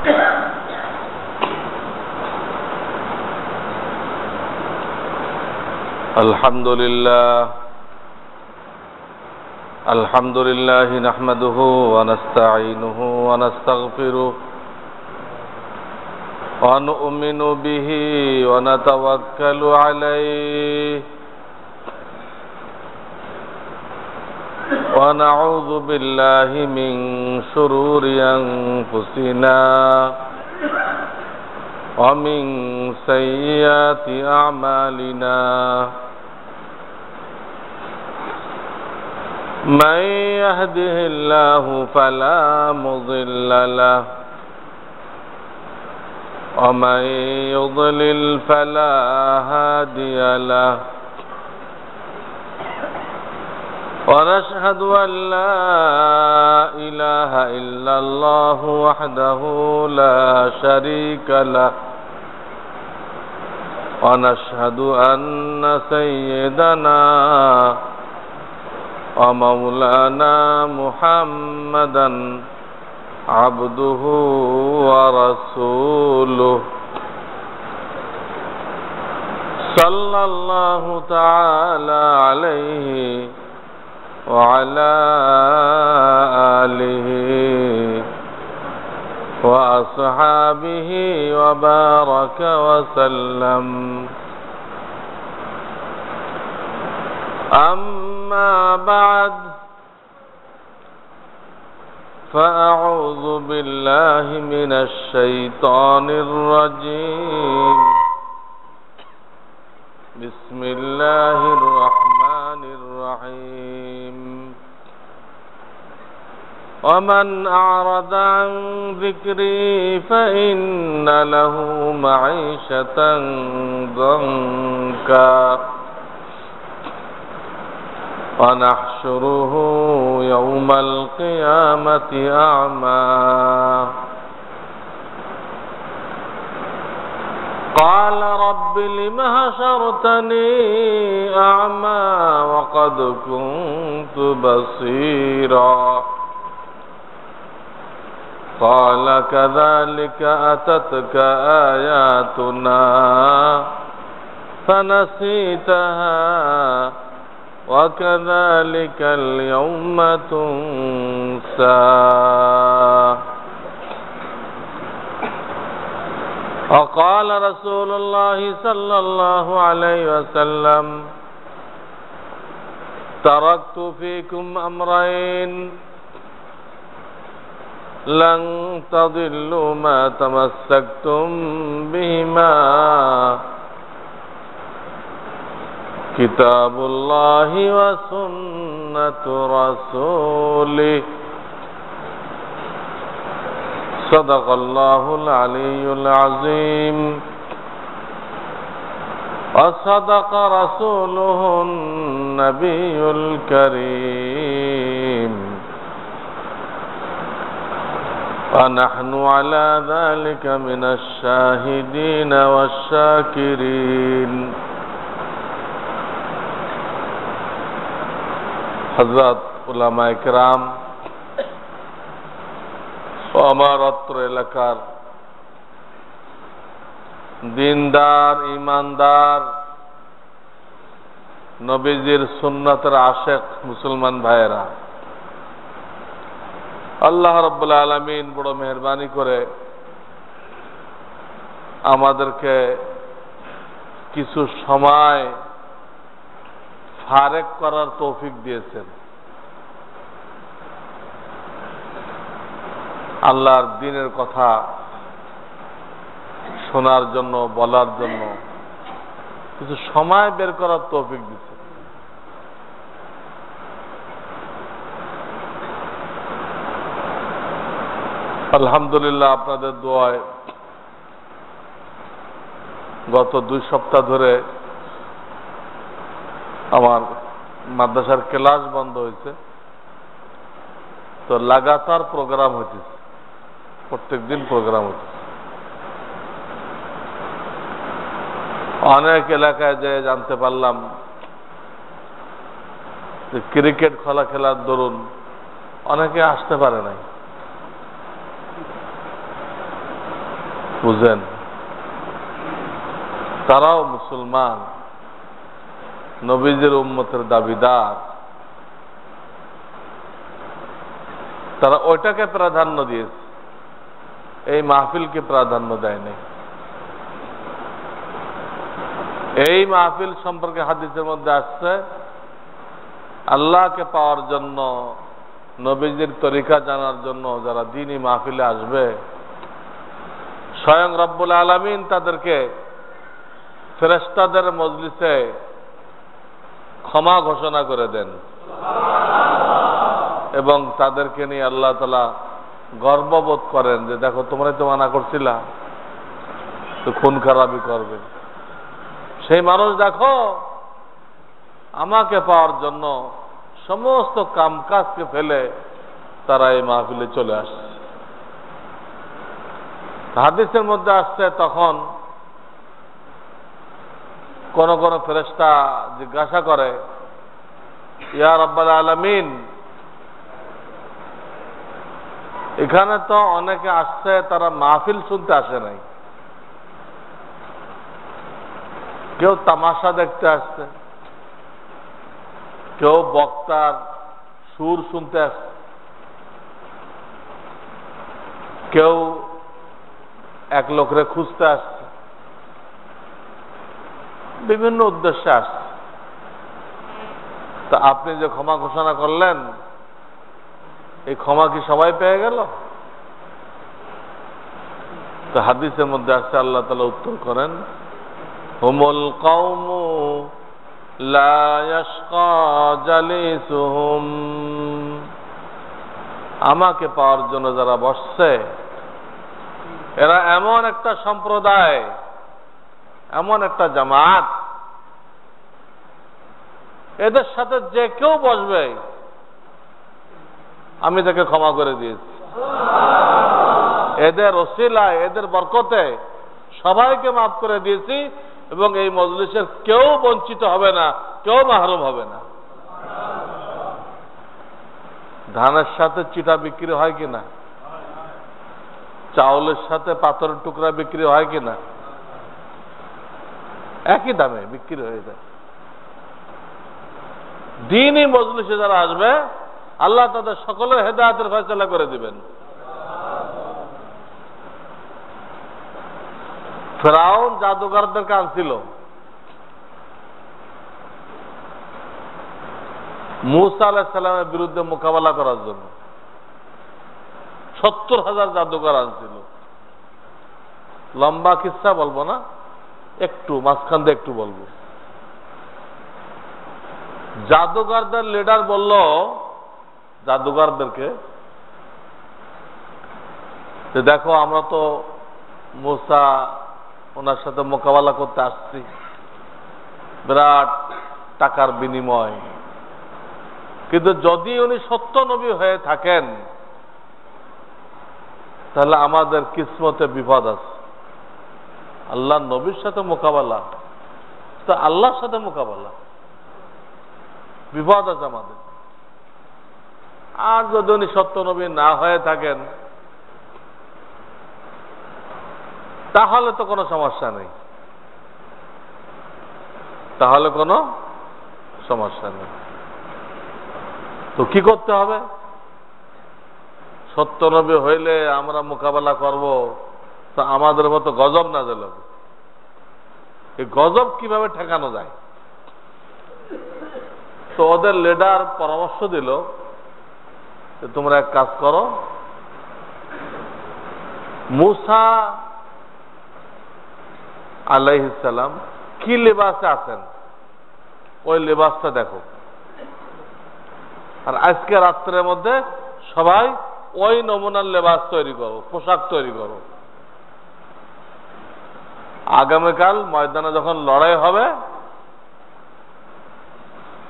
الحمد لله نحمده ونستعينه ونستغفره ونؤمن به ونتوكل عليه ونعوذ بالله من شرور أنفسنا ومن سيئات أعمالنا من يهده الله فلا مضل له ومن يضلل فلا هادي له ونشهد أن لا إله إلا الله وحده لا شريك له ونشهد أن سيدنا ومولانا محمدا عبده ورسوله صلى الله تعالى عليه وعلى آله وأصحابه وبارك وسلم أما بعد فأعوذ بالله من الشيطان الرجيم بسم الله الرحمن الرحيم ومن أعرض عن ذكري فإن له معيشة ضنكا ونحشره يوم القيامة أعمى قال رب لم حشرتني أعمى وقد كنت بصيرا قال كذلك أتتك آياتنا فنسيتها وكذلك اليوم تنسى وقال رسول الله صلى الله عليه وسلم تركت فيكم أمرين لن تضلوا ما تمسكتم بهما كتاب الله وسنة رسوله صدق الله العلي العظيم وصدق رسوله النبي الكريم ونحن على ذلك من الشاهدين والشاكرين হযরত উলামায়ে কেরাম ও আমার অত্র এলাকার দিনদার ইমানদার নবীজির সুন্নাতের আশিক মুসলমান ভাইয়েরা, আল্লাহ রাব্বুল আলামিন বড় মেহেরবানি করে আমাদেরকে কিছু সময় ফারেক করার তৌফিক দিয়েছেন। আল্লাহর দ্বীনের কথা শোনার জন্য, বলার জন্য কিছু সময় বের করার তৌফিক দিয়েছেন। আলহামদুলিল্লাহ, আপনাদের দোয়ায় গত 2 সপ্তাহ ধরে আমার মাদ্রাসার ক্লাস বন্ধ হয়েছে, তো লাগাতার প্রোগ্রাম হচ্ছে, প্রত্যেক দিন প্রোগ্রাম হচ্ছে। অনেক এলাকায় যে জানতে পারলাম যে ক্রিকেট খেলার দরুন অনেকে আসতে পারে নাই। বুঝেন, তারাও মুসলমান, নবীজির উম্মতের দাবিদার, তারা ওইটাকে প্রাধান্য দিয়েছে, এই মাহফিলকে প্রাধান্য দেয়নি। এই মাহফিল সম্পর্কে হাদিসের মধ্যে আসছে, আল্লাহকে পাওয়ার জন্য, নবীজির তরিকা জানার জন্য যারা দ্বীনি মাহফিলে আসবে, স্বয়ং রব্বুল আলামিন তাদেরকে ফেরেশতাদের মজলিসে ক্ষমা ঘোষণা করে দেন এবং তাদেরকে নিয়ে আল্লাহ তাআলা গর্ববোধ করেন যে দেখো তোমরাই তো মানা করছিলা, তো খুন খারাপি করবে। সেই মানুষ দেখো আমাকে পাওয়ার জন্য সমস্ত কামকাজকে ফেলে তারা এই মাহফিলে চলে আসছে। হাদিসের মধ্যে আসছে, তখন কোন কোন ফেরেশতা জিজ্ঞাসা করে, ইয়া রাব্বাল আলামিন, এখানে তো অনেকে আসছে তারা মাহফিল শুনতে আসে নাই, কেউ তামাশা দেখতে আসছে, কেউ বক্তার সুর শুনতে আসছে, কেউ এক লোকরে খুঁজতে আসছে, বিভিন্ন উদ্দেশ্যে আসছে। তা আপনি যে ক্ষমা ঘোষণা করলেন, এই ক্ষমা কি সবাই পেয়ে গেল? তো হাদিসের মধ্যে আসছে, আল্লাহ তাআলা উত্তর করেন, হুমুল কওমু লা ইয়াশকা জালিসুহুম, আমাকে পাওয়ার জন্য যারা বসছে এরা এমন একটা সম্প্রদায়, এমন একটা জামাত, এদের সাথে যে কেউ বসবে আমি তাকে ক্ষমা করে দিয়েছি। এদের ওসিলায়, এদের বরকতে সবাইকে মাফ করে দিয়েছি এবং এই মজলিসের কেউ বঞ্চিত হবে না, কেউ মাহরুম হবে না। ধানের সাথে চিটা বিক্রি হয় কিনা? চাউলের সাথে পাথরের টুকরা বিক্রি হয় কিনা? একই দামে বিক্রি হয়ে যায়। দ্বীনি মজলিসে যারা আসবে আল্লাহ তাদের সকলের হেদায়েতের ফয়সালা করে দিবেন। ফিরআউন জাদুঘরদেরকে আনছিল মূসা আলাইহিস সালামের বিরুদ্ধে মোকাবেলা করার জন্য। 70,000 জাদুঘর আনছিল। লম্বা কিস্সা বলবো না, একটু মাঝখান দিয়ে একটু বলবো। জাদুঘরদের লিডার বলল জাদুঘরদেরকে যে দেখো আমরা তো মূসা ওনার সাথে মোকাবেলা করতে আসছি, বিরাট টাকার বিনিময়, কিন্তু যদি উনি সত্য নবী হয়ে থাকেন তাহলে আমাদের কিসমতে বিপদ আছে। আল্লাহ নবীর সাথে মোকাবেলা তো আল্লাহর সাথে মোকাবেলা, বিপদ আছে আমাদের। আর যদি উনি সত্য নবী না হয়ে থাকেন তাহলে তো কোনো সমস্যা নেই, তাহলে কোনো সমস্যা নেই। তো কি করতে হবে? সত্য নবী হইলে আমরা মোকাবেলা করব, তা আমাদের মতো গজব না দিল। এই গজব কিভাবে ঠেকানো যায়? তো ওদের লিডার পরামর্শ দিল যে তোমরা এক কাজ করো, মূসা আলাইহিস সালাম কি লেবাসে আছেন ওই লেবাসটা দেখো, আর আজকে রাত্রের মধ্যে সবাই ওই নমুনার লেবাস তৈরি করো, পোশাক তৈরি করো। আগামীকাল ময়দানে যখন লড়াই হবে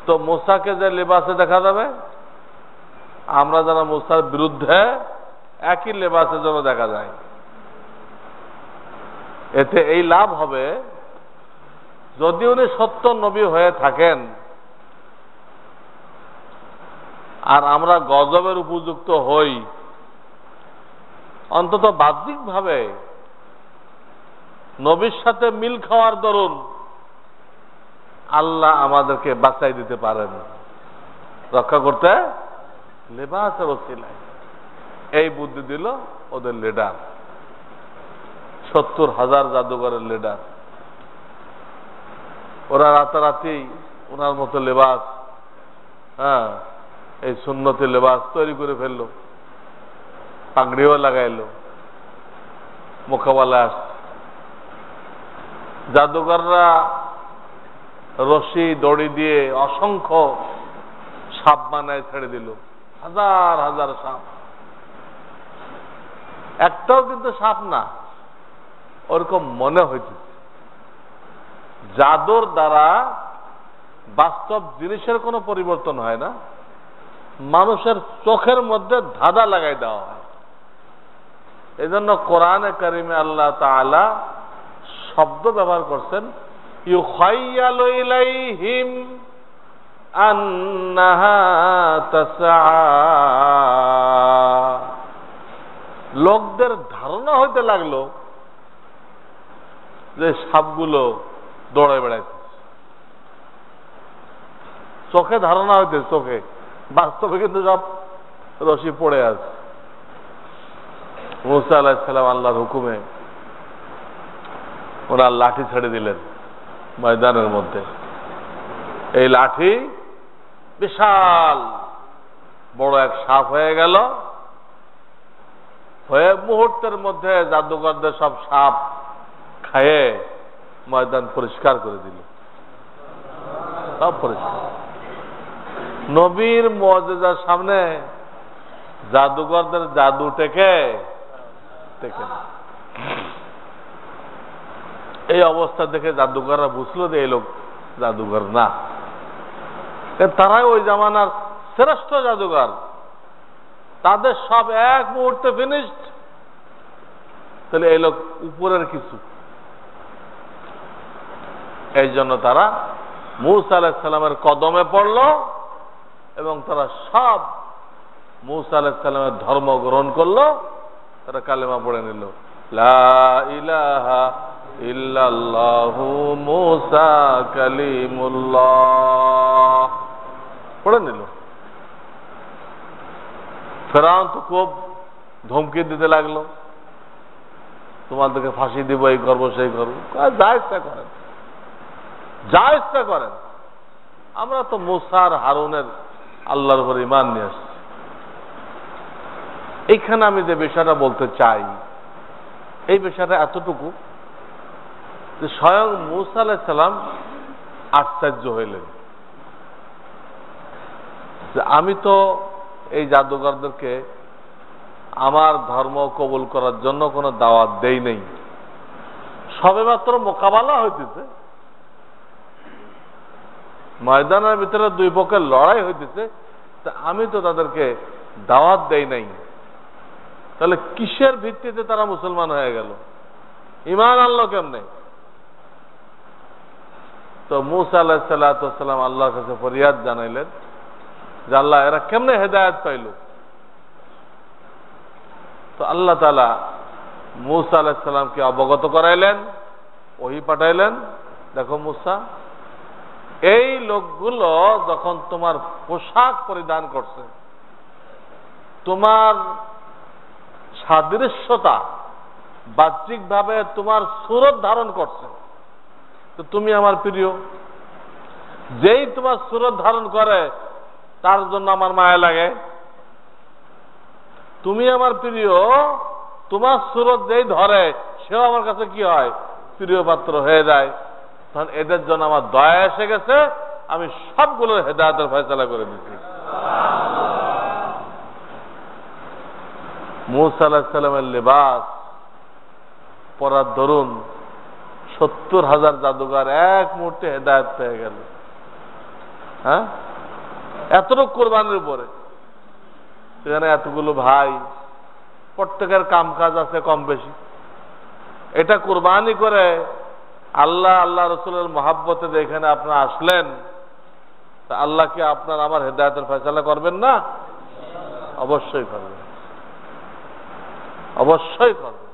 তো মূসাকে যে লেবাসে দেখা যাবে, আমরা যেন মূসার বিরুদ্ধে একই লেবাসে যেন দেখা যায়। এতে এই লাভ হবে, যদি উনি সত্য নবী হয়ে থাকেন আর আমরা গজবের উপযুক্ত হই, অন্তত বাহ্যিকভাবে নবীর সাথে মিল খাওয়ার দরুন আল্লাহ আমাদেরকে বাঁচাই দিতে পারেন, রক্ষা করতে লেবাসের ওসিলায়। এই বুদ্ধি দিল ওদের লিডার, 70,000 জাদুঘরের লিডার। ওরা রাতারাতি ওনার মতো লেবাস, এই সুন্নতি লেবাস তৈরি করে ফেললো, পাগড়িও লাগাইলো, মোকাবেলা আসছে। জাদুঘররা রশি দড়ি দিয়ে অসংখ্য সাপ বানায় ছেড়ে দিল, হাজার হাজার সাপ। একটাও কিন্তু সাপ না, ওরকম মনে হইতেছে। জাদুর দ্বারা বাস্তব জিনিসের কোনো পরিবর্তন হয় না, মানুষের চোখের মধ্যে ধাঁধা লাগাই দেওয়া হয়। এই জন্য কোরআনে কারিমে আল্লাহ তাআলা শব্দ ব্যবহার করছেন, ইউখাইয়ালু ইলাইহিম আন্নাহা তাসআ। লোকদের ধারণা হইতে লাগলো যে সাপগুলো দৌড়ে বেড়াইছে। চোখে ধারণা হইতে, চোখে, বাস্তবে কিন্তু সব রশি পড়ে আছে। মুসা আলাইহিস সালাম আল্লাহর হুকুমে ওনার লাঠি ছেড়ে দিলেন ময়দানের মধ্যে। এই লাঠি বিশাল বড় এক সাপ হয়ে গেল, হয়ে মুহূর্তের মধ্যে জাদুঘরদের সব সাপ খায়ে ময়দান পরিষ্কার করে দিল, সব পরিষ্কার। নবীর মুআজিজার সামনে জাদুঘরদের জাদু টেকে না। এই অবস্থা দেখে জাদুঘররা বুঝলো যে এই লোক জাদুঘর না, তারাই ওই জামানার শ্রেষ্ঠ জাদুঘর, তাদের সব এক মুহূর্তে ফিনিশড। তাহলে এই লোক উপরের কিছু। এই জন্য তারা মূসা আলাইহিস সালামের কদমে পড়ল এবং তারা সব মূসা আলাইহিস সালামের ধর্ম গ্রহণ করলো, তারা কালেমা পড়ে নিল, লা ইলাহা ইল্লাল্লাহু মূসা কালিমুল্লাহ পড়ে নিল। ফেরাউন তো খুব ধমকি দিতে লাগলো, তোমাদেরকে ফাঁসি দিব, এই করবো সেই করবো। যা ইচ্ছা করেন, যা ইচ্ছা করেন, আমরা তো মূসা আর হারুনের আল্লাহর উপর ঈমান নিয়ে আসছি। এইখানে আমি যে বিষয়টা বলতে চাই, এই বিষয়টা এতটুকু যে স্বয়ং মূসা আলাইহিস সালাম আশ্চর্য হইলেন যে আমি তো এই জাদুঘরদেরকে আমার ধর্ম কবুল করার জন্য কোনো দাওয়াত দেই নেই, সবেমাত্র মোকাবেলা হইতেছে, ময়দানের ভিতরে দুই পক্ষের লড়াই হইতেছে, তা আমি তো তাদেরকে দাওয়াত দেই নাই। তাহলে কিসের ভিত্তিতে তারা মুসলমান হয়ে গেল, ঈমান আনলো কেমনে? তো মূসা আলাইহিস সালাম আল্লাহর কাছে ফরিয়াদ জানাইলেন যে আল্লাহ, এরা কেমনে হেদায়েত পাইল? তো আল্লাহ তাআলা মূসা আলাইহিস সালামকে অবগত করাইলেন, ওহী পাঠাইলেন, দেখো মূসা, এই লোকগুলো যখন তোমার পোশাক পরিধান করছে, তোমার সাদৃশ্যতা বাহ্যিকভাবে তোমার সুরত ধারণ করছে, তো তুমি আমার প্রিয়। যেই তোমার সুরত ধারণ করে তার জন্য আমার মায়া লাগে। তুমি আমার প্রিয়, তোমার সুরত যেই ধরে সেও আমার কাছে কি হয়, প্রিয় পাত্র হয়ে যায়। তখন এদের জন্য আমার দয়া এসে গেছে, আমি সবগুলোর হেদায়েতের ফয়সালা করে দিচ্ছি। মূসা আলাইহিস সালামের লিবাস পরার দরুন 70,000 জাদুঘর এক মুহূর্তে হেদায়েত পেয়ে গেল। হ্যাঁ, এতটুকু কোরবানির উপরে। সেখানে এতগুলো ভাই, প্রত্যেকের কাম কাজ আছে কম বেশি, এটা কোরবানি করে আল্লাহ আল্লাহ রসুলের মহাব্বতে এখানে আপনারা আসলেন, তা আল্লাহ কি আপনার আমার হেদায়েতের ফয়সালা করবেন না? অবশ্যই করবেন, অবশ্যই করবেন।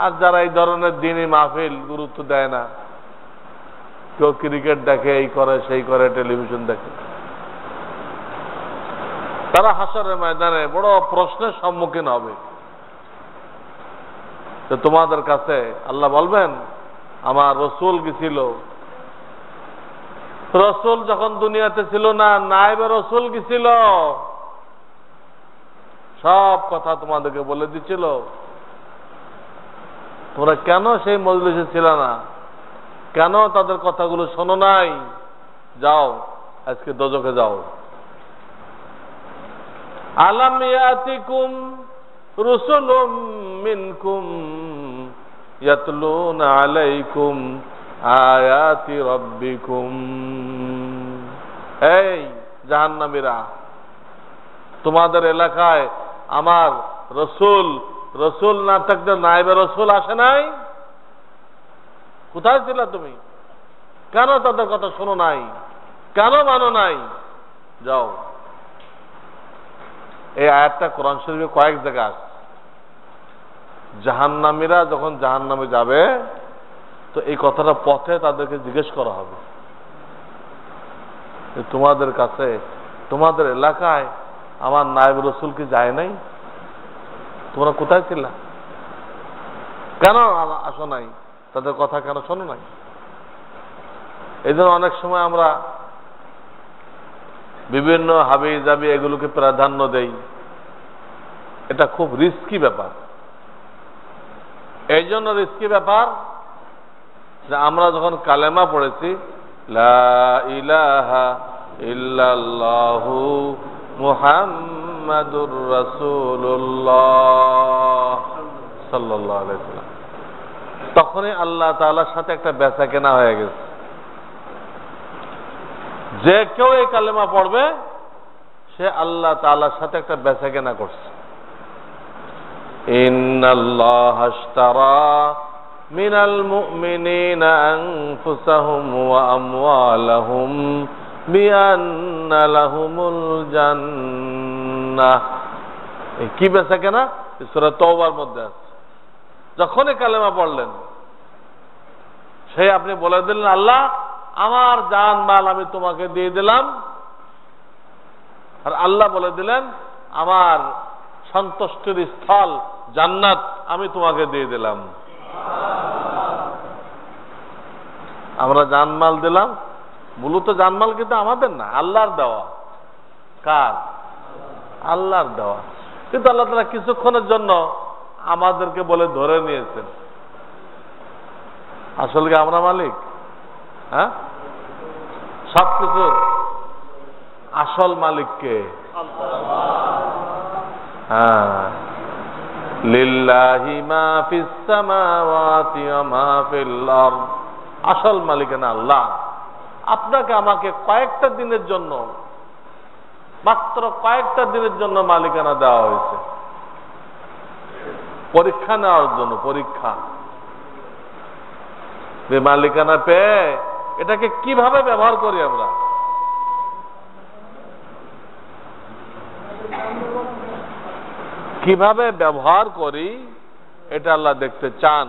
আর যারা এই ধরনের দিনই মাহফিল গুরুত্ব দেয় না, কেউ ক্রিকেট দেখে, এই করে সেই করে, টেলিভিশন দেখে, তারা হাসরের ময়দানে বড় প্রশ্নের সম্মুখীন হবে। তো তোমাদের কাছে আল্লাহ বলবেন আমার রসুল কি ছিল? রসুল যখন দুনিয়াতে ছিল না, নায়েবে রসুল কি ছিল? সব কথা তোমাদেরকে বলে দিচ্ছিল। তোমরা কেন সেই মজলিসে ছিল না? কেন তাদের কথাগুলো শোনো নাই? যাও, আজকে দোজখে যাও। আলাম ইয়াতিকুম রুসুলুম মিনকুম ইয়াতলুনা আলাইকুম আয়াতি রাব্বিকুম। এই জাহান্নামীরা, তোমাদের এলাকায় আমার রসুল না থাকতে নায়েবে রসুল আসে নাই? কোথায় ছিল তুমি? কেন তাদের কথা শোনো নাই? কেন মানো নাই? যাও। এই আয়াতটা কোরআন শরীফে কয়েক জায়গা আছে। জাহান্নামীরা যখন জাহান্নামে যাবে, তো এই কথাটা পথে তাদেরকে জিজ্ঞেস করা হবে, তোমাদের কাছে, তোমাদের এলাকায় আমার নায়েব রসুল কি যায় নাই? তোমরা কোথায় ছিল? কেন আসো নাই? তাদের কথা কেন শোনো নাই? এই জন্য অনেক সময় আমরা বিভিন্ন হাবি জাবি এগুলোকে প্রাধান্য দেই। এটা খুব রিস্কি ব্যাপার। এই জন্য রিস্কি ব্যাপার যে আমরা যখন কালেমা পড়েছি, লা ইলাহা ইল্লাল্লাহু মুহাম্মাদুর রাসূলুল্লাহ সাল্লাল্লাহু আলাইহি ওয়াসাল্লাম, তখনই আল্লাহ তাআলার সাথে একটা বেচা কেনা হয়ে গেছে। যে কেউ এই কালেমা পড়বে সে আল্লাহ তাআলার সাথে একটা বেচা কেনা করছে। ইন্নাল্লাহা আশতারা মিনাল মুমিনিনা আনফুসাহুম ওয়া আমওয়ালাহুম বিআন্না লাহুমুল জান্নাহ। কি বেচা কেনা? সূরা তাওবার মধ্যে আছে। যখনই কালেমা পড়লেন, সেই আপনি বলে দিলেন আল্লাহ আমার জান মাল আমি তোমাকে দিয়ে দিলাম, আর আল্লাহ বলে দিলেন আমার সন্তুষ্টির স্থল জান্নাত আমি তোমাকে দিয়ে দিলাম। আমরা জানমাল দিলাম, মূলত জানমাল কিন্তু আমাদের না, আল্লাহর দেওয়া। কার? আল্লাহর দেওয়া। কিন্তু আল্লাহ তাআলা কিছুক্ষণের জন্য আমাদেরকে বলে ধরে নিয়েছেন। আসলে কি আমরা মালিক? হ্যাঁ, সবকিছুর আসল মালিককে? হ্যাঁ, লিল্লাহি মা ফিস সামাওয়াতি ওয়া মা ফিল আরদ। আসল মালিকানা আল্লাহ। আপনাকে আমাকে কয়েকটা দিনের জন্য, মাত্র কয়েকটা দিনের জন্য মালিকানা দেওয়া হয়েছে, পরীক্ষা নেওয়ার জন্য। পরীক্ষা। যে মালিকানা পেয়ে এটাকে কিভাবে ব্যবহার করি আমরা? কিভাবে ব্যবহার করি এটা আল্লাহ দেখতে চান।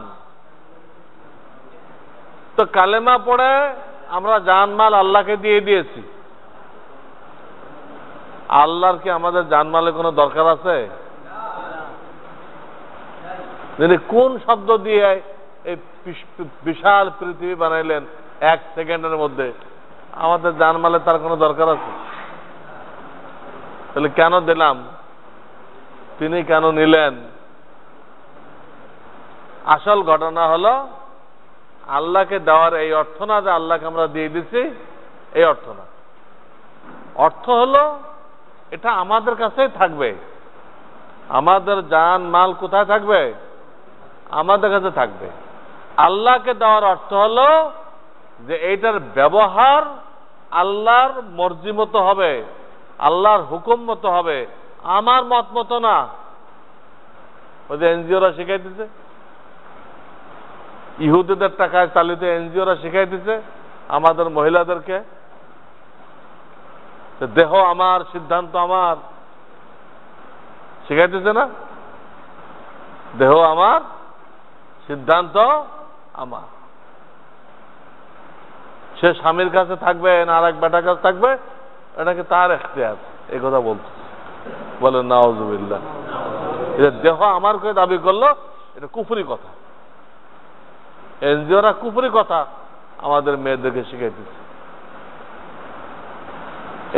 তো কালেমা পড়ে আমরা জানমাল আল্লাহকে দিয়ে দিয়েছি। আল্লাহর কি আমাদের জানমালের কোনো দরকার আছে? কোন শব্দ দিয়ে এই বিশাল পৃথিবী বানাইলেন 1 সেকেন্ডের মধ্যে, আমাদের জানমালের তার কোনো দরকার আছে? তাহলে কেন দিলাম? তিনি কেন নিলেন? আসল ঘটনা হলো আল্লাহকে দেওয়ার এই অর্থ না যে আল্লাহকে আমরা দিয়ে দিছি, এই অর্থ না। অর্থ হলো এটা আমাদের কাছেই থাকবে। আমাদের জান মাল কোথায় থাকবে? আমাদের কাছে থাকবে। আল্লাহকে দেওয়ার অর্থ হলো যে এইটার ব্যবহার আল্লাহর মর্জি মতো হবে, আল্লাহর হুকুম মতো হবে, আমার মত মতো না। ওই যে এনজিওরা শিখাইতেছে, ইহুদিদের টাকায় চালিত এনজিওরা শিখাইতেছে আমাদের মহিলাদেরকে, দেহ আমার, সিদ্ধান্ত আমার, শিখাইতেছে না? দেহ আমার, সিদ্ধান্ত আমার। সে স্বামীর কাছে থাকবে না আর এক বেটার কাছে থাকবে, এটাকে তার এখতিয়ার। এই কথা বলতে বলে নাউজুবিল্লাহ। এটা দেহ আমার করে দাবি করলো, এটা কুফরি কথা। এনজিওরা কুফরি কথা আমাদের মেয়েদেরকে শিখাইতেছে।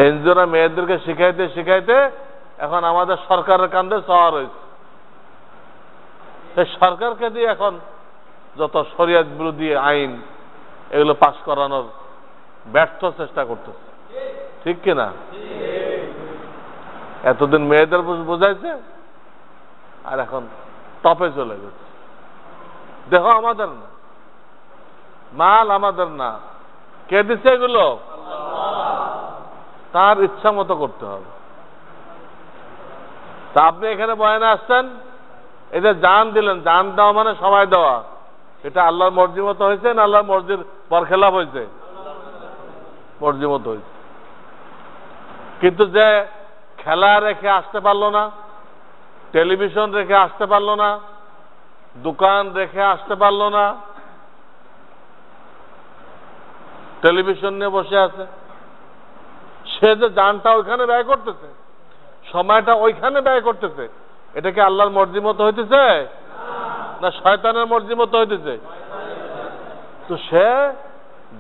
এনজিওরা মেয়েদেরকে শিখাইতে শিখাইতে এখন আমাদের সরকারের কান্দে চাওয়া রয়েছে। সেই সরকারকে দিয়ে এখন যত শরিয়ত বিরোধী আইন এগুলো পাশ করানোর ব্যর্থ চেষ্টা করতেছে, ঠিক কিনা? এতদিন মেয়েদের বোঝাইছে, আর এখন টপে চলে গেছে। দেহ আমাদের না, মাল আমাদের না, কে দিচ্ছে এগুলো? তার ইচ্ছা মতো করতে হবে। তা আপনি এখানে বয়ানে আসছেন, এই যে জান দিলেন, জান দেওয়া মানে সময় দেওয়া, এটা আল্লাহর মর্জি মতো হয়েছে না আল্লাহর মর্জির বরখেলাপ হয়েছে? মর্জি মতো হয়েছে। কিন্তু যে খেলা রেখে আসতে পারলো না, টেলিভিশন রেখে আসতে পারলো না, দোকান রেখে আসতে পারলো না, টেলিভিশন নিয়ে বসে আছে, সে যে জানটা ওইখানে ব্যয় করতেছে, সময়টা ওইখানে ব্যয় করতেছে, এটা কি আল্লাহর মর্জি মতো হইতেছে না শয়তানের মর্জি মতো হইতেছে? তো সে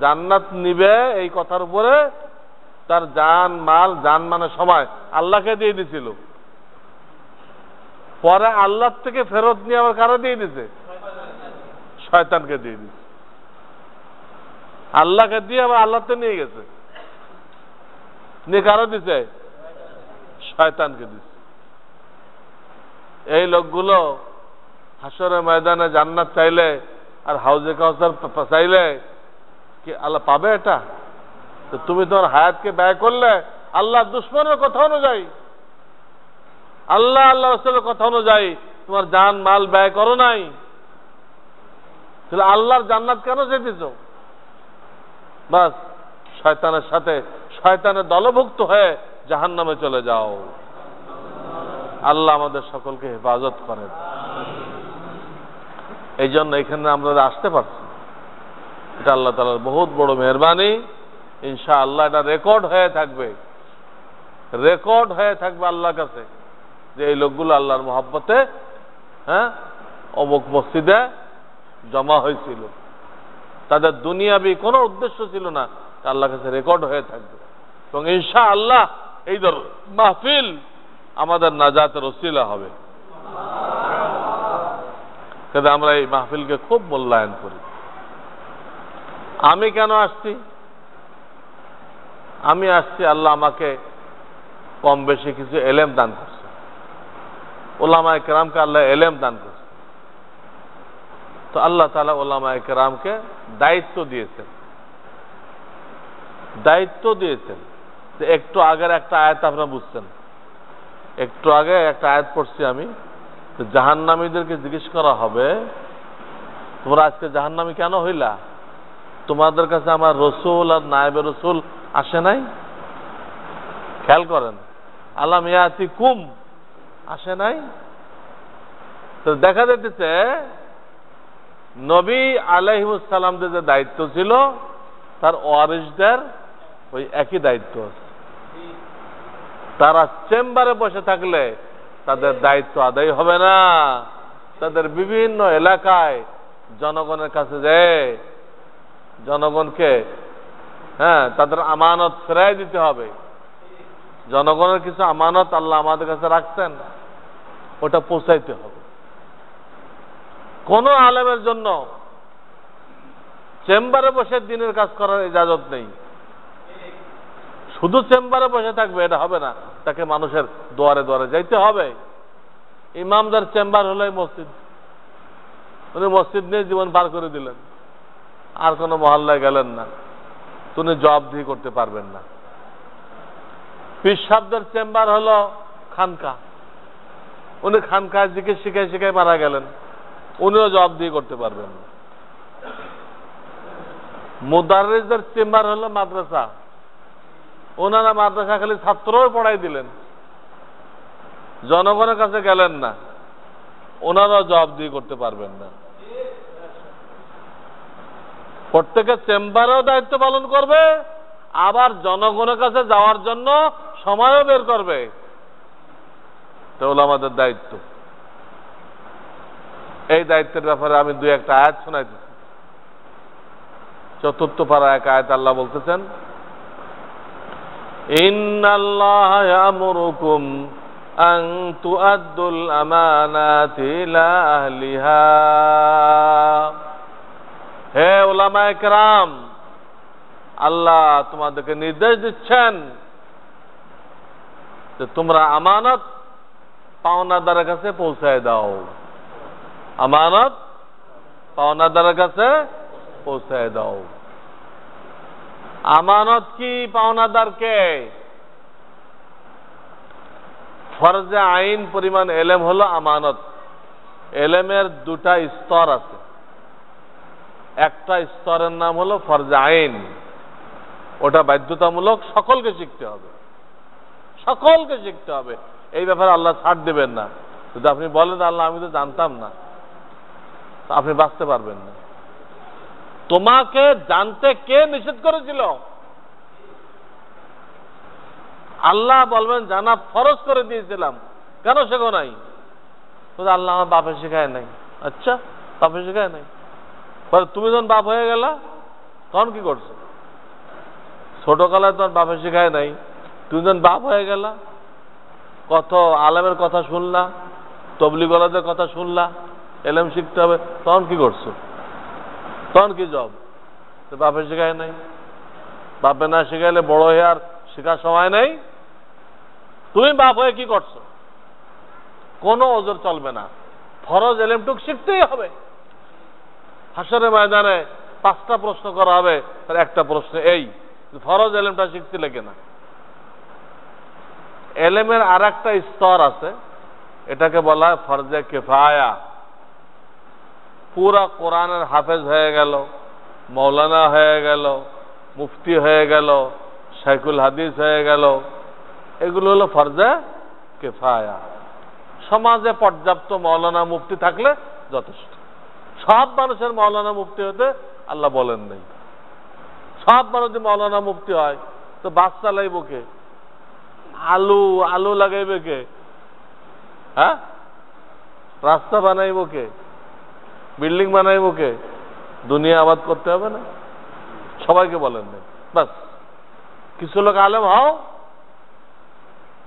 জান্নাত নিবে এই কথার উপরে তার জান মাল, জান মানে সময় আল্লাহকে দিয়ে দিছিল, পরে আল্লাহ থেকে ফেরত নিয়ে আবার কারা দিয়ে দিছে? শয়তানকে দিয়ে দিছে। আল্লাহকে দিয়ে আবার আল্লাহতে নিয়ে গেছে, নিয়ে কারা দিছে? শয়তানকে দিছে। এই লোকগুলো হাসরের ময়দানে জান্নাত চাইলে আর হাউজে কাউসার চাইলে কি আল্লাহ পাবে? এটা তো তুমি তোমার হায়াতকে ব্যয় করলে আল্লাহর দুশ্মনের কথা অনুযায়ী, আল্লাহ রাসূলের কথা অনুযায়ী তোমার জান মাল ব্যয় করো নাই, তাহলে আল্লাহর জান্নাত কেন যেতেছ? বাস শয়তানের সাথে, শয়তানের দলভুক্ত হয়ে জাহান্নামে চলে যাও। আল্লাহ আমাদের সকলকে হেফাজত করেন। এই জন্য এখানে আমরা আসতে পারছি, এটা আল্লাহ তাআলার বহুত বড় মেহেরবানি। ইনশাআল্লাহ এটা রেকর্ড হয়ে থাকবে, রেকর্ড হয়ে থাকবে আল্লাহর কাছে যে এই লোকগুলো আল্লাহর মহব্বতে অমুক মসজিদে জমা হয়েছিল, তাদের দুনিয়াবি কোনো উদ্দেশ্য ছিল না, আল্লাহর কাছে রেকর্ড হয়ে থাকবে। এবং ইনশাআল্লাহ এই মাহফিল আমাদের নাজাতের ওসিলা হবে। কিন্তু আমরা এই মাহফিলকে খুব মূল্যায়ন করি। আমি কেন আসছি? আমি আসছি আল্লাহ আমাকে কম বেশি কিছু এলেম দান করছে, ওলামায়ে কেরামকে আল্লাহ এলেম দান করছে। তো আল্লাহ তাআলা ওলামায়ে কেরামকে দায়িত্ব দিয়েছেন, দায়িত্ব দিয়েছেন। একটু আগের একটা আয়াত আপনারা বুঝছেন, একটু আগে একটা আয়াত পড়ছি আমি, জাহান্নামীদেরকে জিজ্ঞেস করা হবে তোমরা আজকে জাহান্নামী কেন হইলা? তোমাদের কাছে আমার রসুল আর নায়েবে রসুল আসে নাই? খেয়াল করেন, আলাম ইয়াতিকুম আসে নাই? তো দেখা যাইতেছে নবী আলাইহিস সালামদের যে দায়িত্ব ছিল তার ওয়ারিসদের ওই একই দায়িত্ব আছে। তারা চেম্বারে বসে থাকলে তাদের দায়িত্ব আদায় হবে না, তাদের বিভিন্ন এলাকায় জনগণের কাছে যায়, জনগণকে তাদের আমানত ফেরাই দিতে হবে। জনগণের কিছু আমানত আল্লাহ আমাদের কাছে রাখছেন, ওটা পৌঁছাইতে হবে। কোন আলেমের জন্য চেম্বারে বসে দিনের কাজ করার ইজাজত নেই। শুধু চেম্বারে বসে থাকবে এটা হবে না, তাকে মানুষের দুয়ারে দুয়ারে যাইতে হবে। ইমামদার চেম্বার হলো মসজিদ, উনি মসজিদ নিয়ে জীবন পার করে দিলেন, আর কোনো মহল্লায় গেলেন না, উনি জবাবদিহি করতে পারবেন না। পীর সাহেবদের চেম্বার হলো খানকা, উনি খানকায় জিজ্ঞেস শিখাই শিখাই মারা গেলেন, উনিও জবাবদিহি করতে পারবেন না। মুদাররিসদের চেম্বার হলো মাদ্রাসা, ওনারা মাদ্রাসা খালি ছাত্রও পড়াই দিলেন, জনগণের কাছে গেলেন না, ওনারাও জবাবদিহি করতে পারবেন না। প্রত্যেকের চেম্বারেও দায়িত্ব পালন করবে, আবার জনগণের কাছে যাওয়ার জন্য সময়ও বের করবে। এটা হলো আমাদের দায়িত্ব। এই দায়িত্বের ব্যাপারে আমি দুই একটা আয়াত শোনাইতেছি। ৪র্থ পারা এক আয়াত আল্লাহ বলতেছেন, ইন্নাল্লাহা ইয়ামুরুকুম আন তুআদ্দুল আমানাতি ইলা আহলিহা। হে উলামায়ে কেরাম, আল্লাহ তোমাদেরকে নির্দেশ দিচ্ছেন যে তোমরা আমানত পাওনাদারের কাছে পৌঁছায় দাও। আমানত পাওনাদারের কাছে পৌঁছায় দাও। আমানত কি? পাওনাদারকে ফরজে আইন পরিমাণ এলেম হলো আমানত। এলেমের দুটা স্তর আছে। একটা স্তরের নাম হলো ফরজে আইন, ওটা বাধ্যতামূলক, সকলকে শিখতে হবে, সকলকে শিখতে হবে। এই ব্যাপারে আল্লাহ ছাড় দেবেন না। যদি আপনি বলেন আল্লাহ আমি তো জানতাম না, আপনি বাঁচতে পারবেন না। তোমাকে জানতে কে নিষেধ করেছিল? আল্লাহ বলবেন জানা ফরজ করে দিয়েছিলাম, কেন শেখো নাই? আল্লাহ আমার বাপে শেখায় নাই। আচ্ছা, বাপে শেখায় নাই, তুমি যখন বাপ হয়ে গেলা তখন কি করছো? ছোটকালায় তোমার বাপে শেখায় নাই, তুমি যখন বাপ হয়ে গেলা, কত আলেমের কথা শুনলা, তবলিগলাদের কথা শুনলা, এলেম শিখতে হবে, তখন কি করছো? তখন কি জব? বাপে শেখায় নাই। বাপে না শেখাইলে বড় হয়ে আর শেখার সময় নেই। তুমি বাপ হয়ে কি করছো? কোনো ওজোর চলবে না। ফরজ এলেমটুক শিখতেই হবে। হাসরের ময়দানে 5টা প্রশ্ন করা হবে, তার একটা প্রশ্ন এই, ফরজ এলেমটা শিখছিলে কিনা। এলেমের আর একটা স্তর আছে, এটাকে বলা হয় ফরজে কিফায়া। পুরা কোরআনের হাফেজ হয়ে গেল, মৌলানা হয়ে গেল, মুফতি হয়ে গেল, শাইখুল হাদিস হয়ে গেল, এগুলো হলো ফরজে কিফায়া। সমাজে পর্যাপ্ত মৌলানা মুফতি থাকলে যথেষ্ট। সব মানুষের মৌলানা মুফতি হতে আল্লাহ বলেন নাই। সব মানুষ যদি মৌলানা মুফতি হয় তো বাস চালাইব কে? আলু লাগাইবে কে? হ্যাঁ, রাস্তা বানাইব কে? বিল্ডিং বানাইব কে? দুনিয়া আবাদ করতে হবে না? সবাইকে বলেন নাই। বাস কিছু লোক আলেম হও,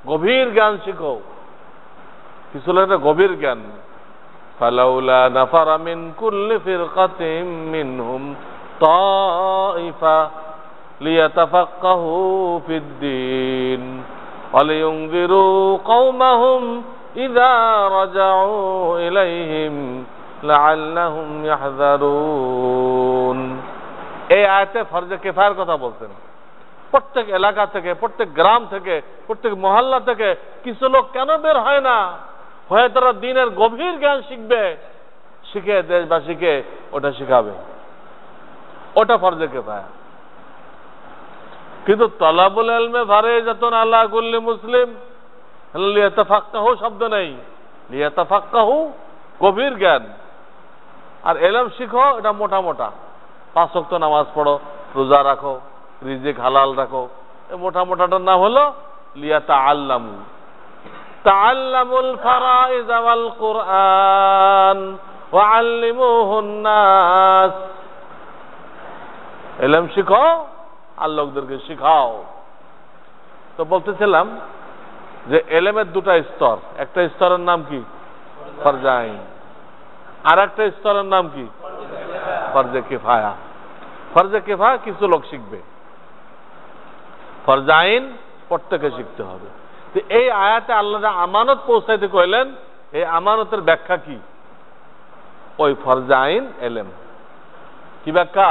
গভীর জ্ঞান শিখো। কিছু লোক গভীর জ্ঞান। ফালাউলা নাফারা মিন কুল্লি ফিরকাতিন মিনহুম তাইফা লিয়াতাফাক্কাহু ফিদ্দীন ওয়া লিয়ুনযিরু কওমাহুম ইযা রাজাউ ইলাইহিম লাআল্লাহুম ইয়াহযারুন। এই আয়াতে ফরজে কিফায়ার কথা বলছেন। প্রত্যেক এলাকা থেকে, প্রত্যেক গ্রাম থেকে, প্রত্যেক মহল্লা থেকে কিছু লোক কেন বের হয় না? হয়ে তারা দিনের গভীর জ্ঞান শিখবে, শিখে দেশবাসীকে ওটা শিখাবে। ওটা ফরজে কিফায়া। কিন্তু তলাবুল ইলমে ফারিজাতুন আলা কুল্লি মুসলিম, লিয়াতাফাক্কাহু শব্দ নেই, লিয়াতাফাক্কাহু গভীর জ্ঞান। আর এলম শিখো, এটা মোটা মোটা, 5 ওয়াক্ত নামাজ পড়ো, রোজা রাখো, রিজিক হালাল রাখো, এই মোটা মোটাটার নাম হলো লিয়াতাআল্লামু। তাআল্লামুল ফারাইজ ওয়াল কুরআন ওয়া আল্লিমুহুন নাস। এলম শিখো আর লোকদেরকে শিখাও। তো বলতেছিলাম যে এলেমের দুটা স্তর। একটা স্তরের নাম কি? ফরজে আইন। আর একটা স্তরের নাম কি? ফরজে কিফায়া। ফরজে কিফায়া কিছু লোক শিখবে, ফরজে আইন প্রত্যেকে শিখতে হবে। তো এই আয়াতে আল্লাহ আমানত পৌঁছাইতে কইলেন, এই আমানতের ব্যাখ্যা কি? ওই ফরজে আইন এলেম। কি ব্যাখ্যা?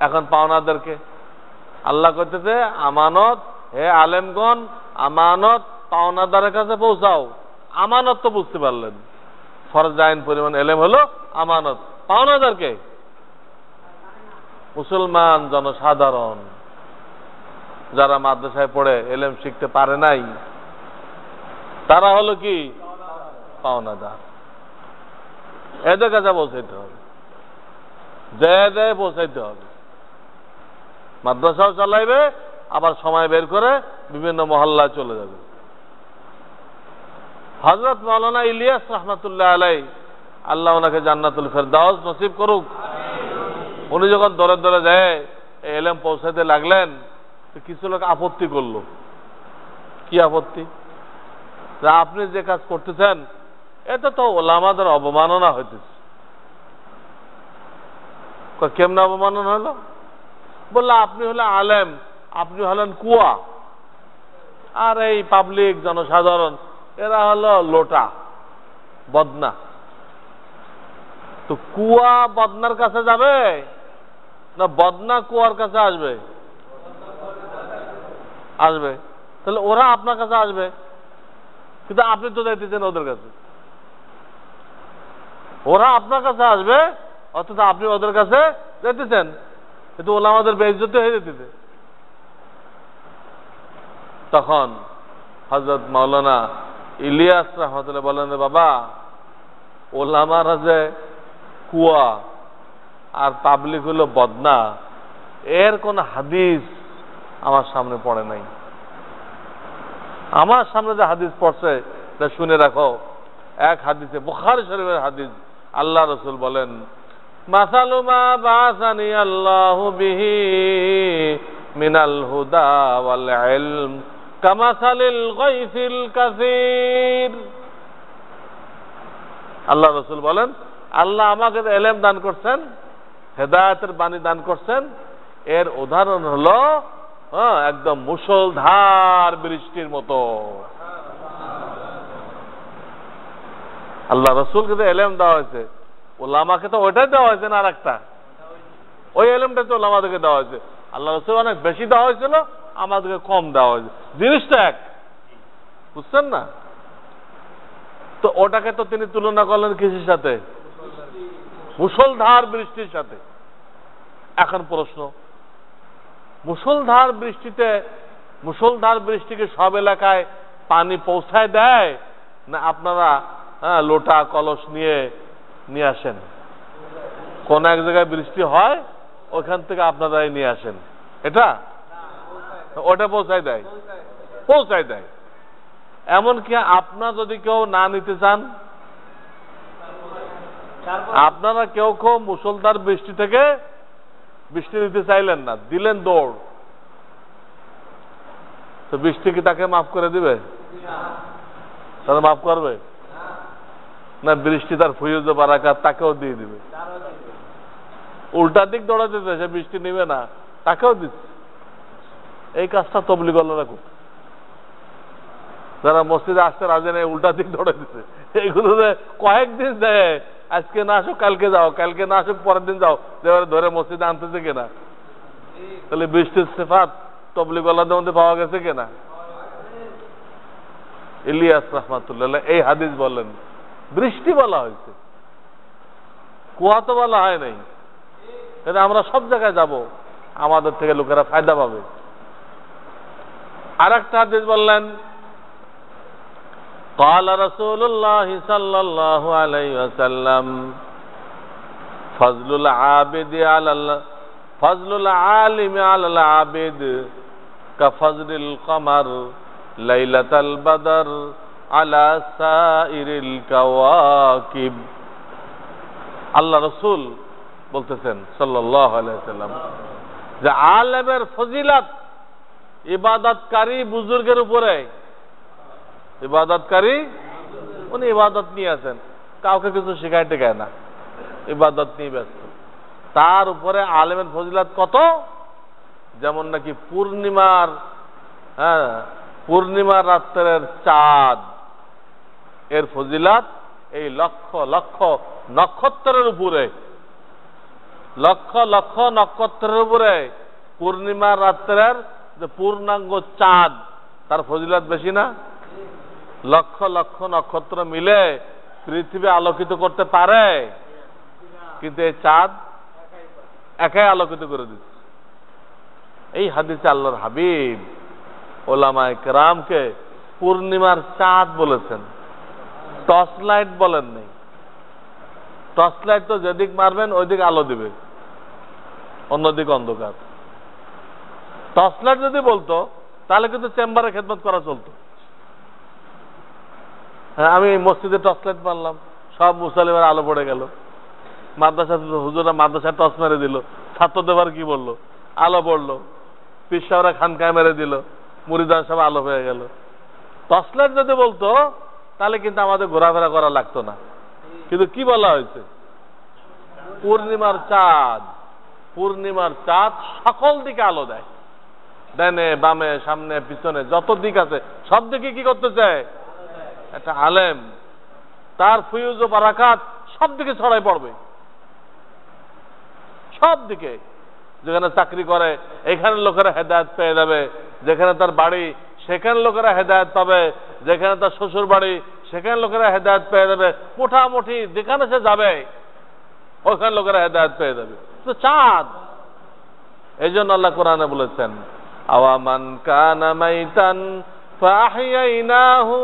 এখন পাওনাদেরকে আল্লাহ কইতেছে আমানত, হে আলেমগণ, আমানত পাওনাদারের কাছে পৌঁছাও। আমানত তো বুঝতে পারলেন, ফরজে আইন পরিমাণ এলেম হলো আমানত। পাওনাদারকে মুসলমান জনসাধারণ যারা মাদ্রাসায় পড়ে এলেম শিখতে পারে নাই, তারা হলো কি? পাওনাদার। এদের কাছে পৌঁছাইতে হবে। দেয় পৌঁছাইতে হবে। মাদ্রাসাও চালাইবে, আবার সময় বের করে বিভিন্ন মহল্লায় চলে যাবে। হযরত মাওলানা ইলিয়াস রাহমাতুল্লাহ আলাইহি, আল্লাহ ওনাকে জান্নাতুল ফেরদাউস নসিব করুক। উনি যখন দরে দরে যায় এলেম পৌঁছাতে লাগলেন, কিছু লোক আপত্তি করলো। কি আপত্তি? আপনি যে কাজ করতেছেন এটা তো ওলামাদের অবমাননা হইতেছে। কেমন অবমাননা হলো? বললো আপনি হলে আলেম, আপনি হলেন কুয়া, আর এই পাবলিক জনসাধারণ এরা হলো লোটা, বদনা। তো কুয়া বদনার কাছে যাবে না বদনা কুয়ার কাছে আসবে? আসবে। তাহলে ওরা আপনার কাছে আসবে, কিন্তু আপনি তো যাইতেছেন ওদের কাছে। ওরা আপনার কাছে আসবে অথচ আপনি ওদের কাছে যেতেছেন, কিন্তু ওলামাদের বেইজ্জতি হয়ে যেতেছে। তখন হযরত মাওলানা ইলিয়াস রাহমাতুল্লাহ বলেন, বাবা ওলামারা যে কুয়া আর পাবলিক হলো বদনা, এর কোন হাদিস আমার সামনে পড়ে নাই। আমার সামনে যে হাদিস পড়ছে তা শুনে রাখো। এক হাদিসে, বুখারী শরীফের হাদিস, আল্লাহ রাসূল বলেন, মাসালু মা বাসানি আল্লাহু বিহি মিনাল হুদা ওয়াল ইলম কামাসালিল গায়সিল কাসীর। আল্লাহ রাসূল বলেন, আল্লাহ আমাকে ইলম দান করছেন, হেদায়েতের বাণী দান করছেন, এর উদাহরণ হলো একদম মুষলধার বৃষ্টির মতো। আল্লাহ রাসূলকে যে ইলম দেওয়া হয়েছে, ওলামাকে তো ওইটাই দেওয়া হয়েছে না, আর একটা ওই ইলমটা তো ওলামাদেরকে দেওয়া হয়েছে। আল্লাহ রাসূল অনেক বেশি দেওয়া হয়েছিল, আমাদেরকে কম দেওয়া হয়েছে, জিনিসটা এক, বুঝছেন না? তো ওটাকে তো তিনি তুলনা করলেন কিসের সাথে? মুষলধার বৃষ্টির সাথে। এখন প্রশ্ন, মুষলধার বৃষ্টিকে সব এলাকায় পানি পৌঁছায় দেয় না আপনারা লোটা কলস নিয়ে আসেন? কোন এক জায়গায় বৃষ্টি হয়, ওখান থেকে আপনারাই নিয়ে আসেন, এটা ওটা পৌঁছায় দেয়? পৌঁছায় দেয়। এমনকি আপনার যদি কেউ না নিতে চান, আপনারা কেউ মুষলধার বৃষ্টি থেকে বৃষ্টি নিতে চাইলেন না, দিলেন দৌড়, তো বৃষ্টি কি তাকে মাফ করে দিবে? তারা মাফ করবে না? বৃষ্টি তার ফুয়ুজ বারাকাত তাকেও দিয়ে দিবে। উল্টা দিক দৌড়াতে সে বৃষ্টি নিবে না, তাকেও দিচ্ছে। এই কাজটা তবলিগওয়ালারা করছে। যারা মসজিদে আসতে রাজি নেই, উল্টা দিক দৌড়ে দিচ্ছে। এইগুলো কয়েকদিন দেয়, আজকে না আসুক কালকে যাও, কালকে না আসুক পরের দিন যাও, ধরে মসজিদে আনতেছে কিনা? তাহলে বৃষ্টির সিফাত তবলিগওয়ালাদের মধ্যে পাওয়া গেছে কিনা? ইলিয়াস রাহমাতুল্লাহ এই হাদিস বলেন, বৃষ্টি বলা হয়েছে, কুয়া তো বলা হয় নাই। আমরা সব জায়গায় যাব, আমাদের থেকে লোকেরা ফায়দা পাবে। আর একটা হাদিস বললেন, قال رسول الله صلى الله عليه وسلم فضل العالم على العابد كفضل القمر ليلة البدر على سائر الكواكب। আল্লাহ রাসূল বলতেছেন সাল্লাল্লাহু আলাইহি ওয়াসাল্লাম যে আলেমের ফজিলত ইবাদতকারী বুজুর্গের উপরে। ইবাদতকারী, উনি ইবাদত নিয়ে আছেন, কাউকে কিছু শেখায় টেখায় না, ইবাদত নিয়ে ব্যস্ত। তার উপরে আলেমের ফজিলত কত? যেমন নাকি পূর্ণিমার রাত্রের চাঁদ, এর ফজিলত এই লক্ষ লক্ষ নক্ষত্রের উপরে। লক্ষ লক্ষ নক্ষত্রের উপরে পূর্ণিমার রাত্রের যে পূর্ণাঙ্গ চাঁদ, তার ফজিলত বেশি না? লক্ষ লক্ষ নক্ষত্র মিলে পৃথিবী আলোকিত করতে পারে, কিন্তু এই চাঁদ একাই আলোকিত করে দিচ্ছে। এই হাদিসে আল্লাহর হাবিব ওলামায়ে কেরামকে পূর্ণিমার চাঁদ বলেছেন, টর্চ লাইট বলেন নাই। টর্চ লাইট তো যেদিক মারবেন ওইদিক আলো দিবে, অন্যদিকে অন্ধকার। টর্চ লাইট যদি বলতো তাহলে কিন্তু চেম্বারে খেদমত করা চলতো। হ্যাঁ, আমি মসজিদে টর্চ লাইট মারলাম, সব মুসলিমের আলো পড়ে গেল। মাদ্রাসা হুজুরা মাদ্রাসায় টর্চ মেরে দিল, ছাত্রদের কি বললো, আলো পড়লো। পীর সাহেবরা খানকায় মেরে দিল, মুরিদান সব আলো হয়ে গেল। টর্চ লাইট যদি বলতো তাহলে কিন্তু আমাদের ঘোরাফেরা করা লাগতো না। কিন্তু কি বলা হয়েছে? পূর্ণিমার চাঁদ, পূর্ণিমার চাঁদ সকল দিকে আলো দেয়, ডানে বামে সামনে পিছনে যত দিক আছে সব দিকে কি করতে চায়? একটা আলেম, তার ফিউজ ও বারাকাত সব দিকে ছড়াই পড়বে, সব দিকে। যেখানে চাকরি করে এখানে লোকেরা হেদায়েত পেয়ে যাবে, যেখানে তার বাড়ি সেখানে লোকেরা হেদায়েত পাবে, যেখানে তার শ্বশুর বাড়ি সেখানে লোকেরা হেদায়েত পেয়ে যাবে, মোটামুটি যেখানে সে যাবে ওখানে লোকেরা হেদায়েত পেয়ে যাবে। তো চাঁদ, এই জন্য আল্লাহ কোরআনে বলেছেন, আওয়ামান কানা মাইতান ফাআহইয়াইনাহু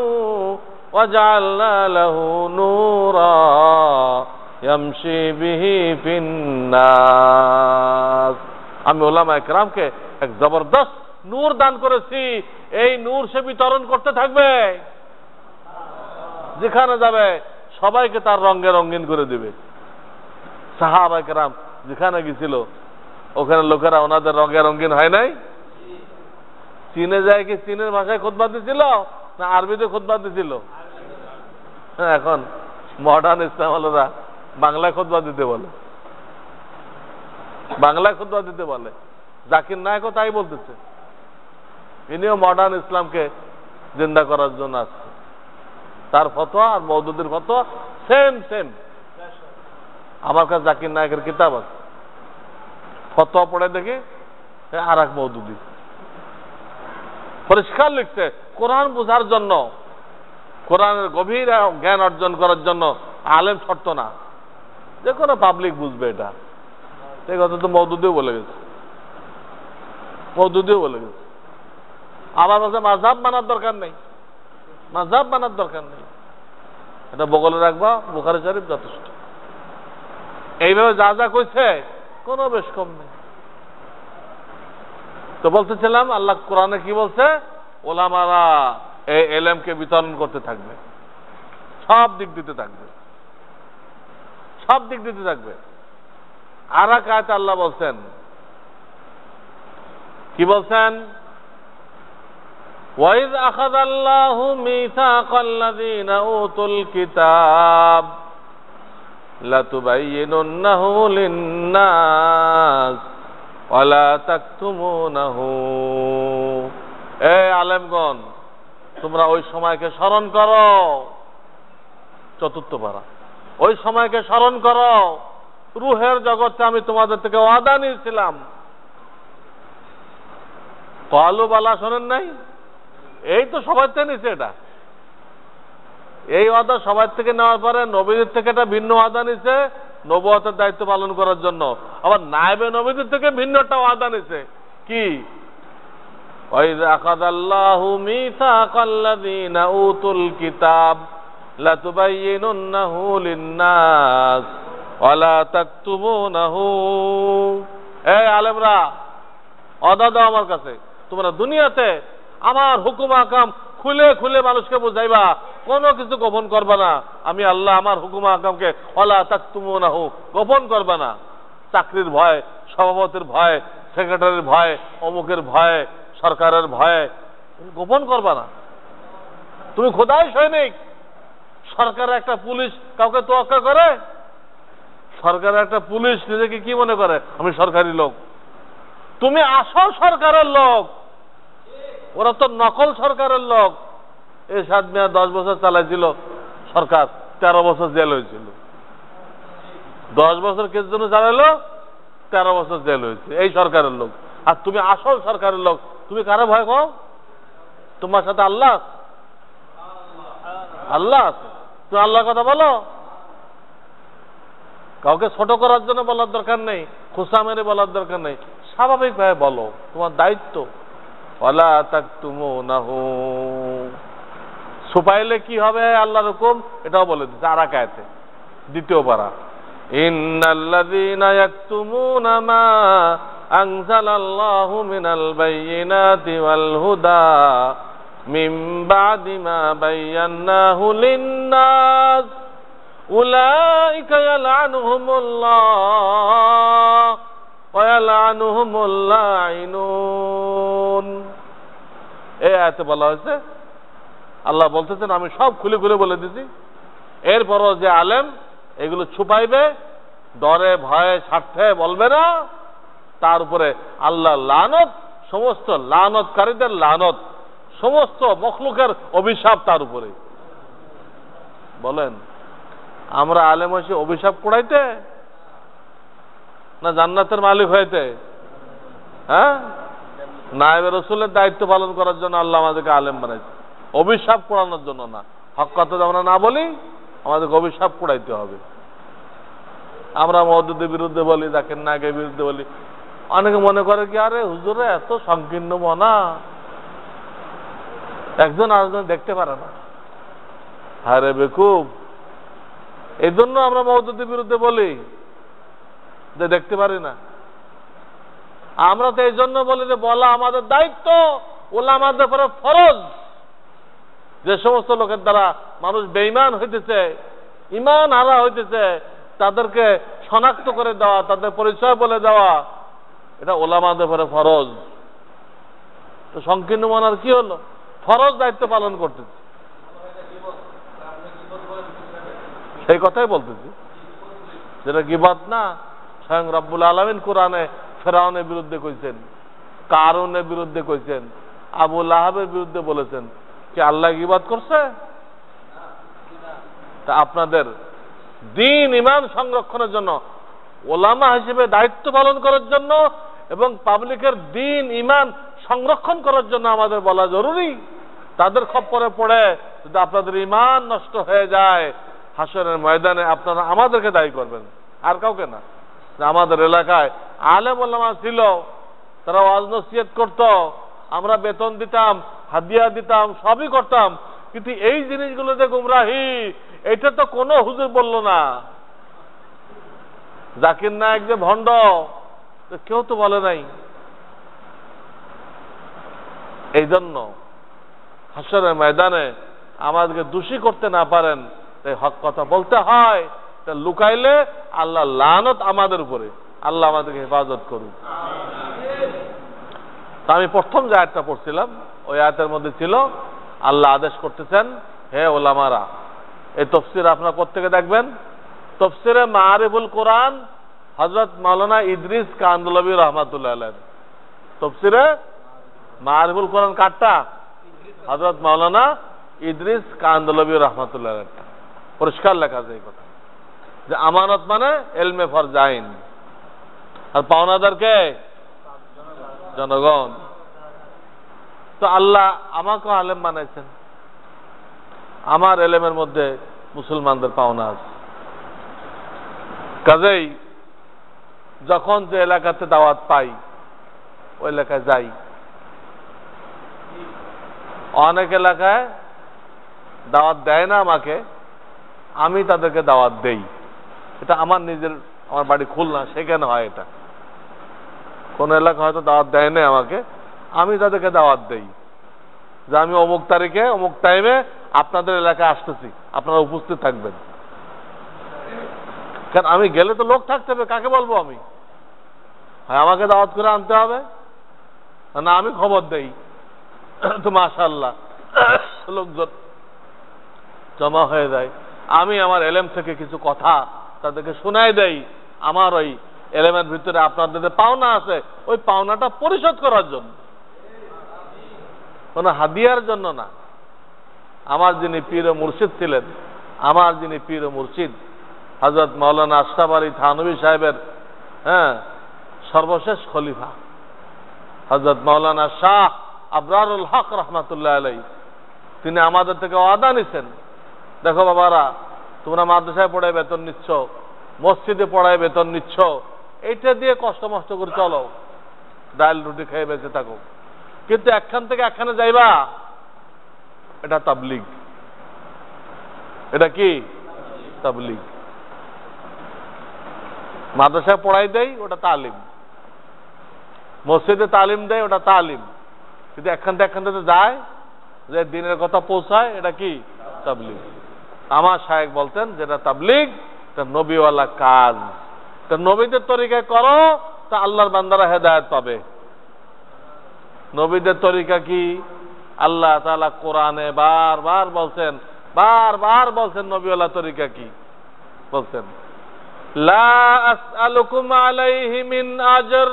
ওয়াজআলনা লাহু নূরা ইয়ামশি বিহি ফিন্নাস। আমি উলামায়ে কেরামকে এক জবরদস্ত নূর দান করেছি, এই নূর সে বিতরণ করতে থাকবে, যেখানে যাবে সবাইকে তার রঙে রঙিন করে দিবে। সাহাবায়ে কেরাম যেখানে গেছিল ওখানে লোকেরা ওনাদের রঙে রঙিন হয় নাই? চীনে যায় কি চীনের ভাষায় খুতবা দিছিল না আরবিতে খুতবা দিছিল? হ্যাঁ, এখন মডার্ন ইসলাম আলোরা বাংলায় খুতবা দিতে বলে, বাংলায় খুতবা দিতে বলে। জাকির নায়েকও তাই বলতেছে, ইনিও মডার্ন ইসলামকে জিন্দা করার জন্য আসছে। তার ফতোয়া আর মওদুদির ফতোয়া সেম সেম। আমার কাছে জাকির নায়েকের কিতাব আছে, ফতোয়া পড়ে দেখি আর এক মওদুদি পরিষ্কার লিখছে, কোরআন বোঝার জন্য, কোরআনের গভীর জ্ঞান অর্জন করার জন্য আলেম শর্ত না, যে কোনো পাবলিক বুঝবে এটা। এই কথা তো মওদুদিও বলে গেছে, মওদুদিও বলে গেছে। আমার কাছে মাযহাব মানার দরকার নেই, মাযহাব মানার দরকার নেই, এটা বগলে রাখবা, বুখারী শরীফ যথেষ্ট। এইভাবে যা যা কইছে কোনো বেশ কম নেই। তো বলতেছিলাম আল্লাহ কোরআনে কি বলছে, ওলামারা এই এলেমকে বিতরণ করতে থাকবে, সব দিক দিতে থাকবে, সব দিক দিতে থাকবে। আর এক আয়াতে আল্লাহ বলছেন, কি বলছেন? ওয়াইয আখাযাল্লাহু মিসাকাল্লাযীনা উতুল কিতাব লাতুবাইয়িনুন্নাহু লিন-নাস ওয়া লা তাকতুমুনাহু। এ আলেমগণ, তোমরা ওই সময়কে স্মরণ করো, চতুর্থ পারা, ওই সময়কে স্মরণ করো, রুহের জগতে আমি তোমাদের থেকে ওয়াদা নিয়েছিলাম। কালু বালা শোনেন নাই? এই তো সবার থেকে নিছে এটা, এই ওয়াদা সবার থেকে নেওয়ার পরে নবীদের থেকে এটা ভিন্ন ওয়াদা নিছে নবুয়তের দায়িত্ব পালন করার জন্য। আবার নায়েবে নবীদের থেকে ভিন্ন একটা ওয়াদা নিছে, কি? ওয়াইয আখাযাল্লাহু মিসাকাল্লাযীনা উতুল কিতাব লাতুবাইয়িনুন্নাহু লিন-নাস ওয়া লা তাকতুমুনাহু। এই আলেমরা, ওয়াদা দাও আমার কাছে, তোমরা দুনিয়াতে আমার হুকুম আহকাম খুলে খুলে মানুষকে বুঝাইবা, কোনো কিছু গোপন করবা না। আমি আল্লাহ আমার হুকুম আহকামকে ওয়ালা তাকতুমুনাহু গোপন করবা না। চাকরির ভয়, সভাপতির ভয়, সেক্রেটারির ভয়, অমুকের ভয়, সরকারের ভয় গোপন করবা না। তুমি খোদাই সৈনিক, সরকারের একটা পুলিশ কাউকে তোয়াক্কা করে? সরকারের একটা পুলিশ নিজেকে কি মনে করে? আমি সরকারি লোক। তুমি আসল সরকারের লোক, ওরা তো নকল সরকারের লোক। এরশাদ মিয়া 10 বছর চালাইছিল সরকার, 13 বছর জেল হয়েছিল। 10 বছর কেস জন্য চালাইলো, 13 বছর জেল হয়েছে, এই সরকারের লোক। আর তুমি আসল সরকারের লোক, তুমি কারে ভয় খাও? তোমার সাথে আল্লাহ, আল্লাহ আছে, তুমি আল্লাহর কথা বলো। কাউকে ছোট করার জন্য বলার দরকার নেই, খোসা মেরে বলার দরকার নেই, স্বাভাবিকভাবে বলো, তোমার দায়িত্ব। ওয়ালা তাকতুমুনাহু, ছুপাইলে কি হবে আল্লাহর হুকুম এটাও বলে দিচ্ছে আর এক আয়াতে, দ্বিতীয় পারা। ইন্নাল্লাযীনা ইয়াকতুমুনা মা আনজালাল্লাহু মিনাল বায়্যিনাতি ওয়াল হুদা মিন বা'দি মা বায়্যানাহু লিন-নাস উলাইকা ইয়ালআনুহুমুল্লাহ ওয়া ইয়ালআনুহুমুল লাঈনুন। এই আয়াতে বলা হয়েছে, আল্লাহ বলতেছেন আমি সব খুলে খুলে বলে দিছি, এরপরও যে আলেম এগুলো ছুপাইবে, ডরে ভয়ে স্বার্থে বলবে না, তার উপরে আল্লাহ লানত, সমস্ত লানতকারীদের লানত, সমস্ত মখলুকের অভিশাপ তার উপরে। বলেন আমরা আলেম হয়েছি অভিশাপ কুড়াইতে না জান্নাতের মালিক হইতে? হ্যাঁ, নায়েবে রাসূলের দায়িত্ব পালন করার জন্য আল্লাহ আমাদেরকে আলেম বানাইছে, অভিশাপ কুড়ানোর জন্য না। হক কথা আমরা না বলি, আমাদেরকে অভিশাপ কুড়াইতে হবে। আমরা মওদুদের বিরুদ্ধে বলি, জাকির নায়েকের বিরুদ্ধে বলি, অনেকে মনে করে কি আরে হুজুরে এত সংকীর্ণ মনা, একজন আরেকজন দেখতে পারে না। আরে বেকুব, এই জন্য আমরা মওদুদের বিরুদ্ধে বলি যে দেখতে পারি না। আমরা তো এই জন্য বলি যে বলা আমাদের দায়িত্ব, উলামাদের উপরে ফরজ। যে সমস্ত লোকের দ্বারা মানুষ বেঈমান হইতেছে, ঈমান হারা হইতেছে, তাদেরকে শনাক্ত করে দেওয়া, তাদের পরিচয় বলে দেওয়া, এটা উলামাদের উপরে ফরজ। তো সংকীর্ণ মনার কি হলো? ফরজ দায়িত্ব পালন করতেছে, সেই কথাই বলতেছি, যেটা গীবত না। স্বয়ং রব্বুল আলামিন কোরআনে ফেরাউনের বিরুদ্ধে কইছেন, কারুনের বিরুদ্ধে কইছেন, আবু লাহাবের বিরুদ্ধে বলেছেন। কি আল্লাহ গীবত করছে? তা আপনাদের দ্বীন ঈমান সংরক্ষণের জন্য, ওলামা হিসেবে দায়িত্ব পালন করার জন্য এবং পাবলিকের দ্বীন ঈমান সংরক্ষণ করার জন্য আমাদের বলা জরুরি। তাদের খপ্পরে পড়ে যদি আপনাদের ঈমান নষ্ট হয়ে যায়, হাসরের ময়দানে আপনারা আমাদেরকে দায়ী করবেন, আর কাউকে না। আমাদের এলাকায় আলেম ওলামা ছিল, তারা ওয়াজ নসিহত করত, আমরা বেতন দিতাম, হাদিয়া দিতাম, সবই করতাম, কিন্তু এই জিনিসগুলো যে গুমরাহি, এটা তো কোনো হুজুর বলল না। জাকির নায়েক যে ভণ্ড, কেউ তো বলে নাই। এই জন্য হাসরের ময়দানে আমাদেরকে দোষী করতে না পারেন, তাই হক কথা বলতে হয়। লুকাইলে আল্লাহ লানত আমাদের উপরে, আল্লাহ আমাদেরকে হেফাজত করুন। তা আমি প্রথম যে আয়াতটা পড়ছিলাম, ওই আয়াতের মধ্যে ছিল আল্লাহ আদেশ করতেছেন, হে ওলামারা, এই তফসির আপনারা কোত্থেকে দেখবেন? তফসিরে মাআরিফুল কোরআন, হযরত মাওলানা ইদ্রিস কান্দলবী রহমাতুল্লাহ আলাইহ। তফসিরে মাআরিফুল কোরআন কারটা? হযরত মাওলানা ইদ্রিস কান্দলবী রহমাতুল্লাহ আলাইহ। পরিষ্কার লেখা আছে এই কথা যে আমানত মানে এলমে ফরজাইন, আর পাওনাদারকে জনগণ। তো আল্লাহ আমাকে আলেম বানাইছেন, আমার এলেমের মধ্যে মুসলমানদের পাওনা আছে। কাজেই যখন যে এলাকাতে দাওয়াত পাই ওই এলাকায় যাই। অনেক এলাকায় দাওয়াত দেয় না আমাকে, আমি তাদেরকে দাওয়াত দেই। এটা আমার নিজের, আমার বাড়ি খুলনা, সেখানে হয় এটা। কোন এলাকা হয়তো দাওয়াত দেয় না আমাকে, আমি তাদেরকে দাওয়াত দেই যে আমি অমুক তারিখে অমুক টাইমে আপনাদের এলাকায় আসতেছি, আপনারা উপস্থিত থাকবেন। কারণ আমি গেলে তো লোক থাকতে হবে, কাকে বলবো আমি? হ্যাঁ, আমাকে দাওয়াত করে আনতে হবে, না আমি খবর দেই। তো মাশাআল্লাহ লোকজন জমা হয়ে যায়। আমি আমার এলেম থেকে কিছু কথা তাদেরকে শোনাই দেই, আমার ওই এলেমের ভিতরে আপনাদের পাওনা আছে, ওই পাওনাটা পরিশোধ করার জন্য, কোন হাদিয়ার জন্য না। আমার যিনি পীর ও মুর্শিদ ছিলেন, আমার যিনি পীর ও মুর্শিদ হযরত মাওলানা আশরাফ আলী থানভী সাহেবের সর্বশেষ খলিফা হযরত মাওলানা শাহ আবরারুল হক রহমাতুল্লাহ আলাইহি, তিনি আমাদের থেকে ওয়াদা নিছেন, দেখো বাবারা, তোমরা মাদ্রাসায় পড়ায় বেতন নিচ্ছ, মসজিদে পড়ায় বেতন নিচ্ছ, এইটা দিয়ে কষ্ট মষ্ট করে চলো, ডাল রুটি খেয়ে বেঁচে থাকো, কিন্তু একখান থেকে একখানে যাইবা, এটা তাবলীগ। এটা কি? তাবলীগ। মাদ্রাসায় পড়াই দেয় ওটা তালিম, মসজিদে তালিম দেয় ওটা তালিম, কিন্তু এখান থেকে যায় যে দিনের কথা পৌঁছায় এটা কি তাবলীগ। আমার শায়েখ বলতেন যেটা তাবলীগ, এটা নবীওয়ালা কাজ, তা নবীদের তরিকায় করো তা আল্লাহর বান্দারা হেদায়েত পাবে। নবীদের তরিকা কি? আল্লাহ তাআলা কোরআনে বারবার বলছেন নবীওয়ালা তরিকা কি বলছেন, লা আসআলুকুম আলাইহি মিন আজর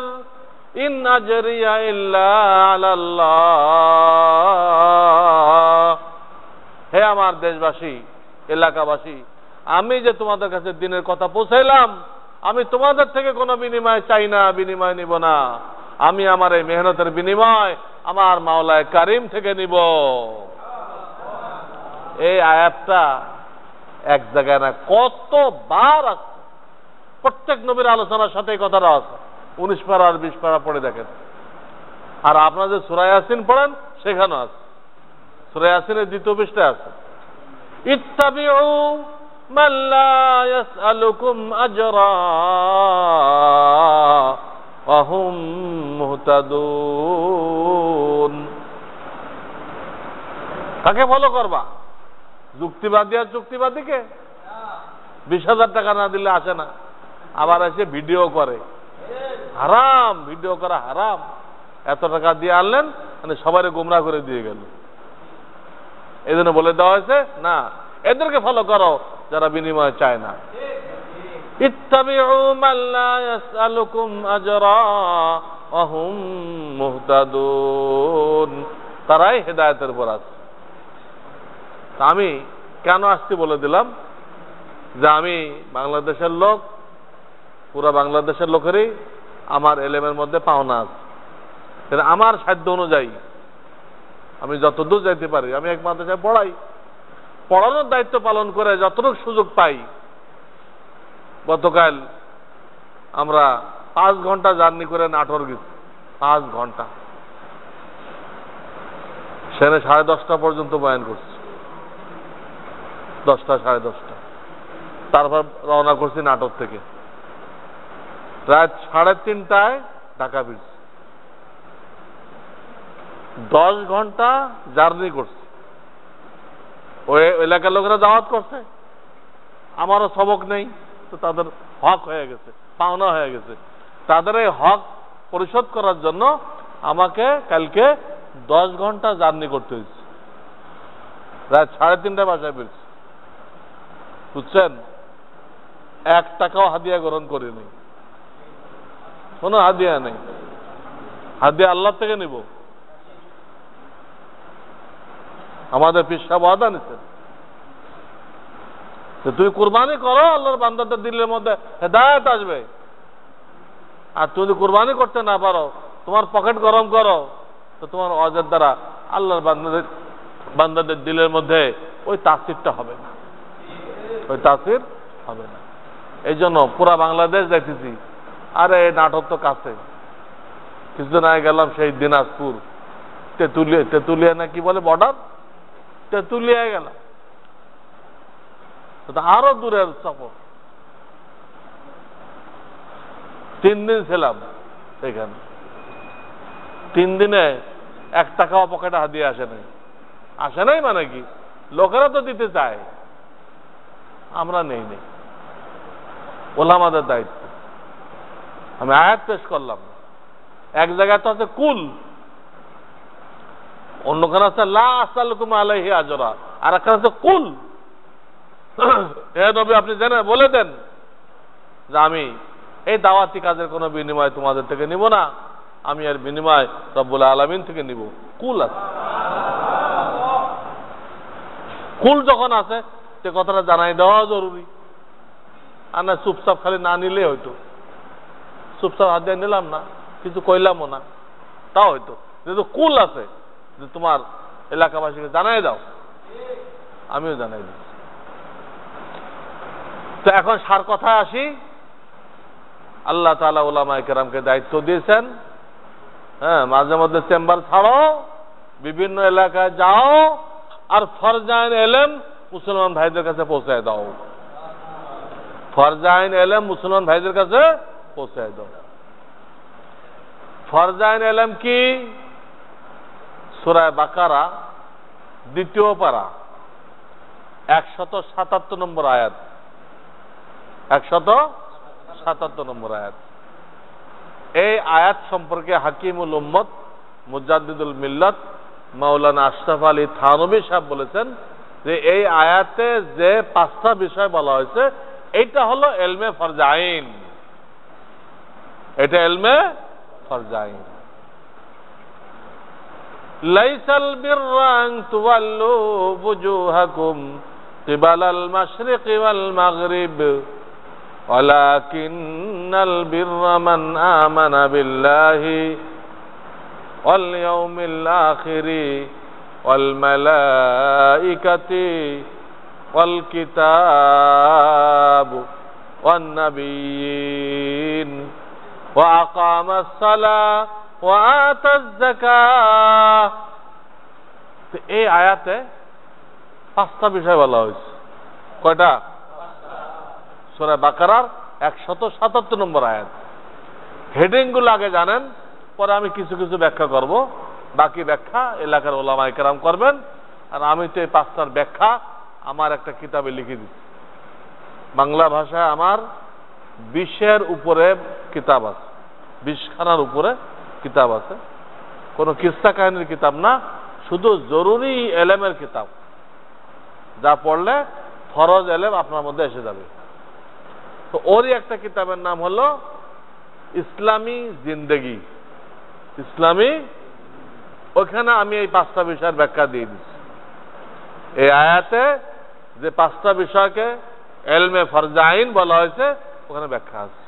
ইন আজরিয়া ইল্লা আলাল্লাহ। হে আমার দেশবাসী, এলাকাবাসী, আমি যে তোমাদের কাছে দিনের কথা পৌঁছাইলাম, আমি তোমাদের থেকে কোনো বিনিময় চাই না, বিনিময় নিব না। আমি আমার এই মেহনতের বিনিময় আমার মাওলায় কারিম থেকে নিব। এই আয়াতটা এক জায়গায় না, কতবার আছে, প্রত্যেক নবীর আলোচনার সাথে এই কথাটা আছে। 19 পারা আর 20 পারা পড়ে দেখেন। আর আপনারা যে সূরা ইয়াসিন পড়েন সেখানেও আছে, সূরা ইয়াসিনের 2য় পৃষ্ঠায় আছে, ইত্তাবিউ মান লা ইয়াসআলুকুম আজরা ওয়া হুম মুহতাদুন। কাকে ফলো করবা? যুক্তিবাদী আর যুক্তিবাদীকে? 20,000 টাকা না দিলে আসে না, আবার এসে ভিডিও করে। হারাম, ভিডিও করা হারাম। এত টাকা দিয়ে আনলেন মানে সবাই গোমরা করে দিয়ে গেল। এই জন্য বলে দেওয়া হয়েছে না, এদেরকে ফলো করো যারা বিনিময় চায় না। ইত্তাবিউ মান লা ইয়াসআলুকুম আজরা ওয়া হুম মুহতাদুন। তারাই হেদায়েতের উপর আছে। আমি কেন আসতে বলে দিলাম যে আমি বাংলাদেশের লোক, পুরো বাংলাদেশের লোকেরই আমার এলেমের মধ্যে পাওনা আছে। আমার সাধ্য অনুযায়ী আমি যতদূর যাইতে পারি, আমি এক মাদ্রাসায় পড়াই, পড়ানোর দায়িত্ব পালন করে যতটুকু সুযোগ পাই। গতকাল আমরা 5 ঘন্টা জার্নি করে নাটোর গেছি, 5 ঘন্টা, সেখানে 10:30 পর্যন্ত বয়ান করছি, 10টা 10:30, তারপর রওনা করছি নাটোর থেকে, রাত 3:30টায় ঢাকা ফিরছি। 10 ঘন্টা জার্নি করছি। ওই এলাকার লোকেরা দাওয়াত করছে, আমারও সবক নেই, তো তাদের হক হয়ে গেছে, পাওনা হয়ে গেছে। তাদের এই হক পরিশোধ করার জন্য আমাকে কালকে 10 ঘন্টা জার্নি করতে হয়েছে, রাত 3:30টায় বাসায় ফিরছি। বুঝছেন? 1 টাকাও হাদিয়া গ্রহণ করিনি, কোনো হাদিয়া নেই। হাদিয়া আল্লাহ থেকে নিব। আমাদের পীর সাহেব ওয়াদা নিছেন যে তুমি কুরবানি করো, আল্লাহর বান্দাদের দিলের মধ্যে হেদায়েত আসবে। আর তুমি যদি কুরবানি করতে না পারো, তোমার পকেট গরম করো, তো তোমার ওয়াজের দ্বারা আল্লাহর বান্দাদের দিলের মধ্যে ওই তাসিরটা হবে না, ওই তাসির হবে না। এই জন্য পুরা বাংলাদেশ যাইতেছি। আরে নাটক তো কাছে, কিছুদিন আগে গেলাম সেই দিনাজপুর, তেতুলিয়া না কি বলে বর্ডার, তেতুলিয়ায় গেলাম, আরো দূরের সফর। 3 দিন ছিলাম এখানে। 3 দিনে 1 টাকাও পকেটে হাদিয়া আসে নাই। আসে নাই মানে কি, লোকেরা তো দিতে চায়, আমরা নেই। ওলামাদের দায়িত্ব। আমি আয়াত পেশ করলাম, এক জায়গায় তো আছে কুল, অন্যখানে আছে লা আসআলুকুম আলাইহি আজরা, আর একখানে আছে কুল। হে নবী, আপনি জানেন, বলে দেন যে আমি এই দাওয়াতি কাজের কোনো বিনিময় তোমাদের থেকে নিব না, আমি এর বিনিময় রব্বুল আলামিন থেকে নিব। কুল আছে। কুল যখন আছে সে কথাটা জানাই দেওয়া জরুরি। আর না চুপচাপ খালি না নিলে হয়তো, চুপচাপ হাত দিয়ে নিলাম না, কিছু কইলামও না, তাও হয়তো। যেহেতু কুল আছে যে তোমার এলাকাবাসীকে জানাই দাও, আমিও জানাই দিই। তো এখন সার কথায় আসি, আল্লাহ তাআলা উলামায়ে কেরামকে দায়িত্ব দিয়েছেন, হ্যাঁ, মাঝে মধ্যে চেম্বার ছাড়ো, বিভিন্ন এলাকায় যাও, আর ফরজাইন এলেম মুসলমান ভাইদের কাছে পৌঁছায় দাও। ফরজাইন এলেম মুসলমান ভাইদের কাছে পৌঁছায় দাও। ফরজাইন এলেম কি? সূরা বাকারা 2য় পারা 177 নম্বর আয়াত। 177 নম্বর আয়াত। এই আয়াত সম্পর্কে হাকিমুল উম্মত মুজাদ্দিদুল মিল্লাত মাওলানা আশরাফ আলী থানভী সাহেব বলেছেন যে এই আয়াতে যে 5টা বিষয় বলা হয়েছে এইটা হলো ইলমে ফরজাইন। এটা ইলমে ফরজাইন। লাইসাল বিররা আন তুওয়াল্লু বুজুহাকুম কিবালাল মাশরিকি ওয়াল মাগরিব ওয়ালাকিন্নাল বিররা মান আমানা বিল্লাহি ওয়াল ইয়াউমিল আখিরি ওয়াল মালাইকাতি ওয়াল কিতাব ওয়ান নাবিয়্যিন ওয়া আকামাস সালাহ ওয়া আতাজ যাকাহ। তো এই আয়াতে 5টা বিষয় বলা হয়েছে। কয়টা? সূরা বাকারার 177 নম্বর আয়াত। হেডিং গুলো আগে জানেন, পরে আমি কিছু কিছু ব্যাখ্যা করব। বাকি ব্যাখ্যা এলাকার ওলামায়ে কেরাম করবেন। আর আমি তো এই 5টার ব্যাখ্যা আমার একটা কিতাবে লিখে দিচ্ছি। বাংলা ভাষায় আমার 20-এর উপরে কিতাব আছে, 20খানার উপরে কিতাব আছে। কোনো কিস্সা কাহিনীর কিতাব না, শুধু জরুরি এলেমের কিতাব, যা পড়লে ফরজ এলেম আপনার মধ্যে এসে যাবে। তো ওরই একটা কিতাবের নাম হলো ইসলামী জিন্দেগি। ইসলামী, ওখানে আমি এই 5টা বিষয়ের ব্যাখ্যা দিয়ে দিচ্ছি। এই আয়াতে যে 5টা বিষয়কে ইলমে ফরজাইন বলা হয়েছে ওখানে ব্যাখ্যা আছে।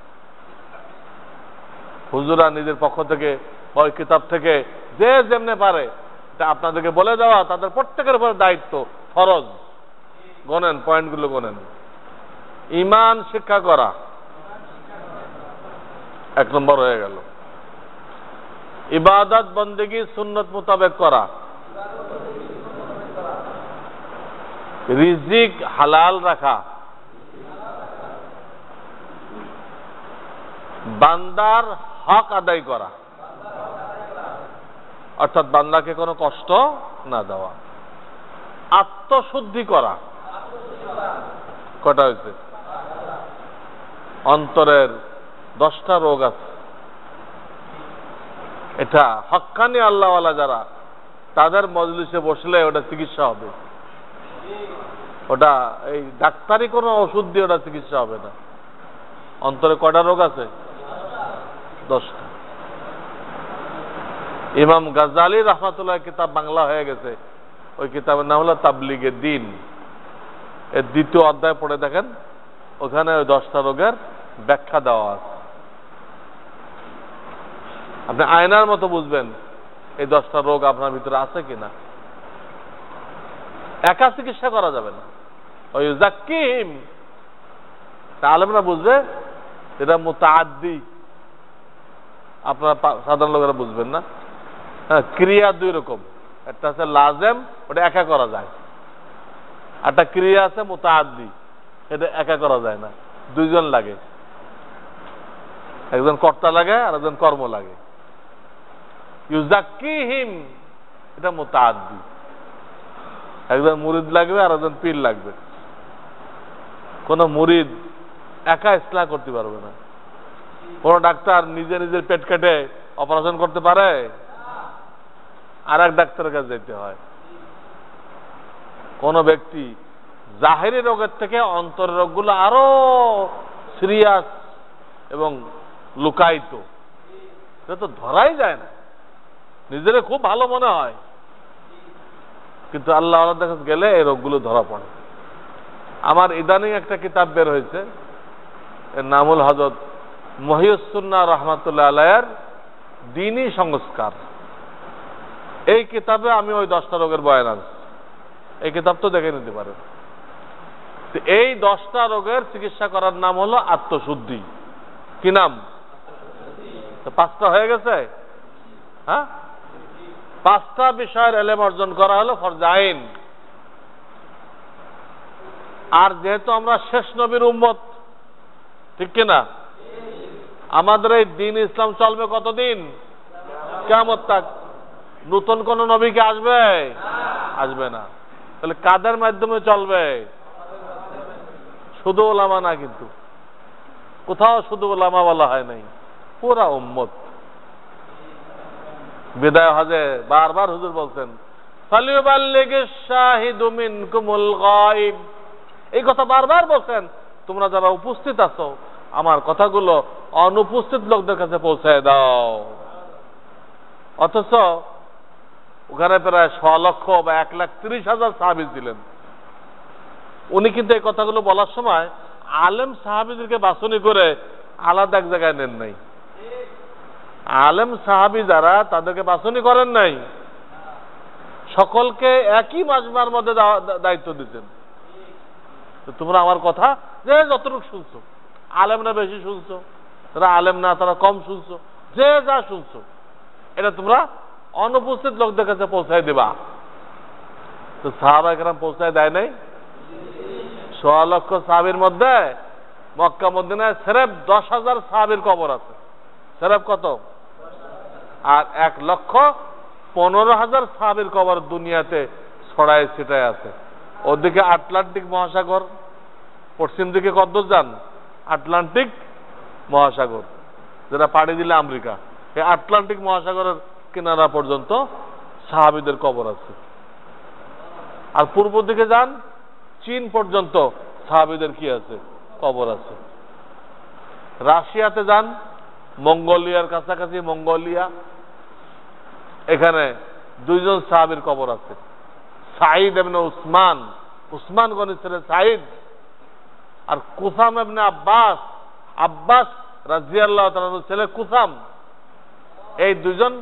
হুজুরা নিজের পক্ষ থেকে ওই কিতাব থেকে যে যেমনে পারে এটা আপনাদেরকে বলে দেওয়া তাদের প্রত্যেকের উপর দায়িত্ব, ফরজ। গণেন, পয়েন্টগুলো গণেন। ঈমান শিক্ষা করা 1 নম্বর হয়ে গেল। ইবাদত বন্দেগী সুন্নত মোতাবেক করা, রিজিক হালাল রাখা, বান্দার হক আদায় করা, অর্থাৎ বান্দাকে কোনো কষ্ট না দেওয়া, আত্মশুদ্ধি করা। কটা হয়েছে? অন্তরের 10টা রোগ আছে। এটা হক্কানি আল্লাহওয়ালা যারা, তাদের মজলিসে বসলে ওটা চিকিৎসা হবে। ওটা এই ডাক্তারি কোনো ওষুধ দিয়ে ওটা চিকিৎসা হবে না। অন্তরে কয়টা রোগ আছে? 10টা। ইমাম গাজ্জালী রাহমাতুল্লাহ কিতাব বাংলা হয়ে গেছে, ওই কিতাবের নাম হলো তাবলীগে দ্বীন। এর 2য় অধ্যায় পড়ে দেখেন, ওখানে ওই 10টা রোগের ব্যাখ্যা দেওয়া আছে। আপনি আয়নার মতো বুঝবেন এই 10টা রোগ আপনার ভিতরে আছে কিনা। একা চিকিৎসা করা যাবে না। ওই জাকিম আলেমরা বুঝবে এটা মুতাআদ্দি, আপনারা সাধারণ লোকেরা বুঝবেন না। হ্যাঁ, ক্রিয়া 2 রকম, একটা আছে লাজেম, ওটা একা করা যায়। একটা ক্রিয়া আছে মুতাআদ্দি, এটা একা করা যায় না, 2 জন লাগে। একজন কর্তা লাগে আর একজন কর্ম লাগে। ইউজাক্কিহিম এটা মুতাআদ্দি, একজন মুরিদ লাগবে আর একজন পীর লাগবে। কোন মুরিদ একা ইসলাহ করতে পারবে না। কোন ডাক্তার নিজে নিজের পেট কেটে অপারেশন করতে পারে? আর এক ডাক্তারের কাছে যেতে হয়। কোন ব্যক্তি জাহেরি রোগের থেকে অন্তরের রোগগুলো আরো সিরিয়াস এবং লুকায়িত, এটা তো ধরাই যায় না। নিজেরা খুব ভালো মনে হয়, কিন্তু আল্লাহ আল্লাহর কাছে গেলে এই রোগগুলো ধরা পড়ে। আমার ইদানিং একটা কিতাব বের হয়েছে, এর নামুল হযরত মহিউস সুন্নাহ রাহমাতুল্লাহ আলাইহির দ্বীনি সংস্কার। এই কিতাবে আমি ওই 10টা রোগের বয়ান আছে। এই কিতাব তো দেখে নিতে পারেন। এই 10টা রোগের চিকিৎসা করার নাম হলো আত্মশুদ্ধি। কি নাম? 5টা হয়ে গেছে। হ্যাঁ, 5টা বিষয়ের ইলম অর্জন করা হলো ফরজাইন। আর যেহেতু আমরা শেষ নবীর উম্মত, ঠিক কিনা? আমাদের এই দিন ইসলাম চলবে কতদিন? কিয়ামত তাক। নতুন কোন নবী কি আসবে? আসবে না। তাহলে কাদের মাধ্যমে চলবে? শুধু ওলামা না, কিন্তু কোথাও শুধু ওলামা বলা হয় নাই, পুরা উম্মত। বিদায় হজে বারবার হুজুর বলছেন, ফালিউবাল্লিগিশ শাহিদু মিনকুমুল গায়ব। এই কথা বারবার বলছেন, তোমরা যারা উপস্থিত আছো আমার কথাগুলো অনুপস্থিত লোকদের কাছে পৌঁছায় দাও। অথচ ওখানে প্রায় 100 লক্ষ বা 1,30,000 সাহাবী ছিলেন। উনি কিন্তু এই কথাগুলো বলার সময় আলেম সাহাবীদেরকে বাছনি করে আলাদা এক জায়গায় নেন নাই। আলেম সাহাবী যারা, তাদেরকে বাছনি করেন নাই, সকলকে একই মাজমার মধ্যে দায়িত্ব দিতেন। তোমরা আমার কথা যে যতটুকু শুনছো, আলেমরা বেশি শুনছো, তারা আলেম না তারা কম শুনছো, যে যা শুনছো এটা তোমরা অনুপস্থিত লোকদের কাছে পৌঁছায় দিবা। তো সাহাবা কেরাম পৌঁছায় দেয় নাই? 100 লক্ষ সাহাবীর মধ্যে মক্কা মদিনায় সেরেফ 10,000 সাহাবীর কবর আছে। সেরেফ কত? আর 1,15,000 সাহাবীর কবর দুনিয়াতে ছড়ায় ছিটায় আছে। ওদিকে আটলান্টিক মহাসাগর, পশ্চিম দিকে কত যান? আটলান্টিক মহাসাগর, যেটা পাড়ি দিলে আমেরিকা। এই আটলান্টিক মহাসাগরের কিনারা পর্যন্ত সাহাবীদের কবর আছে। আর পূর্ব দিকে যান, চীন পর্যন্ত সাহাবীদের কি আছে? কবর আছে। রাশিয়াতে যান, মঙ্গোলিয়ার কাছাকাছি মঙ্গোলিয়া, এখানে 2 জন সাহাবীর কবর আছে। সাঈদ ইবনে উসমান, উসমান গনির ছেলে সাঈদ, আর কুসাম ইবনে আব্বাস, আব্বাস রাদিয়াল্লাহু তাআলার ছেলে কুসাম। এই 2 জন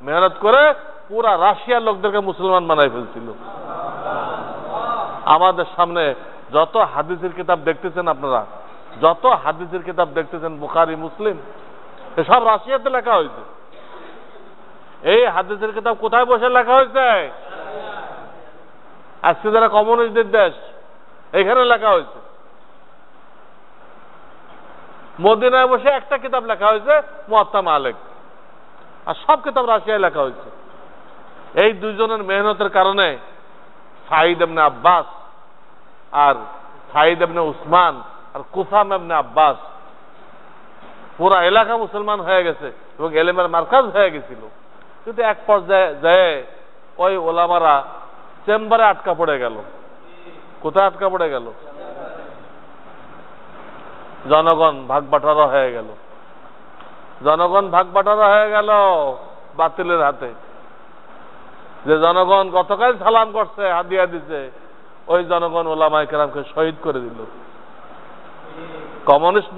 মেহনত করে পুরা রাশিয়ার লোকদেরকে মুসলমান বানাই ফেলছিল। আমাদের সামনে যত হাদিসের কিতাব দেখতেছেন আপনারা, যত হাদিসের কিতাব দেখতেছেন, বুখারী মুসলিম, এসব রাশিয়াতে লেখা হয়েছে। এই হাদিসের কিতাব কোথায় বসে লেখা হয়েছে? আজকে যারা কমিউনিস্টদের দেশ, এখানে লেখা হয়েছে। মদিনায় বসে একটা কিতাব লেখা হয়েছে, মুয়াত্তা মালিক, আর সব কিতাব রাশিয়ায় লেখা হয়েছে। এই 2 জনের মেহনতের কারণে সাঈদ ইবনে আব্বাস আর সাঈদ ইবনে উসমান আর কুসাম ইবনে আব্বাস পুরা এলাকা মুসলমান হয়ে গেছে এবং এলেমের মার্কাজ হয়ে গেছিল। কিন্তু এক পর্যায়ে যায় ওই ওলামারা চেম্বারে আটকা পড়ে গেল। কোথায় আটকা পড়ে গেল? জনগণ ভাগ বাটোয়ারা হয়ে গেল। জনগণ ভাগ বাটোয়ারা হয়ে গেল বাতিলের হাতে। যে জনগণ গতকাল সালাম করছে, হাদিয়া দিছে, ওই জনগণ ওলামায়ে কেরামকে শহীদ করে দিল। কমিউনিস্ট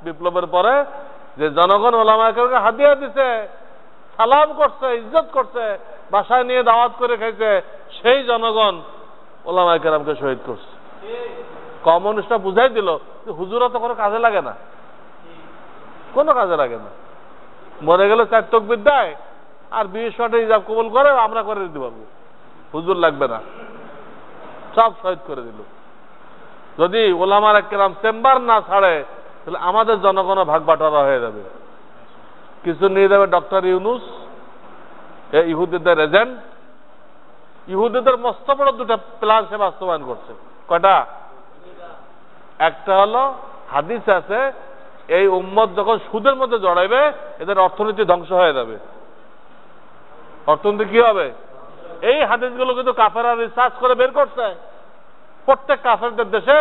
বিপ্লবের পরে যে জনগণ ওলামায়ে কেরামকে হাদিয়া দিছে, সালাম করছে, ইজ্জত করছে, বাসায় নিয়ে দাওয়াত করে খাইছে, সেই জনগণ ওলামায়ে কেরামকে শহীদ করছে। কমিউনিস্টরা বুঝাই দিল যে হুজুরা তো কোনো কাজে লাগে না, কোনো কাজে লাগে না, মরে গেলে 4 তাকবীর দেয় আর 20 শটে ইজাব কবুল করে, আমরা করে দিতে পারবো, হুজুর লাগবে না, সব শহীদ করে দিল। যদি ওলামায়ে কেরাম চেম্বার না ছাড়ে তাহলে আমাদের জনগণ ভাগ বাটোয়ারা হয়ে যাবে। কিছু নিয়ে যাবে ডক্টর ইউনুস, ইহুদিদের এজেন্ট। ইহুদিদের মস্ত বড় 2টা প্ল্যান সে বাস্তবায়ন করছে। কয়টা? একটা হলো হাদিস আছে, এই উম্মত যখন সুদের মধ্যে জড়াইবে এদের অর্থনীতি ধ্বংস হয়ে যাবে। অর্থনীতি কি হবে? এই হাদিসগুলো কিন্তু কাফেররা রিসার্চ করে বের করছে। প্রত্যেক কাফেরদের দেশে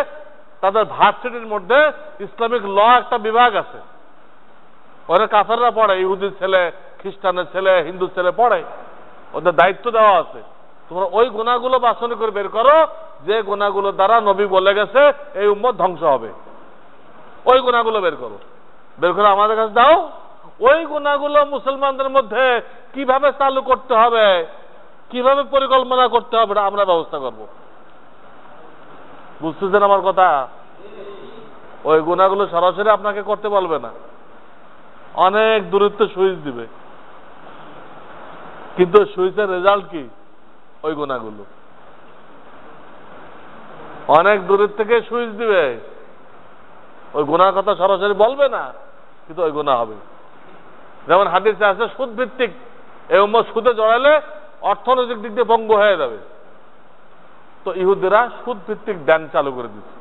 তাদের ভার্সিটির মধ্যে ইসলামিক ল একটা বিভাগ আছে, ওরা কাফেররা পড়ে, ইহুদির ছেলে, খ্রিস্টানের ছেলে, হিন্দু ছেলে পড়ে, ওদের দায়িত্ব দেওয়া আছে। তোমরা ওই গুনাহগুলো বাছনি করে বের করো, যে গুনাহগুলো দ্বারা নবী বলে গেছে এই উম্মত ধ্বংস হবে, ওই গুনাহগুলো বের করো, বের করে আমাদের কাছে দাও। ওই গুনাহগুলো মুসলমানদের মধ্যে কিভাবে চালু করতে হবে, কিভাবে পরিকল্পনা করতে হবে, আমরা ব্যবস্থা করব। বুঝতেছেন আমার কথা? ওই গুনাহগুলো সরাসরি আপনাকে করতে বলবে না, অনেক দূরত্ব সুইচ দিবে, কিন্তু সুইচের রেজাল্ট কি? ওই গুনাহগুলো অনেক দূরের থেকে সুইচ দিবে, ওই গুনার কথা সরাসরি বলবে না, কিন্তু ওই গুনাহ হবে। যেমন হাদিসে আছে সুদ ভিত্তিক এই উম্মত সুদে জড়ালে অর্থনৈতিক দিক দিয়ে ভঙ্গ হয়ে যাবে। তো ইহুদিরা সুদ ভিত্তিক ব্যাংক চালু করে দিচ্ছে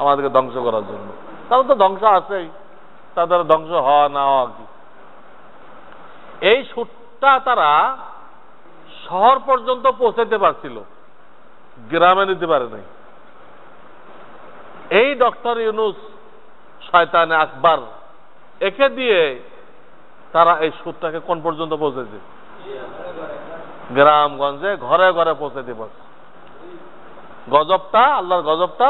আমাদেরকে ধ্বংস করার জন্য। তাদের তো ধ্বংস আছেই, তাদের ধ্বংস হওয়া না হওয়া কি। এই সুদটা তারা শহর পর্যন্ত পৌঁছাতে পারছিল, গ্রামে নিতে পারে নাই। এই ডক্টর ইউনুস শয়তানে আকবার, একে দিয়ে তারা এই সুদটাকে কোন পর্যন্ত পৌঁছেছে? গ্রামগঞ্জে ঘরে ঘরে পৌঁছাতে পারছে। গজবটা, আল্লাহর গজবটা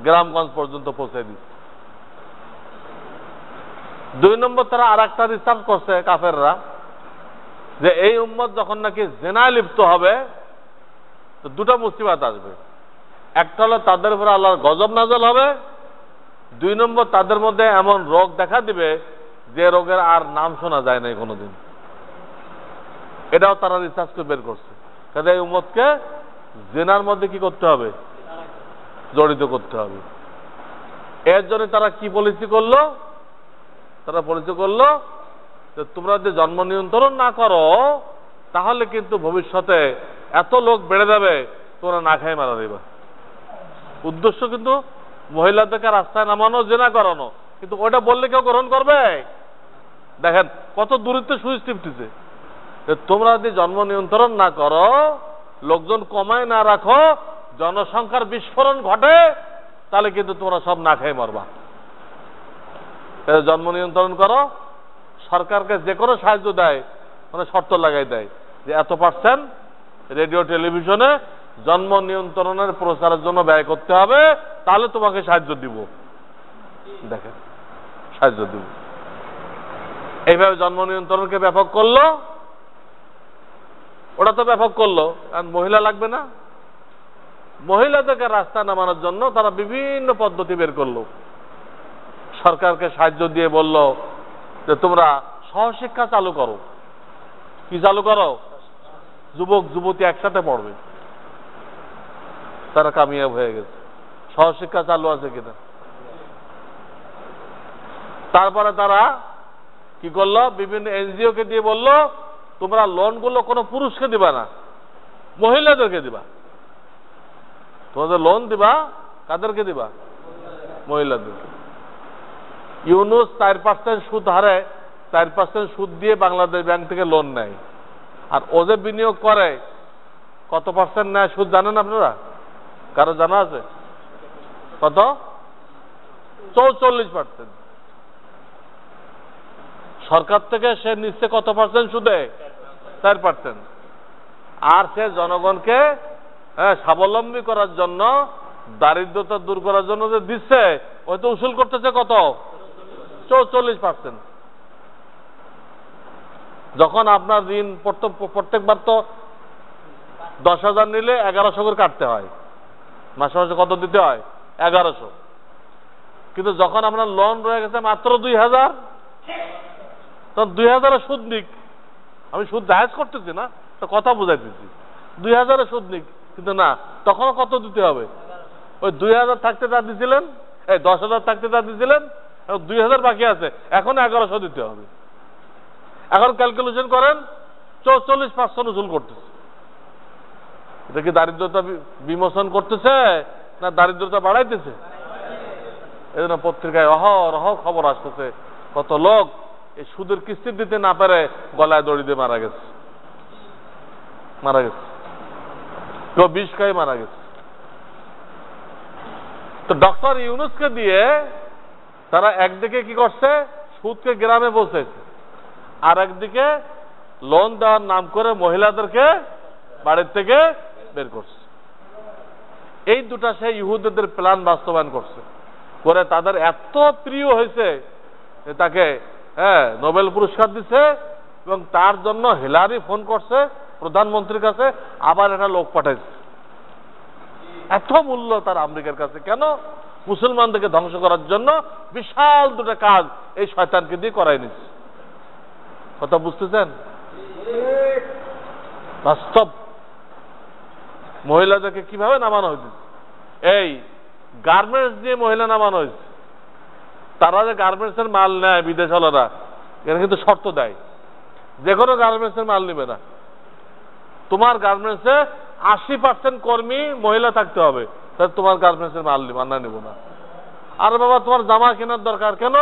গ্রামগঞ্জ পর্যন্ত পৌঁছে দিচ্ছে। 2 নম্বর, তারা আর একটা রিসার্চ করছে কাফেররা, যে এই উম্মত যখন নাকি জিনায় লিপ্ত হবে তো 2টা মুসিবত আসবে। একটা হলো তাদের উপরে আল্লাহর গজব নাযিল হবে, 2 নম্বর তাদের মধ্যে এমন রোগ দেখা দিবে যে রোগের আর নাম শোনা যায় নাই কোনোদিন। এটাও তারা রিসার্চ করে বের করছে। কাজে এই উম্মতকে জিনার মধ্যে কি করতে হবে? জড়িত করতে হবে। এর জন্য তারা কি পলিসি করলো? তারা পলিসি করলো যে তোমরা যদি জন্ম নিয়ন্ত্রণ না করো তাহলে কিন্তু ভবিষ্যতে এত লোক বেড়ে যাবে তোমরা না খাই মারা দেবা। উদ্দেশ্য কিন্তু মহিলাদেরকে রাস্তায় নামানো, জিনা করানো। কিন্তু ওটা বললে কেউ গ্রহণ করবে? দেখেন কত দূরত্বে সুইচ টিপতেছে। তোমরা যদি জন্ম নিয়ন্ত্রণ না করো, লোকজন কমায় না রাখো, জনসংখ্যার বিস্ফোরণ ঘটে, তাহলে কিন্তু তোমরা সব না খেয়ে মরবা। জন্ম নিয়ন্ত্রণ করো। সরকারকে যে কোনো সাহায্য দেয়, মানে শর্ত লাগাই দেয় যে এত % রেডিও টেলিভিশনে জন্ম নিয়ন্ত্রণের প্রচারের জন্য ব্যয় করতে হবে, তাহলে তোমাকে সাহায্য দিব। দেখেন, সাহায্য দিব। এইভাবে জন্ম নিয়ন্ত্রণকে ব্যাপক করলো। ওটা তো ব্যাপক করলো, কারণ মহিলা লাগবে না। মহিলাদেরকে রাস্তা নামানোর জন্য তারা বিভিন্ন পদ্ধতি বের করলো। সরকারকে সাহায্য দিয়ে বলল যে তোমরা সহশিক্ষা চালু করো। কি চালু করো? যুবক যুবতী একসাথে পড়বে। তারা কামিয়াব হয়ে গেছে। সহশিক্ষা চালু আছে কিনা। তারপরে তারা কি করলো? বিভিন্ন NGO কে দিয়ে বলল তোমরা লোনগুলো কোনো পুরুষকে দিবা না, মহিলাদেরকে দিবা। তোমাদের লোন দিবা কাদেরকে দিবা? মহিলাদের। ইউনুস 4% সুদ হারে 4% সুদ দিয়ে বাংলাদেশ ব্যাংক থেকে লোন নেয়। আর ও যে বিনিয়োগ করে কত % নেয় সুদ জানেন আপনারা? কারো জানা আছে? কত? 44%। সরকার থেকে সে নিচ্ছে কত % সুদে? 4%। আর সে জনগণকে স্বাবলম্বী করার জন্য, দারিদ্রতা দূর করার জন্য যে দিচ্ছে, ওই তো উসুল করতেছে কত? 44%। যখন আপনার ঋণ প্রত্যেকবার তো 10,000 নিলে 1100 করে কাটতে হয়, মাসে মাসে কত দিতে হয়? 1100। কিন্তু যখন আপনার লোন রয়ে গেছে মাত্র 2,000, তখন 2,000 সুদ নিক। আমি সুদ জায়েজ করতেছি না, তো কথা বুঝাইতেছি। 2,000 সুদ নিক, কিন্তু না, তখনও কত দিতে হবে? ওই 2,000 থাকতে যা দিয়েছিলেন, 10,000 থাকতে যা দিয়েছিলেন, 2,000 বাকি আছে, এখন 1100 দিতে হবে। এখন ক্যালকুলেশন করেন, 44% উসুল করতেছে। এটা কি দারিদ্রতা বিমোচন করতেছে না দারিদ্রতা বাড়াইতেছে? এই জন্য পত্রিকায় অহরহ খবর আসতেছে কত লোক এই সুদের কিস্তি দিতে না পারে গলায় দড়ি দিয়ে মারা গেছে, কেউ বিষ খাই মারা গেছে। তো ডক্টর ইউনুসকে দিয়ে তারা একদিকে কি করছে? সুদকে গ্রামে পৌঁছেছে, আর একদিকে লোন দেওয়ার নাম করে মহিলাদেরকে বাড়ির থেকে বের করছে। এই দুটা সে ইহুদিদের প্ল্যান বাস্তবায়ন করছে, করে তাদের এত প্রিয় হয়েছে যে তাকে নোবেল পুরস্কার দিচ্ছে, এবং তার জন্য হিলারি ফোন করছে প্রধানমন্ত্রীর কাছে, আবার একটা লোক পাঠাইছে। এত মূল্য তার আমেরিকার কাছে। কেন? মুসলমানদেরকে ধ্বংস করার জন্য বিশাল দুটো কাজ এই শয়তানকে দিয়ে করাই নিচ্ছে। কথা বুঝতেছেন? বাস্তব মহিলাদেরকে কিভাবে নামানো হয়েছে? এই গার্মেন্টস দিয়ে মহিলা নামানো হয়েছে। তারা যে গার্মেন্টসের মাল নেয় বিদেশওয়ালারা, এখানে কিন্তু শর্ত দেয়, যে কোনো গার্মেন্টসের মাল নেবে না। তোমার গার্মেন্টসে 80% কর্মী মহিলা থাকতে হবে, তাহলে তোমার গার্মেন্টসের মাল নিব না। আর বাবা তোমার জামা কেনার দরকার কেন,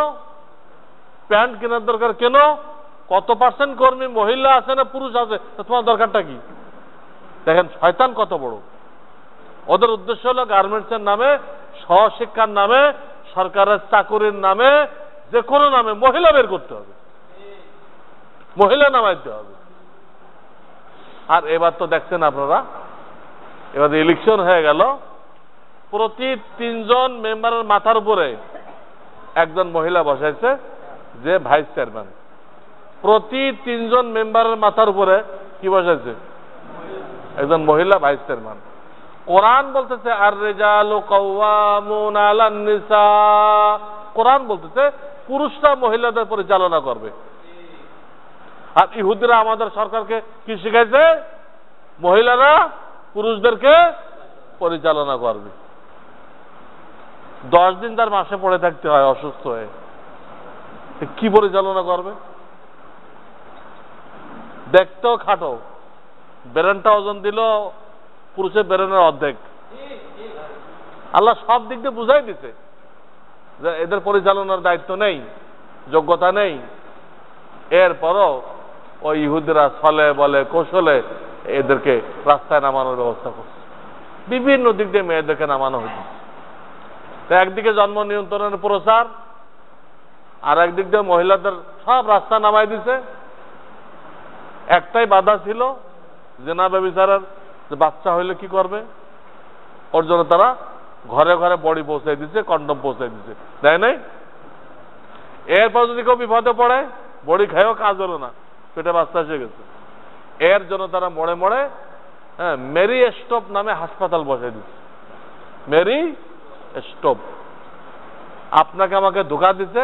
প্যান্ট কেনার দরকার কেন, কত পার্সেন্ট কর্মী মহিলা আছে না পুরুষ আছে, তোমার দরকারটা কি? দেখেন শয়তান কত বড়। ওদের উদ্দেশ্য হলো গার্মেন্টসের নামে, সহশিক্ষার নামে, সরকারের চাকুরির নামে, যে কোনো নামে মহিলা বের করতে হবে, মহিলা নামাইতে হবে। আর এবার তো দেখছেন আপনারা, এবার ইলেকশন হয়ে গেল, প্রতি 3 জন মেম্বারের মাথার উপরে একজন মহিলা বসাইছে, যে ভাইস চেয়ারম্যান। প্রতি 3 জন মেম্বারের মাথার উপরে কি বসাইছে? একজন মহিলা ভাইস চেয়ারম্যান। কোরআন বলতেছে আর রিজালু কাওয়ামুন আলান নিসা, কোরআন বলতেছে পুরুষরা মহিলাদের পরিচালনা করবে। আর ইহুদিরা আমাদের সরকারকে কি শিখাইছে? মহিলারা পুরুষদেরকে পরিচালনা করবে। 10 দিন তার মাসে পড়ে থাকতে হয় অসুস্থ হয়ে, কি পরিচালনা করবে? দেখতেও খাটো, ব্রেনটা ওজন দিল পুরুষের ব্রেনের অর্ধেক। আল্লাহ সব দিক দিয়ে বুঝাই দিছে যে এদের পরিচালনার দায়িত্ব নেই, যোগ্যতা নেই। এরপরও ওই ইহুদিরা ছলে বলে কৌশলে এদেরকে রাস্তায় নামানোর ব্যবস্থা করছে, বিভিন্ন দিক দিয়ে মেয়েদেরকে নামানো হয়েছে। তো একদিকে জন্ম নিয়ন্ত্রণের প্রচার, আর একদিক দিয়ে মহিলাদের সব রাস্তা নামাই দিছে। একটাই বাধা ছিল, জেনা ব্যভিচারের, যে বাচ্চা হইলে কি করবে, ওর জন্য তারা ঘরে ঘরে বডি পৌঁছাই দিচ্ছে, কন্ডম পৌঁছাই দিচ্ছে, দেয় নাই? এরপর যদি কেউ বিপদে পড়ে, বডি খাইও কাজ হলো না, পেটে বাচ্চা এসে গেছে, এর জন্য তারা মোড়ে মোড়ে মেরি স্টপ নামে হাসপাতাল বসাই দিচ্ছে। মেরি স্টপ আপনাকে আমাকে ধোঁকা দিচ্ছে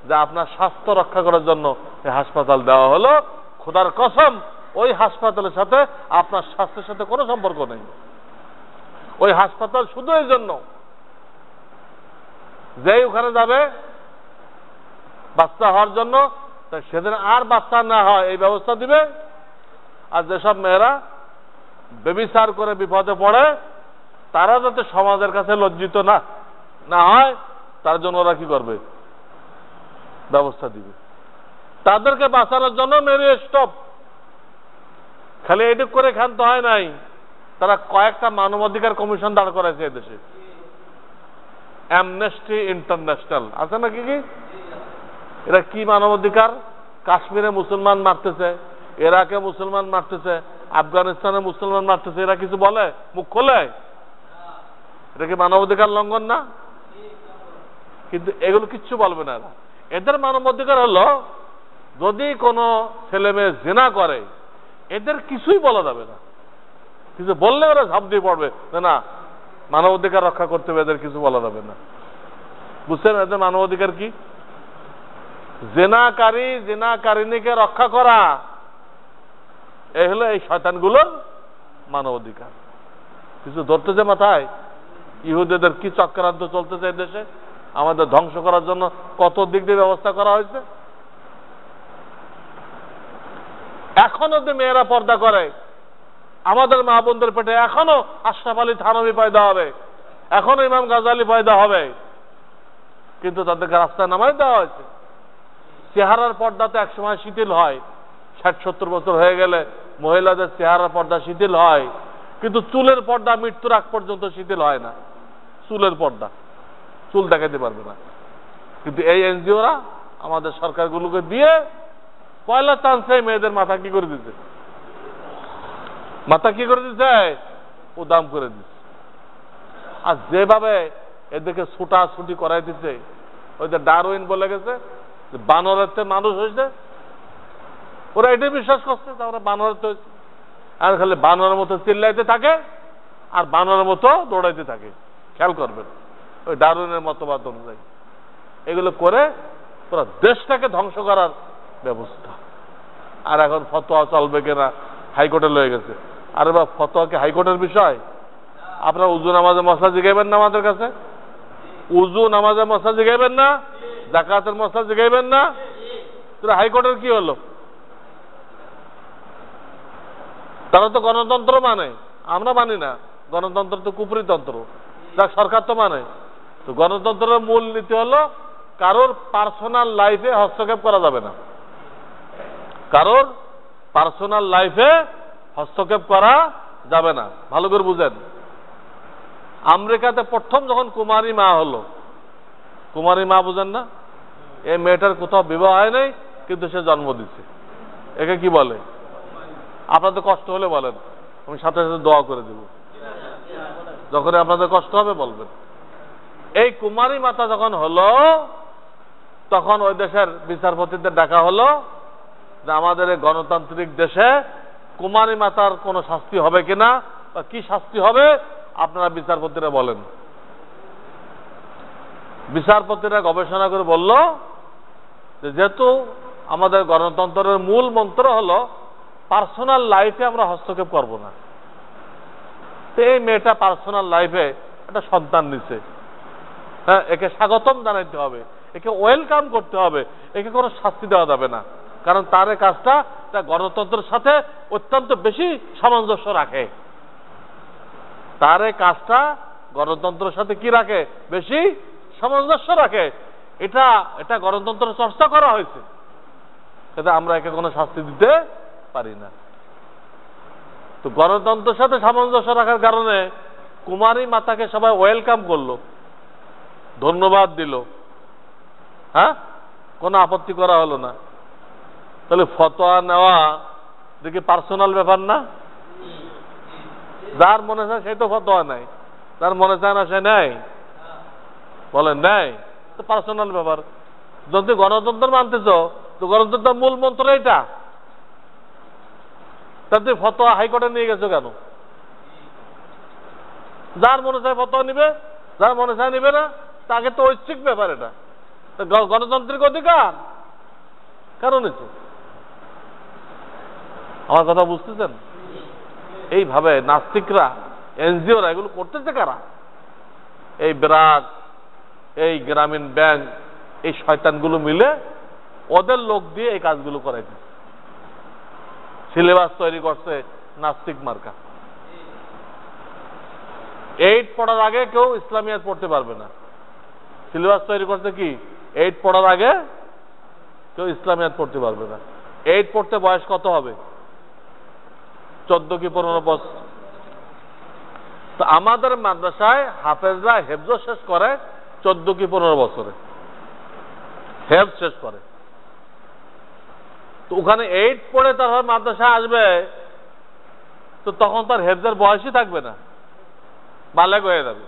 যে আপনার স্বাস্থ্য রক্ষা করার জন্য এই হাসপাতাল দেওয়া হলো। খোদার কসম, ওই হাসপাতালের সাথে আপনার স্বাস্থ্যের সাথে কোনো সম্পর্ক নেই। ওই হাসপাতাল শুধু এই জন্য, যেই ওখানে যাবে বাচ্চা হওয়ার জন্য, সেদিন আর বাচ্চা না হয় এই ব্যবস্থা দিবে। আর যেসব মেয়েরা ব্যভিচার করে বিপদে পড়ে, তারা যাতে সমাজের কাছে লজ্জিত না হয়, তার জন্য ওরা কি করবে? ব্যবস্থা দিবে। তাদেরকে বাঁচানোর জন্য মেরি স্টপ। খালি এটুক করে ক্ষান্ত হয় নাই, তারা কয়েকটা মানবাধিকার কমিশন দাঁড় করেছে এদেশে। অ্যামনেস্টি ইন্টারন্যাশনাল আছে নাকি? কি এরা কি মানবাধিকার? কাশ্মীরে মুসলমান মারতেছে, ইরাকে মুসলমান মারতেছে, আফগানিস্তানে মুসলমান মারতেছে, এরা কিছু বলে? মুখ খোলে? এটা কি মানবাধিকার লঙ্ঘন না? কিন্তু এগুলো কিচ্ছু বলবে না এরা। এদের মানবাধিকার হলো, যদি কোনো ছেলে মেয়ে জিনা করে, এদের কিছুই বলা যাবে না। কিছু বললে ওরা ঝাঁপ দিয়ে পড়বে, না মানবাধিকার রক্ষা করতে হবে, এদের কিছু বলা যাবে না। বুঝছেন এদের মানবাধিকার কি? জিনাকারিনীকে রক্ষা করা, এই হলো এই শয়তানগুলোর মানবাধিকার। কিছু ধরতেছে মাথায়? ইহুদিদের কি চক্রান্ত চলতেছে এই দেশে, আমাদের ধ্বংস করার জন্য কত দিক দিয়ে ব্যবস্থা করা হয়েছে। এখনো যে মেয়েরা পর্দা করে, আমাদের মা বোনদের পেটে এখনো আশরাফ আলী থানভী পয়দা হবে, এখনো ইমাম গাজালি পয়দা হবে, কিন্তু তাদেরকে রাস্তায় নামাই দেওয়া হয়েছে। চেহারার পর্দা তো একসময় শিথিল হয়, 60-70 বছর হয়ে গেলে মহিলাদের চেহারার পর্দা শিথিল হয়, কিন্তু চুলের পর্দা মৃত্যুর আগ পর্যন্ত শিথিল হয় না। চুলের পর্দা, চুল দেখাতে পারবে না। কিন্তু এই এনজিওরা আমাদের সরকারগুলোকে দিয়ে পয়লা চান্সে মেয়েদের মাথা কি করে দিচ্ছে, ও দাম করে দিচ্ছে। আর যেভাবে এদেরকে ছুটাছুটি করাই দিচ্ছে, ওই যে ডারউইন বলে গেছে যে বানরের চেয়ে মানুষ হয়েছে, ওরা এটাই বিশ্বাস করছে যে আমরা বানরের তো হয়েছি। আর খালি বানরের মতো চিল্লাইতে থাকে আর বানরের মতো দৌড়াইতে থাকে। খেয়াল করবেন, ওই ডারউইনের মতবাদ অনুযায়ী এগুলো করে পুরো দেশটাকে ধ্বংস করার ব্যবস্থা। আর এখন ফতোয়া চলবে কিনা হাইকোর্টে লয়ে গেছে। আরে বা ফতোয়া কি হাইকোর্টের বিষয়? আপনারা উজু নামাজে মশলা জিগাইবেন না আমাদের কাছে? উজু নামাজে মশলা জিগাইবেন না? জাকাতের মশলা জিগাইবেন না? হাইকোর্টের কি হলো? তারা তো গণতন্ত্র মানে, আমরা মানি না। গণতন্ত্র তো কুফরিতন্ত্র। যাক, সরকার তো মানে। তো গণতন্ত্রের মূল নীতি হলো কারোর পার্সোনাল লাইফে হস্তক্ষেপ করা যাবে না। কারোর পার্সোনাল লাইফে হস্তক্ষেপ করা যাবে না। ভালো করে বুঝেন। আমেরিকাতে প্রথম যখন কুমারী মা হলো, কুমারী মা বুঝেন না? এই মেয়েটার কোথাও বিবাহ হয় নাই, কিন্তু সে জন্ম দিচ্ছে। একে কি বলে? আপনাদের কষ্ট হলে বলেন, আমি সাথে সাথে দোয়া করে দেব। যখন আপনাদের কষ্ট হবে বলবেন। এই কুমারী মাতা যখন হলো, তখন ওই দেশের বিচারপতিদের ডাকা হলো যে আমাদের এই গণতান্ত্রিক দেশে কুমারী মাতার কোনো শাস্তি হবে কিনা, বা কি শাস্তি হবে আপনারা বিচারপতিরা বলেন। বিচারপতিরা গবেষণা করে বলল যে যেহেতু আমাদের গণতন্ত্রের মূল মন্ত্র হলো পার্সোনাল লাইফে আমরা হস্তক্ষেপ করব না, তো এই মেয়েটা পার্সোনাল লাইফে একটা সন্তান নিচ্ছে, হ্যাঁ, একে স্বাগতম জানাইতে হবে, একে ওয়েলকাম করতে হবে, একে কোনো শাস্তি দেওয়া যাবে না। কারণ তার এই কাজটা গণতন্ত্রের সাথে অত্যন্ত বেশি সামঞ্জস্য রাখে। তার এই কাজটা গণতন্ত্রের সাথে কি রাখে? বেশি সামঞ্জস্য রাখে। এটা গণতন্ত্রের চর্চা করা হয়েছে, কিন্তু আমরা একে কোনো শাস্তি দিতে পারি না। তো গণতন্ত্রের সাথে সামঞ্জস্য রাখার কারণে কুমারী মাতাকে সবাই ওয়েলকাম করলো, ধন্যবাদ দিল, হ্যাঁ, কোনো আপত্তি করা হলো না। তাহলে ফতোয়া নেওয়া দেখি পার্সোনাল ব্যাপার না? যার মনে চায় সেই তো ফতোয়া নেয়, যার মনে চায় না সে নেয়, বলেন নেয়, তো পার্সোনাল ব্যাপার। যদি গণতন্ত্র মানতেছ, তো গণতন্ত্রের মূল মন্ত্র এইটা, তাদের ফতোয়া হাইকোর্টে নিয়ে গেছো কেন? যার মনে চায় ফতোয়া নিবে, যার মনে চায় নিবে না, তাকে তো ঐচ্ছিক ব্যাপার। এটা গণতান্ত্রিক অধিকার কেন নিচ্ছ? আমার কথা বুঝতেছেন? এইভাবে নাস্তিকরা, এনজিওরা এগুলো করতেছে কারা? এই ব্র্যাক, এই গ্রামীণ ব্যাংক, এই শয়তানগুলো মিলে ওদের লোক দিয়ে এই কাজগুলো করাইছে। সিলেবাস তৈরি করছে নাস্তিক মার্কা। 8 পড়ার আগে কেউ ইসলামিয়াত পড়তে পারবে না। সিলেবাস তৈরি করছে কি? 8 পড়ার আগে কেউ ইসলামিয়াত পড়তে পারবে না। 8 পড়তে বয়স কত হবে? 14 কি 15 বছর। তো আমাদের মাদ্রাসায় হাফেজরা হেফজ শেষ করে 14 কি 15 বছরে, হেফজ শেষ করে। তো ওখানে 8 পড়ে তারপর মাদ্রাসায় আসবে, তো তখন তার হেফজের বয়সই থাকবে না, বালেগ হয়ে যাবে।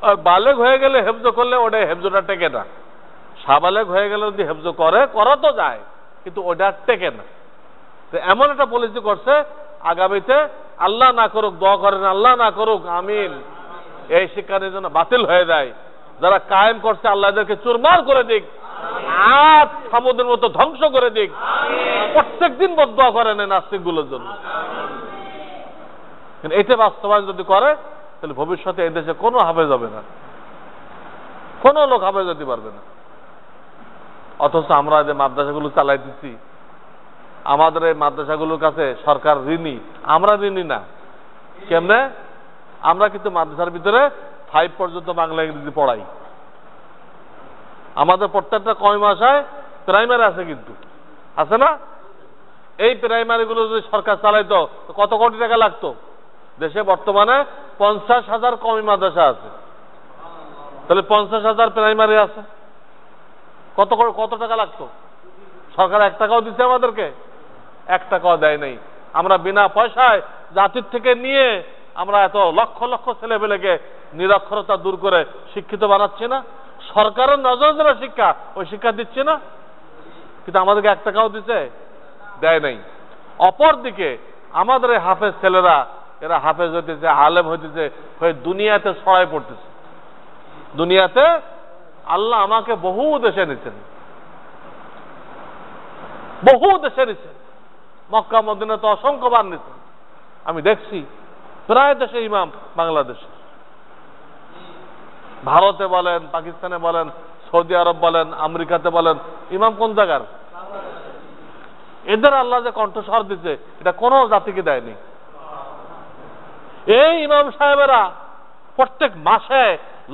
আর বালেগ হয়ে গেলে হেফজ করলে ওটা হেফজটা টেকে না। সাবালেগ হয়ে গেলে যদি হেফজ করে, করা তো যায়, কিন্তু ওটা টেকে না। তো এমন একটা পলিসি করছে, আগামীতে আল্লাহ না করুক, দোয়া করেন আল্লাহ না করুক, আমিন, এই শিক্ষার জন্য বাতিল হয়ে যায়। যারা কায়েম করছে আল্লাহ এদেরকে চুরমার করে দিক, আজ সামুদ্রের মতো ধ্বংস করে দিক। প্রত্যেক দিন বদদোয়া করেন এই নাস্তিকগুলোর জন্য। কিন্তু এটা বাস্তবায়ন যদি করে, তাহলে ভবিষ্যতে এই দেশে কোনো হাফেজ হবে না, কোনো লোক হাফেজ হতে পারবে না। অথচ আমরা যে মাদ্রাসাগুলো চালাই দিচ্ছি, আমাদের এই মাদ্রাসাগুলোর কাছে সরকার ঋণী, আমরা ঋণী না। কেমনে? আমরা কিন্তু মাদ্রাসার ভিতরে 5 পর্যন্ত বাংলা ইংরেজি পড়াই। আমাদের প্রত্যেকটা কমি ভাষায় প্রাইমারি আছে, কিন্তু আছে না? এই প্রাইমারিগুলো যদি সরকার চালাইতো কত কোটি টাকা লাগতো? দেশে বর্তমানে 50,000 কমি মাদ্রাসা আছে, তাহলে 50,000 প্রাইমারি আছে, কত টাকা লাগতো? সরকার 1 টাকাও দিচ্ছে আমাদেরকে? 1 টাকাও দেয় নাই। আমরা বিনা পয়সায় জাতির থেকে নিয়ে আমরা এত লক্ষ লক্ষ ছেলেপেলেকে নিরক্ষরতা দূর করে শিক্ষিত বানাচ্ছি না? সরকারের নজর যারা শিক্ষা, ওই শিক্ষা দিচ্ছে না, কিন্তু আমাদেরকে 1 টাকাও দিচ্ছে? দেয় নাই। অপরদিকে আমাদের এই হাফেজ ছেলেরা, এরা হাফেজ হইতেছে, আলেম হইতেছে, হয়ে দুনিয়াতে ছড়াই পড়তেছে। দুনিয়াতে আল্লাহ আমাকে বহু দেশে নিচ্ছেন, বহু দেশে নিচ্ছেন, মক্কা মদিনা তো অসংখ্যবার নিচ্ছেন। আমি দেখছি প্রায় দেশে ইমাম বাংলাদেশে, ভারতে বলেন, পাকিস্তানে বলেন, সৌদি আরব বলেন, আমেরিকাতে বলেন, ইমাম কোন জায়গার? এদের আল্লাহ যে কণ্ঠস্বর দিচ্ছে এটা কোনো জাতিকে দেয়নি। এই ইমাম সাহেবেরা প্রত্যেক মাসে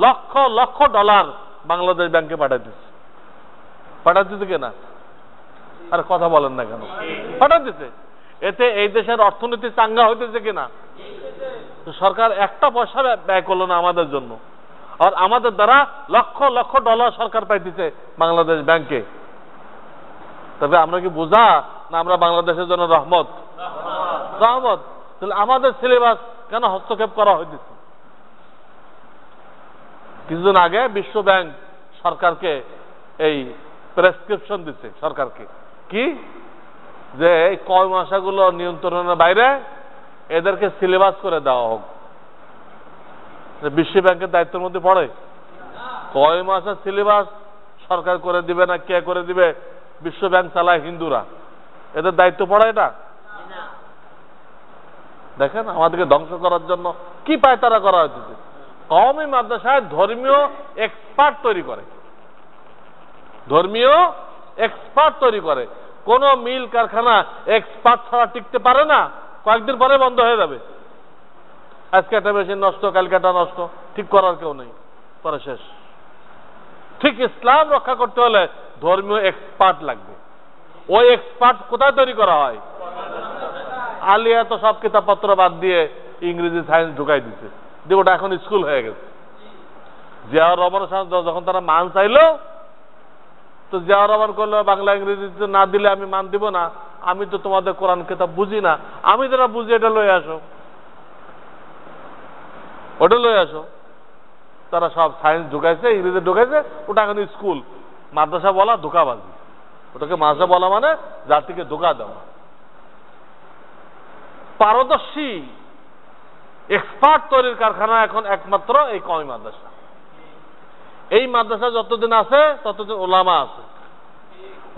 লক্ষ লক্ষ ডলার বাংলাদেশ ব্যাংকে পাঠাচ্ছে কিনা? আর কথা বলেন না কেন? পাঠাচ্ছে। এতে এই দেশের অর্থনীতি চাঙ্গা হইতেছে কিনা? সরকার একটা পয়সা ব্যয় করলো না আমাদের জন্য, আর আমাদের দ্বারা লক্ষ লক্ষ ডলার সরকার পাইতেছে বাংলাদেশ ব্যাংকে। তবে আমরা কি বোঝা না আমরা বাংলাদেশের জন্য রহমত? রহমত। তাহলে আমাদের সিলেবাস কেন হস্তক্ষেপ করা হইতেছে? কিছুদিন আগে বিশ্ব ব্যাংক সরকারকে এই প্রেসক্রিপশন দিচ্ছে সরকারকে, কি যে এই কয় মাসাগুলো নিয়ন্ত্রণের বাইরে, এদেরকে সিলেবাস করে দেওয়া হোক। বিশ্ব ব্যাংকের দায়িত্বের মধ্যে পড়ে? কয় মাসের সিলেবাস সরকার করে দিবে না কে করে দিবে? বিশ্ব ব্যাংক চালায় হিন্দুরা, এদের দায়িত্ব পড়ে এটা? দেখেন আমাদেরকে ধ্বংস করার জন্য কি পায়তারা করা হচ্ছে। কওমি মাদ্রাসায় ধর্মীয় এক্সপার্ট তৈরি করে, ধর্মীয় এক্সপার্ট তৈরি করে। কোন মিল কারখানা এক্সপার্ট ছাড়া টিকতে পারে না, কয়েকদিন পরে বন্ধ হয়ে যাবে। আজকে একটা মেশিন নষ্ট, কালকে একটা নষ্ট, ঠিক করার কেউ নেই, পরে শেষ। ঠিক ইসলাম রক্ষা করতে হলে ধর্মীয় এক্সপার্ট লাগবে। ওই এক্সপার্ট কোথায় তৈরি করা হয়? আলিয়া তো সব কিতাবপত্র বাদ দিয়ে ইংরেজি সায়েন্স ঢুকাই দিচ্ছে, দিয়ে ওটা এখন স্কুল হয়ে গেছে। জিয়াউর রহমানের সাথে যখন তারা মান চাইলো, তো জিয়াউর রহমান করলো বাংলা ইংরেজিতে না দিলে আমি মান দিব না, আমি তো তোমাদের কোরআন কিতাব বুঝি না, আমি যারা বুঝি এটা লয়ে আসো, ওটা লয়ে আসো। তারা সব সায়েন্স ঢুকাইছে, ইংরেজি ঢুকাইছে, ওটা এখন স্কুল। মাদ্রাসা বলা ধোকাবাজি, ওটাকে মাদ্রাসা বলা মানে জাতিকে ধোকা দেওয়া। পারদর্শী এক্সপার্ট তৈরির কারখানা এখন একমাত্র এই কওমি মাদ্রাসা। এই মাদ্রাসা যতদিন আছে ততদিন ওলামা আছে,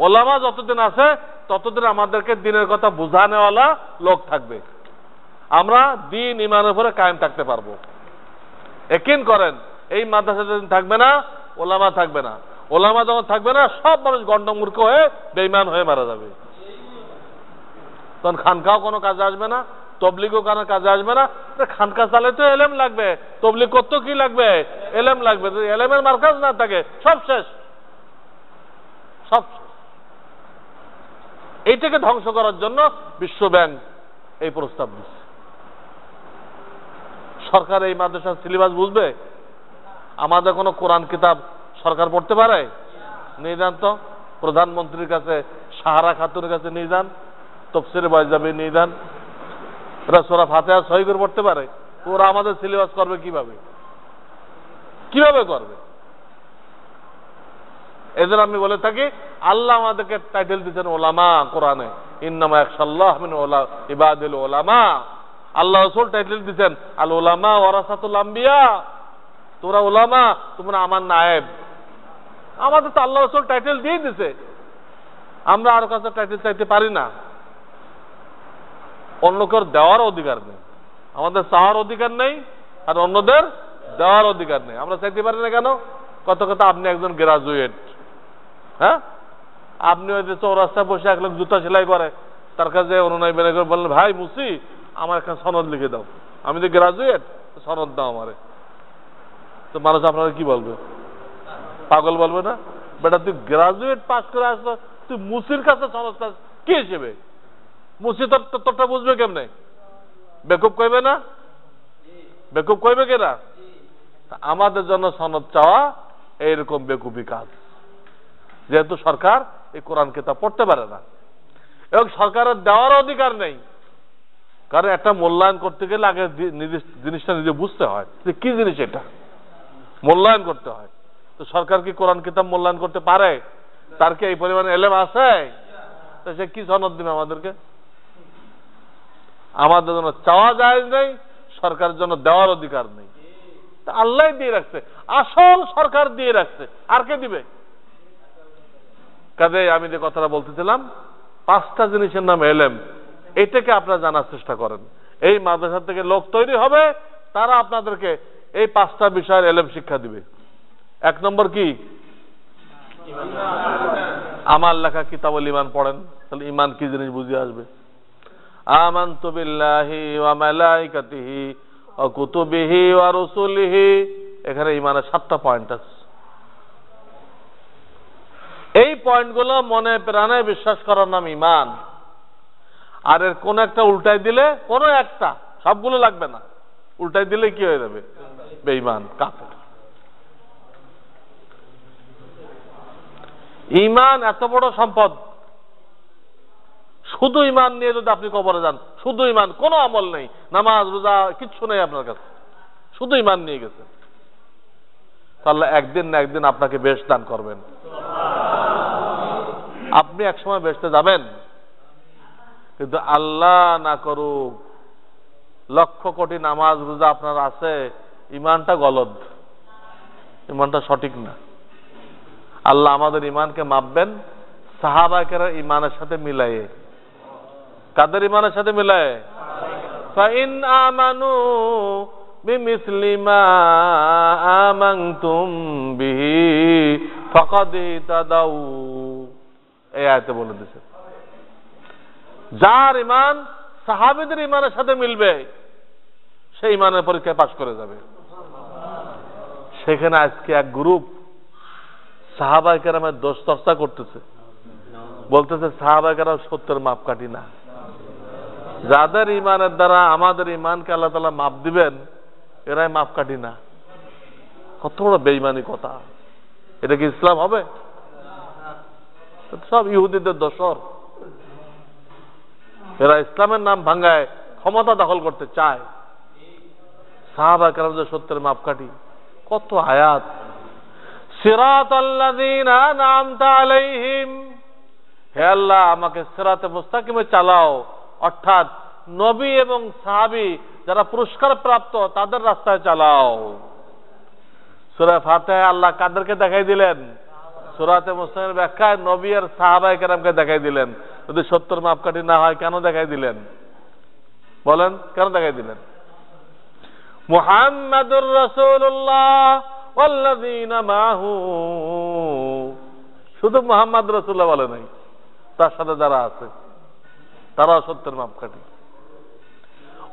ওলামা যতদিন আছে ততদিন আমাদেরকে দিনের কথা বোঝানোওয়ালা লোক থাকবে। আমরা দিন ইমানের উপরে কায়েম থাকতে পারবো। একিন করেন, এই মাদ্রাসা যতদিন থাকবে না, ওলামা থাকবে না। ওলামা যখন থাকবে না, সব মানুষ গণ্ডমূর্খ হয়ে বেঈমান হয়ে মারা যাবে। তখন খানকাও কোনো কাজে আসবে না, তবলিগও কোনো কাজে আসবে না। খানকা চালে তো এলেম লাগবে, তবলিগ করতে কি লাগবে? এলেম লাগবে। যদি এলেমের মার্কাজ না থাকে, সব শেষ, সব শেষ। এইটাকে ধ্বংস করার জন্য বিশ্ব ব্যাংক এই প্রস্তাব দিচ্ছে। সরকার এই মাদ্রাসার সিলেবাস বুঝবে? আমাদের কোনো কোরআন কিতাব সরকার পড়তে পারে? নিয়ে যান তো প্রধানমন্ত্রীর কাছে, সাহারা খাতুনের কাছে নিয়ে যান, তফসিরে বয়জাবি নিয়ে যান। ওরা সূরা ফাতিহা সহি করে পড়তে পারে? ওরা আমাদের সিলেবাস করবে কিভাবে? কিভাবে করবে? এদের আমি বলে থাকি, আল্লাহ আমাদেরকে টাইটেল দিচ্ছেন ওলামা কোরআনে, ইন্নামা ইয়াখশাল্লাহ মিন ইবাদিল ওলামা। আল্লাহ রাসূল টাইটেল দিচ্ছেন আল ওলামা ওয়ারাসাতুল আম্বিয়া, তোমরা ওলামা, তোমরা আমার নায়েব। আমাদের তো আল্লাহ রাসূল টাইটেল দিয়ে দিছে, আমরা আর কাছে টাইটেল চাইতে পারি না। অন্য কেউ দেওয়ার অধিকার নেই, আমাদের চাওয়ার অধিকার নেই, আর অন্যদের দেওয়ার অধিকার নেই। আমরা চাইতে পারি না কেন? কত কথা, আপনি একজন গ্রাজুয়েট, হ্যাঁ, আপনি ওই যে চৌরাস্তায় বসে এক লোক জুতা সেলাই করে, তার কাছে অনুনয় বেনে করে বললেন, ভাই মুসি আমার একটা সনদ লিখে দাও, আমি তো গ্রাজুয়েট, সনদ দাও আমারে। তো মানুষ আপনারা কি বলবে? পাগল বলবে না? বেটা তুই গ্রাজুয়েট পাস করে আসলো, তুই মুসির কাছে সনদ চাস কি হিসেবে? মুসি তোরটা বুঝবে কেমনে? বেকুব কইবে না? বেকুব কইবে কেনা? আমাদের জন্য সনদ চাওয়া এইরকম বেকুবি কাজ, যেহেতু সরকার এই কোরআন কিতাব পড়তে পারে না এবং সরকারের দেওয়ার অধিকার নেই। কারণ একটা মূল্যায়ন করতে গেলে আগে জিনিসটা নিজে বুঝতে হয় যে কি জিনিস, এটা মূল্যায়ন করতে হয়। তো সরকার কি কোরআন কিতাব মূল্যায়ন করতে পারে? তার কি এই পরিমাণে এলেম আছে? তো সে কি সনদ দিবে আমাদেরকে? আমাদের জন্য চাওয়া যায় নেই, সরকারের জন্য দেওয়ার অধিকার নেই। আল্লাহ দিয়ে রাখছে, আসল সরকার দিয়ে রাখছে, আর কে দিবে? কাজে আমি যে কথাটা বলতেছিলাম, 5টা জিনিসের নাম এলেম, এটাকে আপনারা জানার চেষ্টা করেন। এই মাদ্রাসা থেকে লোক তৈরি হবে, তারা আপনাদেরকে এই 5টা বিষয়ের এলেম শিক্ষা দিবে। 1 নম্বর কি? আমার লেখা কিতাবুল ঈমান পড়েন, তাহলে ঈমান কি জিনিস বুঝে আসবে। আমানতু বিল্লাহি ওয়া মালাইকাতিহি ওয়া কুতুবিহি ওয়া রুসুলিহি, এখানে ঈমানের 7টা পয়েন্ট আছে। এই পয়েন্টগুলো মনে প্রাণে বিশ্বাস করার নাম ঈমান। আর এর কোন একটা উল্টাই দিলে, কোন একটা, সবগুলো লাগবে না, উল্টাই দিলে কি হয়ে যাবে? বেঈমান, কাফের। ঈমান এত বড় সম্পদ, শুধু ঈমান নিয়ে যদি আপনি কবরে যান, শুধু ঈমান, কোনো আমল নেই, নামাজ রোজা কিচ্ছু নেই আপনার কাছে, শুধু ঈমান নিয়ে গেছেন, তাহলে একদিন না একদিন আপনাকে বেহেশত দান করবেন। আপনি একসময় বেহেশতে যাবেন, কিন্তু আল্লাহ না করুক লক্ষ কোটি নামাজ রোজা আপনার আছে, ঈমানটা গলদ, ঈমানটা সঠিক না। আল্লাহ আমাদের ঈমানকে মাপবেন সাহাবায়ে ঈমানের সাথে মিলায়ে। কাদের ঈমানের সাথে মিলায়ে? ফাইন আমানু বিমিসলি মা আমানতুম বিহি ফাকাদ ইহতাদাউ, এই আয়াতে বলে দিয়েছে যার ঈমান সাহাবীদের ঈমানের সাথে মিলবে সেই ঈমানের পরীক্ষায় পাশ করে যাবে। সেখানে আজকে এক গ্রুপ সাহাবায়ে কেরামের দোষ চর্চা করতেছে, বলতেছে সাহাবায়ে কেরাম সত্যের মাপকাঠি না, যাদের ঈমানের দ্বারা আমাদের ঈমানকে আল্লাহ তাআলা মাপ দিবেন এরাই মাপকাঠি না। কত বড় বেঈমানি কথা! এটা কি ইসলাম হবে? সব ইহুদিদের দোসর, এরা ইসলামের নাম ভাঙায় ক্ষমতা দখল করতে চায়। সাহাবায়ে কেরাম যে সত্যের মাপকাঠি, কত আয়াত, সিরাতাল্লাযীনা আন'আমতা আলাইহিম, হে আল্লাহ আমাকে সিরাতে মুস্তাকিমে চালাও, অর্থাৎ নবী এবং সাহাবী যারা পুরস্কার প্রাপ্ত তাদের রাস্তায় চালাও। সূরা ফাতিহায় আল্লাহ কাদেরকে দেখাই দিলেন? সিরাতে মুস্তাকিমের ব্যাখ্যায় নবী আর সাহাবায়ে কেরামকে দেখাই দিলেন। যদি সত্যের মাপকাঠি না হয় কেন দেখাই দিলেন? বলেন, কেন দেখাই দিলেন? মুহাম্মাদুর রাসূলুল্লাহ ওয়াল্লাযীনা মাহু, শুধু মুহাম্মদ রাসূলুল্লাহ বলে নাই, তার সাথে যারা আছে তারাও সত্যের মাপকাঠি।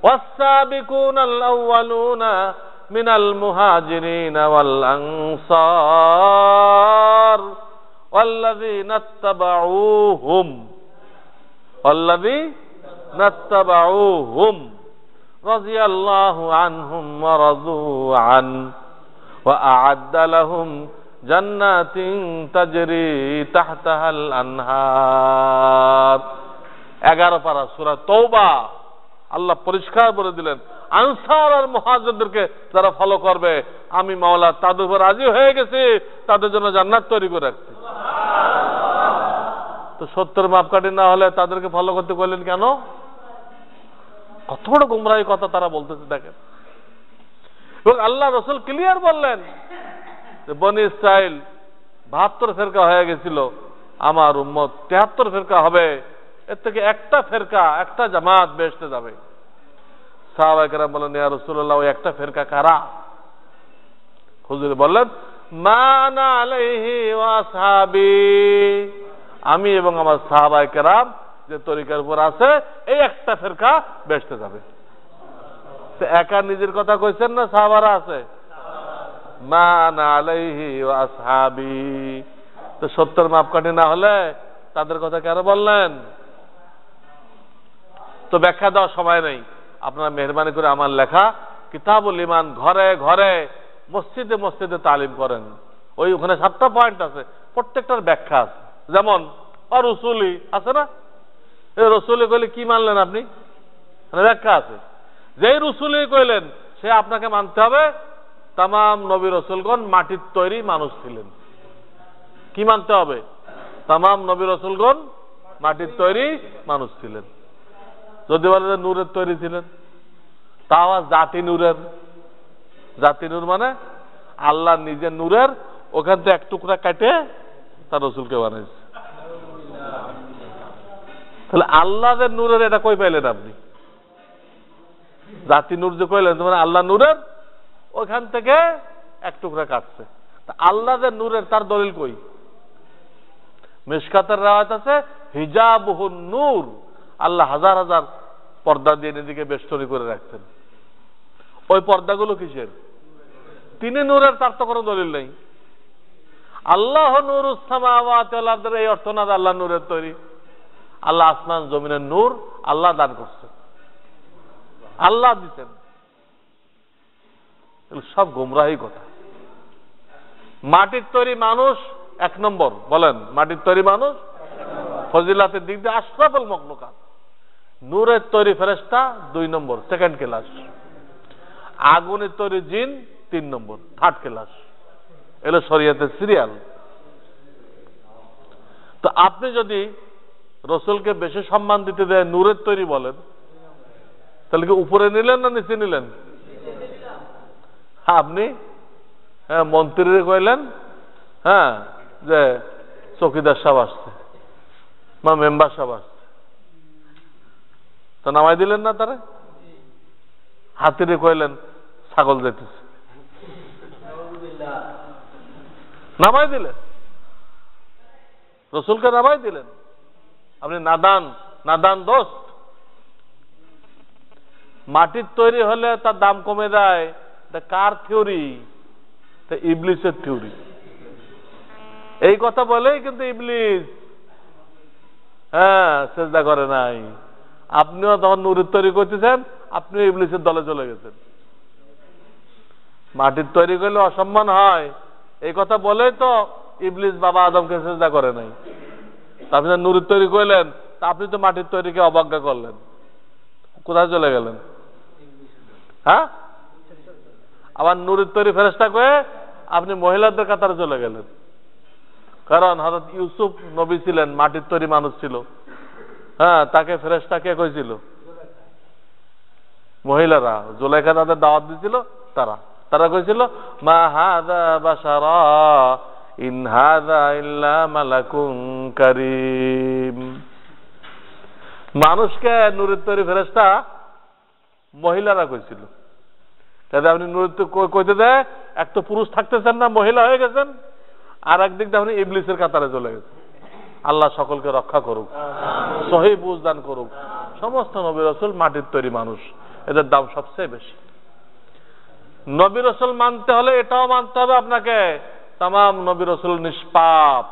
ওয়াস-সাবিকুনাল আউয়ালুনা মিনাল মুহাজিরিনা ওয়াল আনসার ওয়াল্লাযীনা ইত্তাবাউহুম রাদিয়াল্লাহু আনহুম ওয়া রাদু আন ওয়া আ'আদ্দা লাহুম জান্নাতিন তাজরি তাহতাহাল আনহার। 11 পারা সূরা তওবা। আল্লাহ পরিষ্কার বলে দিলেন আনসার আর মুহাজিরদেরকে যারা ফলো করবে আমি মাওলা তাদের উপর রাজি হয়ে গেছি, তাদের জন্য জান্নাত তৈরি করে রাখছি। তো সত্যের মাপকাঠি না হলে তাদেরকে ফলো করতে বললেন কেন? কত বড় গুমরাহি কথা তারা বলতেছে দেখেন। এবং আল্লাহ রাসূল ক্লিয়ার বললেন যে বনি ইসরাইল 72 ফেরকা হয়ে গেছিল, আমার উম্মত 73 ফেরকা হবে, এর থেকে একটা ফেরকা, একটা জামাত বেহেশতে যাবে। সাহাবায়ে কেরাম বললেন ইয়া রাসূলুল্লাহ ওই একটা ফেরকা কারা? হুজুর বললেন মা আনা আলাইহি ওয়া আসহাবী, আমি এবং আমার সাহাবায়ে কেরাম যে তরিকার উপর আছে এই একটা ফেরকা বেহেশতে যাবে। তো একা নিজের কথা কইছেন না সাহাবারা আছে? মা আনা আলাইহি ওয়া আসহাবী। তো সত্যের মাপকাঠি না হলে তাদের কথা কেন বললেন? তো ব্যাখ্যা দেওয়ার সময় নেই, আপনারা মেহরবানি করে আমার লেখা কিতাবুল ঈমান ঘরে ঘরে মসজিদে মসজিদে তালিম করেন। ওখানে 7টা পয়েন্ট আছে, প্রত্যেকটার ব্যাখ্যা আছে। যেমন রসুলি আছে না, এই রসুলি কইলে কি মানলেন আপনি? ব্যাখ্যা আছে। যেই রসুলি কইলেন সে আপনাকে মানতে হবে তামাম নবী রসুলগণ মাটির তৈরি মানুষ ছিলেন। কি মানতে হবে? তামাম নবী রসুলগণ মাটির তৈরি মানুষ ছিলেন। যদি বলে যে নূরের তৈরি ছিলেন, তাও জাতি নূরের। জাতি নূর মানে আল্লাহ নিজে নূরের, ওখান থেকে এক টুকরা কাটে তার রসুলকে বানাইছে। তাহলে আল্লাহ যে নূরের এটা কই পাইলেন আপনি? জাতি নূর যে কইলেন মানে আল্লাহ নূরের, ওখান থেকে এক টুকরা কাটছে। আল্লাহ যে নূরের তার দলিল কই? মিশকাতের রাওয়ায়াত আছে হিজাবুহুন নূর, আল্লাহ হাজার হাজার পর্দা দিয়ে নিজেকে বেষ্টনী করে রাখতেন। ওই পর্দাগুলো কিসের? তিনি নূরের, তার তো কোনো দলিল নেই। আল্লাহ নূরুস সামাওয়াতি ওয়াল আরদ, এই অর্থ না আল্লাহ নূরের তৈরি। আল্লাহ আসমান জমিনের নূর আল্লাহ দান করছেন, আল্লাহ দিতেন। সব গোমরাহি কথা। মাটির তৈরি মানুষ 1 নম্বর, বলেন মাটির তৈরি মানুষ ফজিলাতের দিক দিয়ে আশরাফুল মখলুকাত। নূরের তৈরি ফেরেশতা 2 নম্বর, সেকেন্ড ক্লাস। আগুনের তৈরি জিন 3 নম্বর, থার্ড ক্লাস। এগুলো শরীয়তের সিরিয়াল। তো আপনি যদি রসুলকে বেশি সম্মান দিতে দেয় নূরের তৈরি বলেন, তাহলে কি উপরে নিলেন না নিচে নিলেন? আপনি মন্ত্রীরে কইলেন যে চৌকিদার সাহেব আসছে বা মেম্বার সাহেব আসছে, তো নামাই দিলেন না তারে? হাতিরে কইলেন ছাগল যেতেছে, নামাই দিলেন, রসুলকে নামাই দিলেন। আপনি নাদান, নাদান দোস্ত। মাটির তৈরি হলে তার দাম কমে যায়, কার থিওরি? ইবলিসের থিওরি। এই কথা বলেই কিন্তু ইবলিস সেজদা করে নাই। আপনিও তখন নূরের তৈরি করতেছেন, আপনিও ইবলিসের দলে চলে গেছেন। মাটির তৈরি করলে অসম্মান হয়, এই কথা বলেই তো ইবলিস বাবা আদমকে সেজদা করে নাই। আপনি নূরের তৈরি করলেন, তা আপনি তো মাটির তৈরিকে অবজ্ঞা করলেন, কোথায় চলে গেলেন? আবার নূরের তৈরি ফেরেশতা কয়ে আপনি মহিলাদের কাতারে চলে গেলেন। কারণ হযরত ইউসুফ নবী ছিলেন, মাটির তৈরি মানুষ ছিল। তাকে ফেরেশতা কে কইছিল? মহিলারা। জুলাইখা তাদের দাওয়াত দিছিল, তারা কইছিল মা হাযা বাশারা ইন হাযা ইল্লা মালাকুন কারীম। মানুষকে নূরের তৈরি ফেরেশতা মহিলারা কইছিল। তাহলে আপনি নূরের কইতে দেয়, এক তো পুরুষ থাকতেছেন না, মহিলা হয়ে গেছেন, আর একদিক দিয়ে আপনি ইবলিসের কাতারে চলে গেছেন। আল্লাহ সকলকে রক্ষা করুক, সহিহ বুঝ দান করুক। সমস্ত নবী রাসূল মাটির তৈরি মানুষ, এদের দাম সবচেয়ে বেশি। নবী রাসূল মানতে হলে এটাও মানতে হবে আপনাকে, তামাম নবী রাসূল নিষ্পাপ।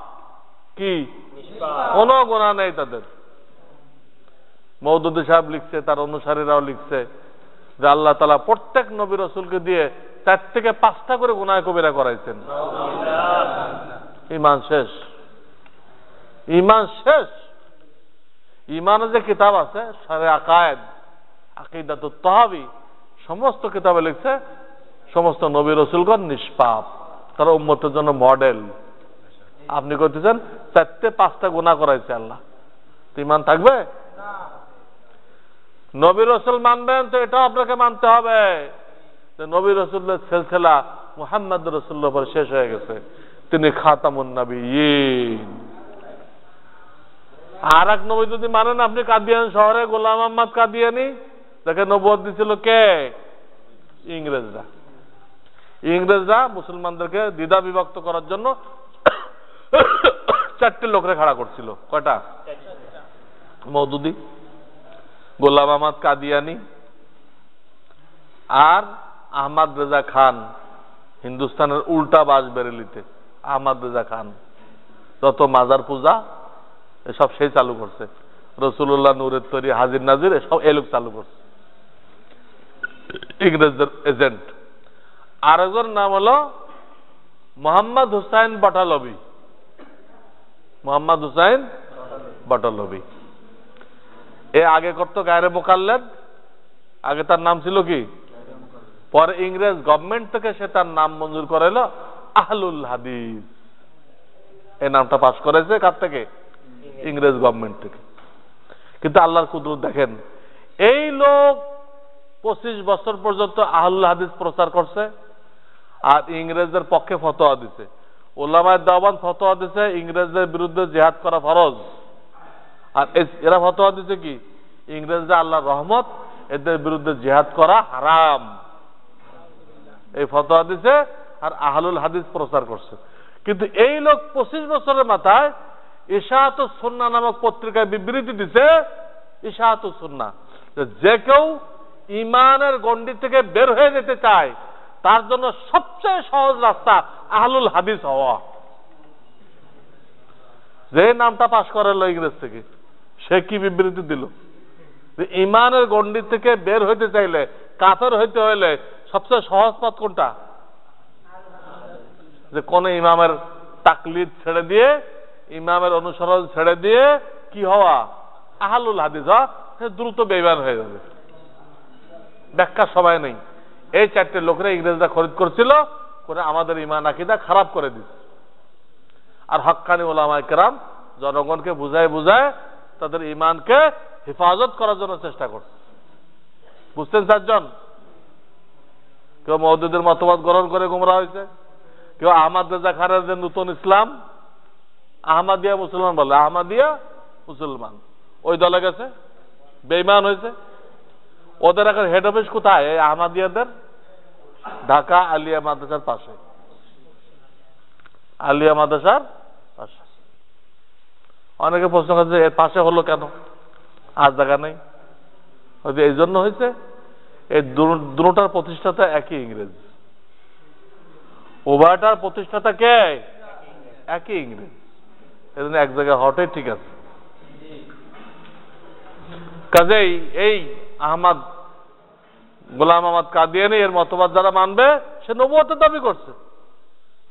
কি? কোনো গুনাহ নেই তাদের। মওদুদী সাহেব লিখছে, তার অনুসারীরাও লিখছে যে আল্লাহ তাআলা প্রত্যেক নবী রাসূলকে দিয়ে 4 থেকে 5টা করে গুনাহ কবিরা করাইছেন। ঈমান শেষ, ঈমান শেষ। ঈমানের যে কিতাব আছে শারে আকায়েদ, আকীদাতুত তাহাবী, সমস্ত কিতাবে লিখছে সমস্ত নবী রাসূলগণ নিষ্পাপ, তারা উম্মতের জন্য মডেল। আপনি কইতেছেন 4 থেকে 5টা গুনাহ করাইছে আল্লাহ, তো ঈমান থাকবে? নবী রাসূল মানবেন তো এটাও আপনাকে মানতে হবে যে নবী রাসূলের সিলসিলা মুহাম্মদ রাসূলুল্লাহ পর শেষ হয়ে গেছে, তিনি খাতামুন নবিয়্যিন। আর এক নবী যদি মানেন আপনি, কাদিয়ান শহরে গোলাম আহমদ কাদিয়ানি, তাকে নবুয়ত দিছিল কে? ইংরেজরা। ইংরেজরা মুসলমানদেরকে দ্বিধা বিভক্ত করার জন্য 4টে লোকরে খাড়া করছিল। কয়টা? মওদুদী, গোলাম আহমদ কাদিয়ানি, আর আহমদ রেজা খান। হিন্দুস্তানের উল্টা বাস বেরেলিতে আহমদ রেজা খান যত মাজার পূজা এসব সেই চালু করছে। রসুল্লাহ নূরের তৈরি হাজির নাজির এসব এই লোক চালু করছে, ইংরেজদের এজেন্ট। আরেকজন নাম হলো মোহাম্মদ হুসাইন বাটালবি। মোহাম্মদ হুসাইন বাটালবি এ আগে করতো গায়রে মোকাল্লেদ, আগে তার নাম ছিল কি? পরে ইংরেজ গভর্নমেন্ট থেকে সে তার নাম মঞ্জুর করাইলো আহলুল হাদিস। এই নামটা পাস করেছে কার থেকে? ইংরেজ গভর্নমেন্ট থেকে। কিন্তু আল্লাহর কুদরত দেখেন, এই লোক 25 বছর পর্যন্ত আহলুল হাদিস প্রচার করছে আর ইংরেজদের পক্ষে ফতোয়া দিছে। উলামায়ে দেওবান ফতোয়া দিছে ইংরেজদের বিরুদ্ধে জিহাদ করা ফরজ, আর এরা ফতোয়া দিছে কি? ইংরেজরা আল্লাহর রহমত, এদের বিরুদ্ধে জিহাদ করা হারাম। এই ফতোয়া দিছে আর আহলুল হাদিস প্রচার করছে। কিন্তু এই লোক 25 বছরের মাথায় ইশাআতুস সুন্নাহ নামক পত্রিকায় বিবৃতি দিছে, ইশাআতুস সুন্নাহ, যে কেউ ইমানের গণ্ডি থেকে বের হয়ে যেতে চায় তার জন্য সবচেয়ে সহজ রাস্তা আহলুল হাদিস হওয়া। যে নামটা পাশ করালো ইংরেজ থেকে, সে কি বিবৃতি দিল যে ইমানের গণ্ডি থেকে বের হইতে চাইলে, কাফের হইতে হইলে সবচেয়ে সহজ পথ কোনটা? যে কোন ইমামের তাকলিদ ছেড়ে দিয়ে, ইমামের অনুসরণ ছেড়ে দিয়ে কি হওয়া? আহলুল হাদিস হওয়া। সে দ্রুত বেঈমান হয়ে যাবে। ব্যাখ্যা সবাই নেই। এই চারটে লোকরা ইংরেজরা খরিদ করছিল, করে আমাদের ইমান আকীদা খারাপ করে দিচ্ছে। আর হক্কানি উলামায়ে কেরাম জনগণকে বুঝায় বুঝায় তাদের ইমানকে হেফাজত করার জন্য চেষ্টা করছে। বুঝছেন চারজন? কেউ মওদুদের মতবাদ গ্রহণ করে গুমরা হয়েছে, কেউ আহমদ রেজা খানের যে নতুন ইসলাম, আহমদিয়া মুসলমান বলে, আহমদিয়া মুসলমান, ওই দলে গেছে, বেঈমান হয়েছে। ওদের এখন হেড অফিস কোথায়? এই আহমদিয়াদের ঢাকা আলিয়া মাদ্রাসার পাশে, আলিয়া মাদ্রাসার পাশে। অনেকে প্রশ্ন করছে এর পাশে হলো কেন, আর জায়গা নেই? হয়তো এই জন্য হয়েছে, এই দুটার প্রতিষ্ঠাতা একই ইংরেজ, উভয়টার প্রতিষ্ঠাতা কে? একই ইংরেজ। এই জন্য এক জায়গায় হওয়াটাই ঠিক আছে। কাজেই এই আহমদ গোলাম আহমদ কাদিয়ানী এর মতবাদ যারা মানবে, সে নবুয়তের দাবি করছে,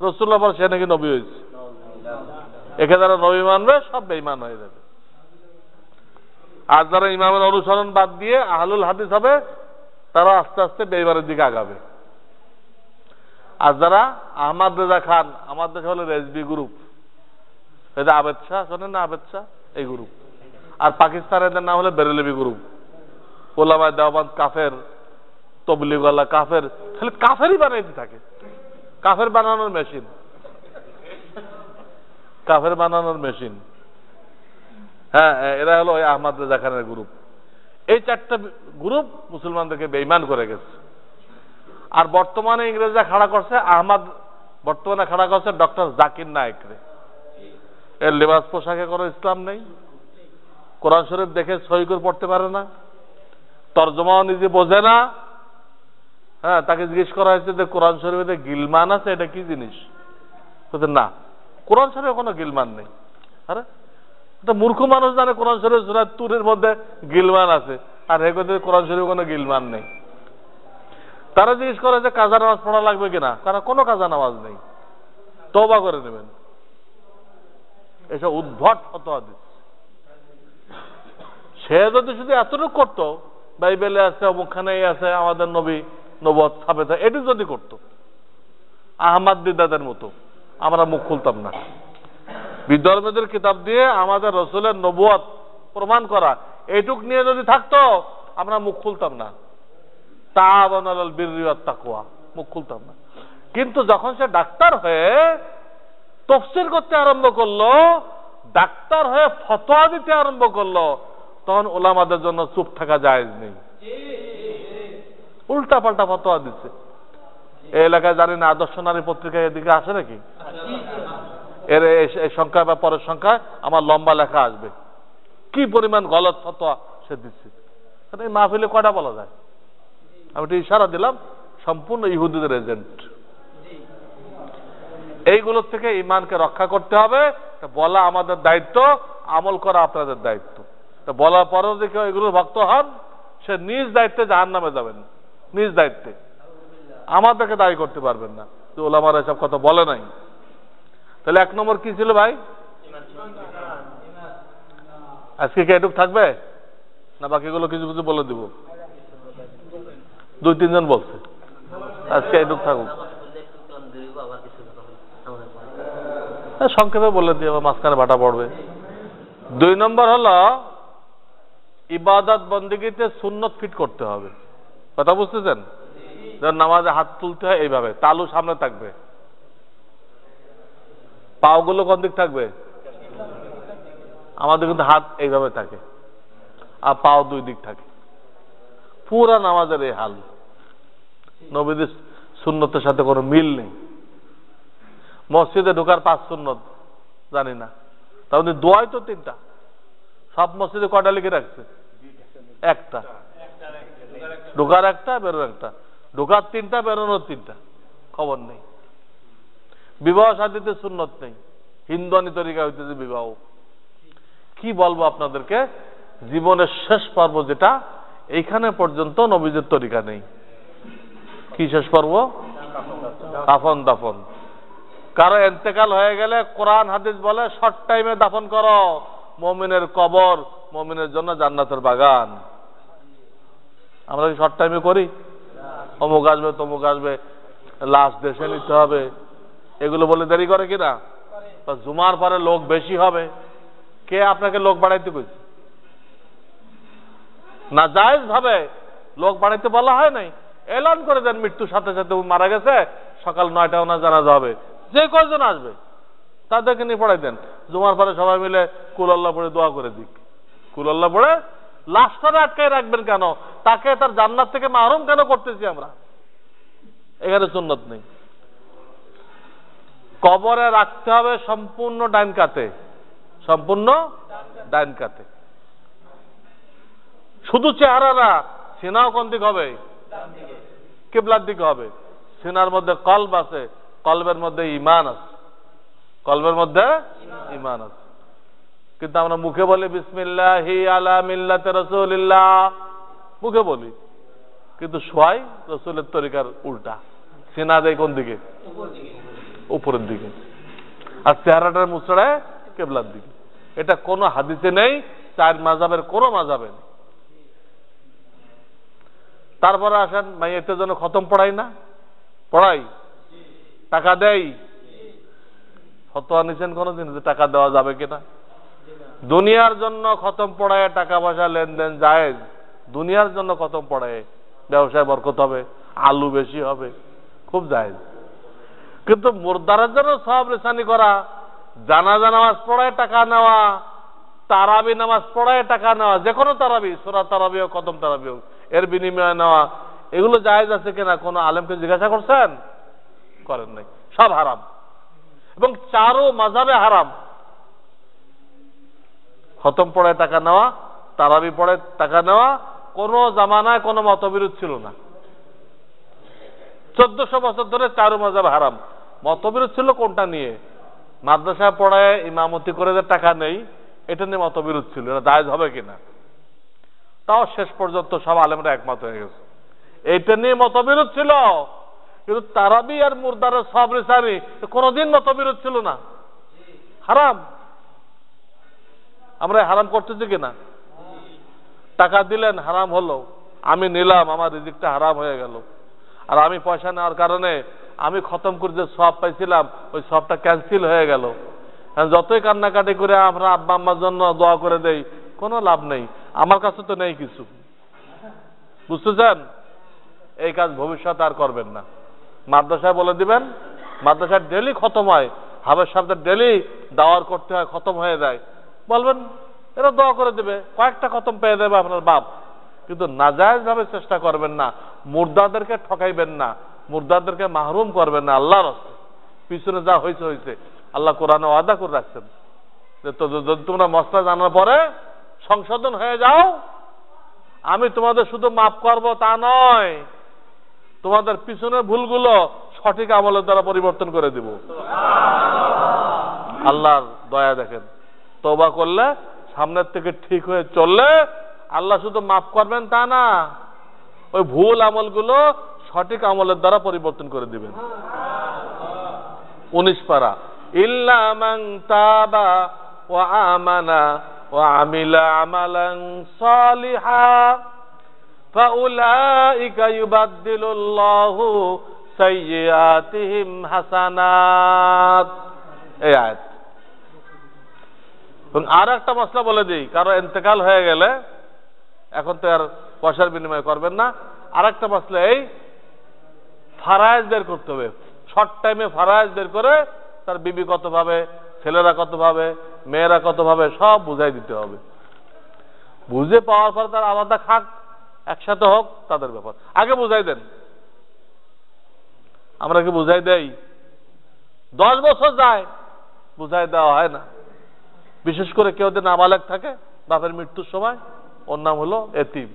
রাসূলুল্লাহ বলেন সে নাকি নবী হয়েছে। একে যারা নবী মানবে সব বেঈমান হয়ে যাবে। আর যারা ইমামের অনুসরণ বাদ দিয়ে আহলুল হাদিস হবে, তারা আস্তে আস্তে বেঈমানের দিকে আগাবে। আর যারা আহমদ রেজা খান, আমার দেশে হলো রেজবি গ্রুপ, এটা আবেদ শাহ, শোনেন না আবেদ শাহ, এই গ্রুপ। আর পাকিস্তানের নাম হলো বেরেলভি গ্রুপ। ওলামায়ে দেওবন্দ কাফের, তবলিগওয়ালা কাফের, খালি কাফেরই বানাইতে থাকে। কাফের বানানোর মেশিন, কাফের বানানোর মেশিন। হ্যাঁ, এরা হলো ওই আহমদ রেজা খানের গ্রুপ। এই চারটা গ্রুপ মুসলমানদেরকে বেঈমান করে গেছে। আর বর্তমানে ইংরেজরা খাড়া করছে বর্তমানে খাড়া করছে ডক্টর জাকির নায়েকরে। এর লেবাস পোশাকে কোনো ইসলাম নেই, কোরআন শরীফ দেখে সহি করে পড়তে পারে না, তর্জমাও নিজে বোঝে না। হ্যাঁ, তাকে জিজ্ঞেস করা হয়েছে যে কোরআন শরীফে গিলমান আছে, এটা কি জিনিস? না, কোরআন শরীফে কোনো গিলমান নেই। আরে এটা মূর্খ মানুষ জানে কোরআন শরীফ সূরা তুরের মধ্যে গিলমান আছে, আর হে কথা কোরআন শরীফে কোনো গিলমান নেই। তারা জিজ্ঞেস করে যে কাজা নামাজ পড়া লাগবে কিনা, কারণ কোনো কাজা নামাজ নেই, তওবা করে নেবেন। এসব উদ্ভট ফতোয়া দিচ্ছে। সে যদি শুধু এতটুকু করতো, বাইবেলে আছে, অমুকখানেই আছে, আমাদের নবী নবুয়ত সাবেত, এটি যদি করতো আহমদ দিদাদের মতো, আমরা মুখ খুলতাম না। বিধর্মীদের কিতাব দিয়ে আমাদের রাসূলের নবুয়ত প্রমাণ করা, এইটুক নিয়ে যদি থাকতো আমরা মুখ খুলতাম না। তাআওয়ানু আলাল বিররি ওয়াত তাকওয়া, মুখ খুলতাম না। কিন্তু যখন সে ডাক্তার হয়ে তাফসীর করতে আরম্ভ করলো, ডাক্তার হয়ে ফতোয়া দিতে আরম্ভ করলো, তখন উলামাদের জন্য চুপ থাকা জায়েজ নেই। উল্টা পাল্টা ফতোয়া দিচ্ছে। এই এলাকায় জানি না আদর্শ নারী পত্রিকা এদিকে আসে নাকি? এর এই সংখ্যা বা পরের সংখ্যায় আমার লম্বা লেখা আসবে, কি পরিমাণ গলত ফতোয়া সে দিচ্ছে। এই মাহফিলে কয়টা বলা যায়? আমি একটু ইশারা দিলাম, সম্পূর্ণ ইহুদিদের এজেন্ট। এইগুলোর থেকে ইমানকে রক্ষা করতে হবে, বলা আমাদের দায়িত্ব, আমল করা আপনাদের দায়িত্ব। বলার পরেও যে কেউ এগুলোর ভক্ত হন, সে নিজ দায়িত্বে জাহান্নামে যাবেন, নিজ দায়িত্বে। আমাদেরকে দায়ী করতে পারবেন না যে ওলামারা এসব কথা বলে নাই। তাহলে এক নম্বর কি ছিল ভাই? আজকে কি এটুক থাকবে না বাকিগুলো কিছু কিছু বলে দিব? 2-3 জন বলছে আজকে এটুক থাকুক। সংক্ষেপে বলে দিয়ে মাঝখানে ভাটা পড়বে। 2 নম্বর হলো ইবাদত বন্দেগীতে সুন্নত ফিট করতে হবে। কথা বুঝতেছেন? নামাজে হাত তুলতে হয় এইভাবে, তালু সামনে থাকবে, পাগুলো কোন দিক থাকবে? আমাদের কিন্তু হাত এইভাবে থাকে আর পাও 2 দিক থাকে। পুরা নামাজের এই হাল, নবীদের সুন্নতের সাথে কোনো মিল নেই। মসজিদে ঢোকার 5 সুন্নত জানি না, তাহলে দোয়াই তো 3টা। সব মসজিদে কয়টা লিখে রাখছে? একটা। ঢোকার একটা, বেরোর একটা। ঢোকার 3টা, বেরোনোর 3টা, খবর নেই। বিবাহ শাদীতে সুন্নত নেই, হিন্দুয়ানি তরিকা হইতেছে বিবাহ। কি বলবো আপনাদেরকে, জীবনের শেষ পর্ব যেটা, এইখানে পর্যন্ত নবীদের তরিকা নেই। কি শেষ পর্ব? কাফন দাফন। কারো এন্তেকাল হয়ে গেলে কোরআন হাদিস বলে শর্ট টাইমে দাফন করো, মুমিনের কবর মুমিনের জন্য জান্নাতের বাগান। আমরা কি শর্ট টাইমে করি? অমুক আসবে তমুক আসবে, লাশ দেশে নিতে হবে, এগুলো বলে দেরি করে কিনা? জুমার পরে লোক বেশি হবে, কে আপনাকে লোক বাড়াইতে কইছে? না জায়েজ ভাবে লোক বাড়াইতে বলা হয় নাই, এলান করে দেন মৃত্যুর সাথে সাথে মারা গেছে, সকাল 9টায় ওনার জানাজা হবে, যে কয়জন আসবে তাদেরকে নিয়ে পড়াই দেন। জুমার পরে সবাই মিলে কুল আল্লাহ পড়ে দোয়া করে দিক। কুল আল্লাহ পড়ে লাশটারে আটকায় রাখবেন কেন? তাকে তার জান্নাত থেকে মাহরুম কেন করতেছি আমরা? এখানে সুন্নত নেই। কবরে রাখতে হবে সম্পূর্ণ ডাইন কাতে, সম্পূর্ণ ডাইন কাতে। শুধু চেহারা না, সিনাও কোন দিক হবে? কিবলার দিকে হবে। সিনার মধ্যে কলব আছে, কলবের মধ্যে ঈমান আছে, কলবের মধ্যে ঈমান আছে। কিন্তু আমরা মুখে বলি বিসমিল্লাহি আলা মিল্লাতে রাসূলিল্লাহ, মুখে বলি, কিন্তু শোয়াই রাসূলের তরিকার উল্টা। সিনা দেয় কোন দিকে? উপরের দিকে। আর চেহারাটার মুচড়ায় কিবলার দিকে। এটা কোনো হাদিসে নেই, 4 মাযহাবের কোনো মাযহাবে নেই। তারপরে আসেন, মাইয়েতের জন্য খতম পড়াই না? পড়াই, টাকা দেই। ফতোয়া নিছেন কোনদিন যে টাকা দেওয়া যাবে কিনা? দুনিয়ার জন্য খতম পড়ায় টাকা পয়সা লেনদেন জায়েজ, দুনিয়ার জন্য খতম পড়ায় ব্যবসায় বরকত হবে, আলু বেশি হবে, খুব জায়েজ। কিন্তু মুর্দারের জন্য সব রেসানি করা, জানাজা নামাজ পড়ায় টাকা নেওয়া, তারাবি নামাজ পড়ায় টাকা নেওয়া, যে কোনো তারাবি, সূরা তারাবি হোক, খতম তারাবি হোক, এর বিনিময়ে নেওয়া, এগুলো জায়েজ আছে কিনা কোনো আলেমকে জিজ্ঞাসা করছেন? করেন নাই। সব হারাম, এবং 4 মাযহাবে হারাম। খতম পড়ে টাকা নেওয়া, তারাবি পড়ে টাকা নেওয়া কোন জামানায় কোনো মতবিরোধ ছিল না। 1400 বছর ধরে 4 মাযহাব হারাম। মতবিরোধ ছিল কোনটা নিয়ে? মাদ্রাসায় পড়ায় ইমামতি করে যে টাকা নেই, এটা নিয়ে মতবিরোধ ছিল, এটা জায়েজ হবে কিনা। তাও শেষ পর্যন্ত সব আলেমরা একমত হয়ে গেছে, এইটা নিয়ে মতবিরোধ ছিল। কিন্তু তারাবি আর মুর্দারের সব রেসানি কোনদিন মতবিরোধ ছিল না, হারাম। আমরা হারাম করতেছি কিনা? টাকা দিলেন, হারাম হলো, আমি নিলাম, আমার রিজিকটা হারাম হয়ে গেল। আর আমি পয়সা নেওয়ার কারণে আমি খতম করে যে সওয়াব পাইছিলাম, ওই সওয়াবটা ক্যান্সেল হয়ে গেল। যতই কান্নাকাটি করে আমরা আব্বা আম্মার জন্য দোয়া করে দেই, কোনো লাভ নেই, আমার কাছে তো নেই কিছু। বুঝতেছেন? এই কাজ ভবিষ্যতে আর করবেন না। মাদ্রাসায় বলে দিবেন, মাদ্রাসায় ডেলি খতম হয়, হাবের সাহেবদের ডেলি দাওয়ার করতে হয়, খতম হয়ে যায়, বলবেন এরা দোয়া করে দেবে, কয়েকটা খতম পেয়ে দেবে আপনার বাপ। কিন্তু নাজায়েজ ভাবে চেষ্টা করবেন না, মুর্দাদেরকে ঠকাইবেন না, মুর্দাদেরকে মাহরুম করবেন না। আল্লাহর রাস্তায় পিছনে যা হয়েছে হয়েছে, আল্লাহ কোরআনে ওয়াদা করে রাখছেন যে যদি তোমরা মসলা জানার পরে সংশোধন হয়ে যাও, আমি তোমাদের শুধু মাফ করব তা নয়, তোমাদের পিছনের ভুলগুলো সঠিক আমলের দ্বারা পরিবর্তন করে দিব। আল্লাহর দয়া দেখেন, তওবা করলে, সামনের থেকে ঠিক হয়ে চললে আল্লাহ শুধু মাফ করবেন তা না, ওই ভুল আমলগুলো সঠিক আমলের দ্বারা পরিবর্তন করে দিবেন। 19 পারা, ইল্লা মান তাবা ওয়া আমানা ওয়া আমিলা আমালান সালিহা ফাউলাইকা ইউবাদদিলুল্লাহু সাইয়্যাতিহিম হাসানাত। এই আয়াত। আর একটা মশলা বলে দিই, কারো ইন্তেকাল হয়ে গেলে এখন তো আর পয়সার বিনিময় করবেন না। আর একটা মশলা, এই ফারায়েজ বের করতে হবে, শর্ট টাইমে ফারায়েজ বের করে তার বিবি কত ভাবে, ছেলেরা কত ভাবে, মেয়েরা কত ভাবে, সব বুঝাই দিতে হবে। বুঝে পাওয়ার পর তার আলাদা খাক, একসাথে হোক, তাদের ব্যাপার। আগে বুঝাই দেন। আমরা কি বুঝাই দেই? 10 বছর যায়, বুঝাই দেওয়া হয় না। বিশেষ করে কেউ যদি নাবালেগ থাকে বাপের মৃত্যুর সময়, ওর নাম হলো এতিম।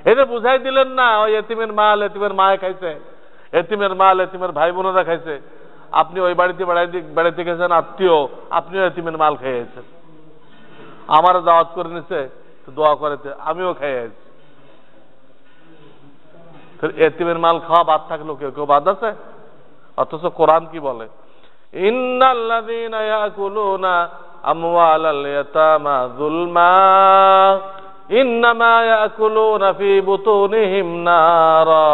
এটা বুঝাই দিলেন না ওই এতিমের মাল এতিমের মায়ে খাইছে, এতিমের মাল এতিমের ভাই বোনেরা খাইছে, আপনি ওই বাড়িতে বেড়াইতে গেছেন আত্মীয়, আপনিও এতিমের মাল খেয়েছেন, আমারও দাওয়াত করে নিছে দোয়া করেছে, আমিও খেয়েছি। এতিমের মাল খাওয়া বাদ থাকলো কেউ কেউ বাদ আছে? অথচ কোরআন কি বলে? ইন্নাল্লাযীনা ইয়াকুলুনা আমওয়ালাল ইয়াতামা যুলমা ইন্নামা ইয়াকুলুনা ফি বুতুনিহিম নারা।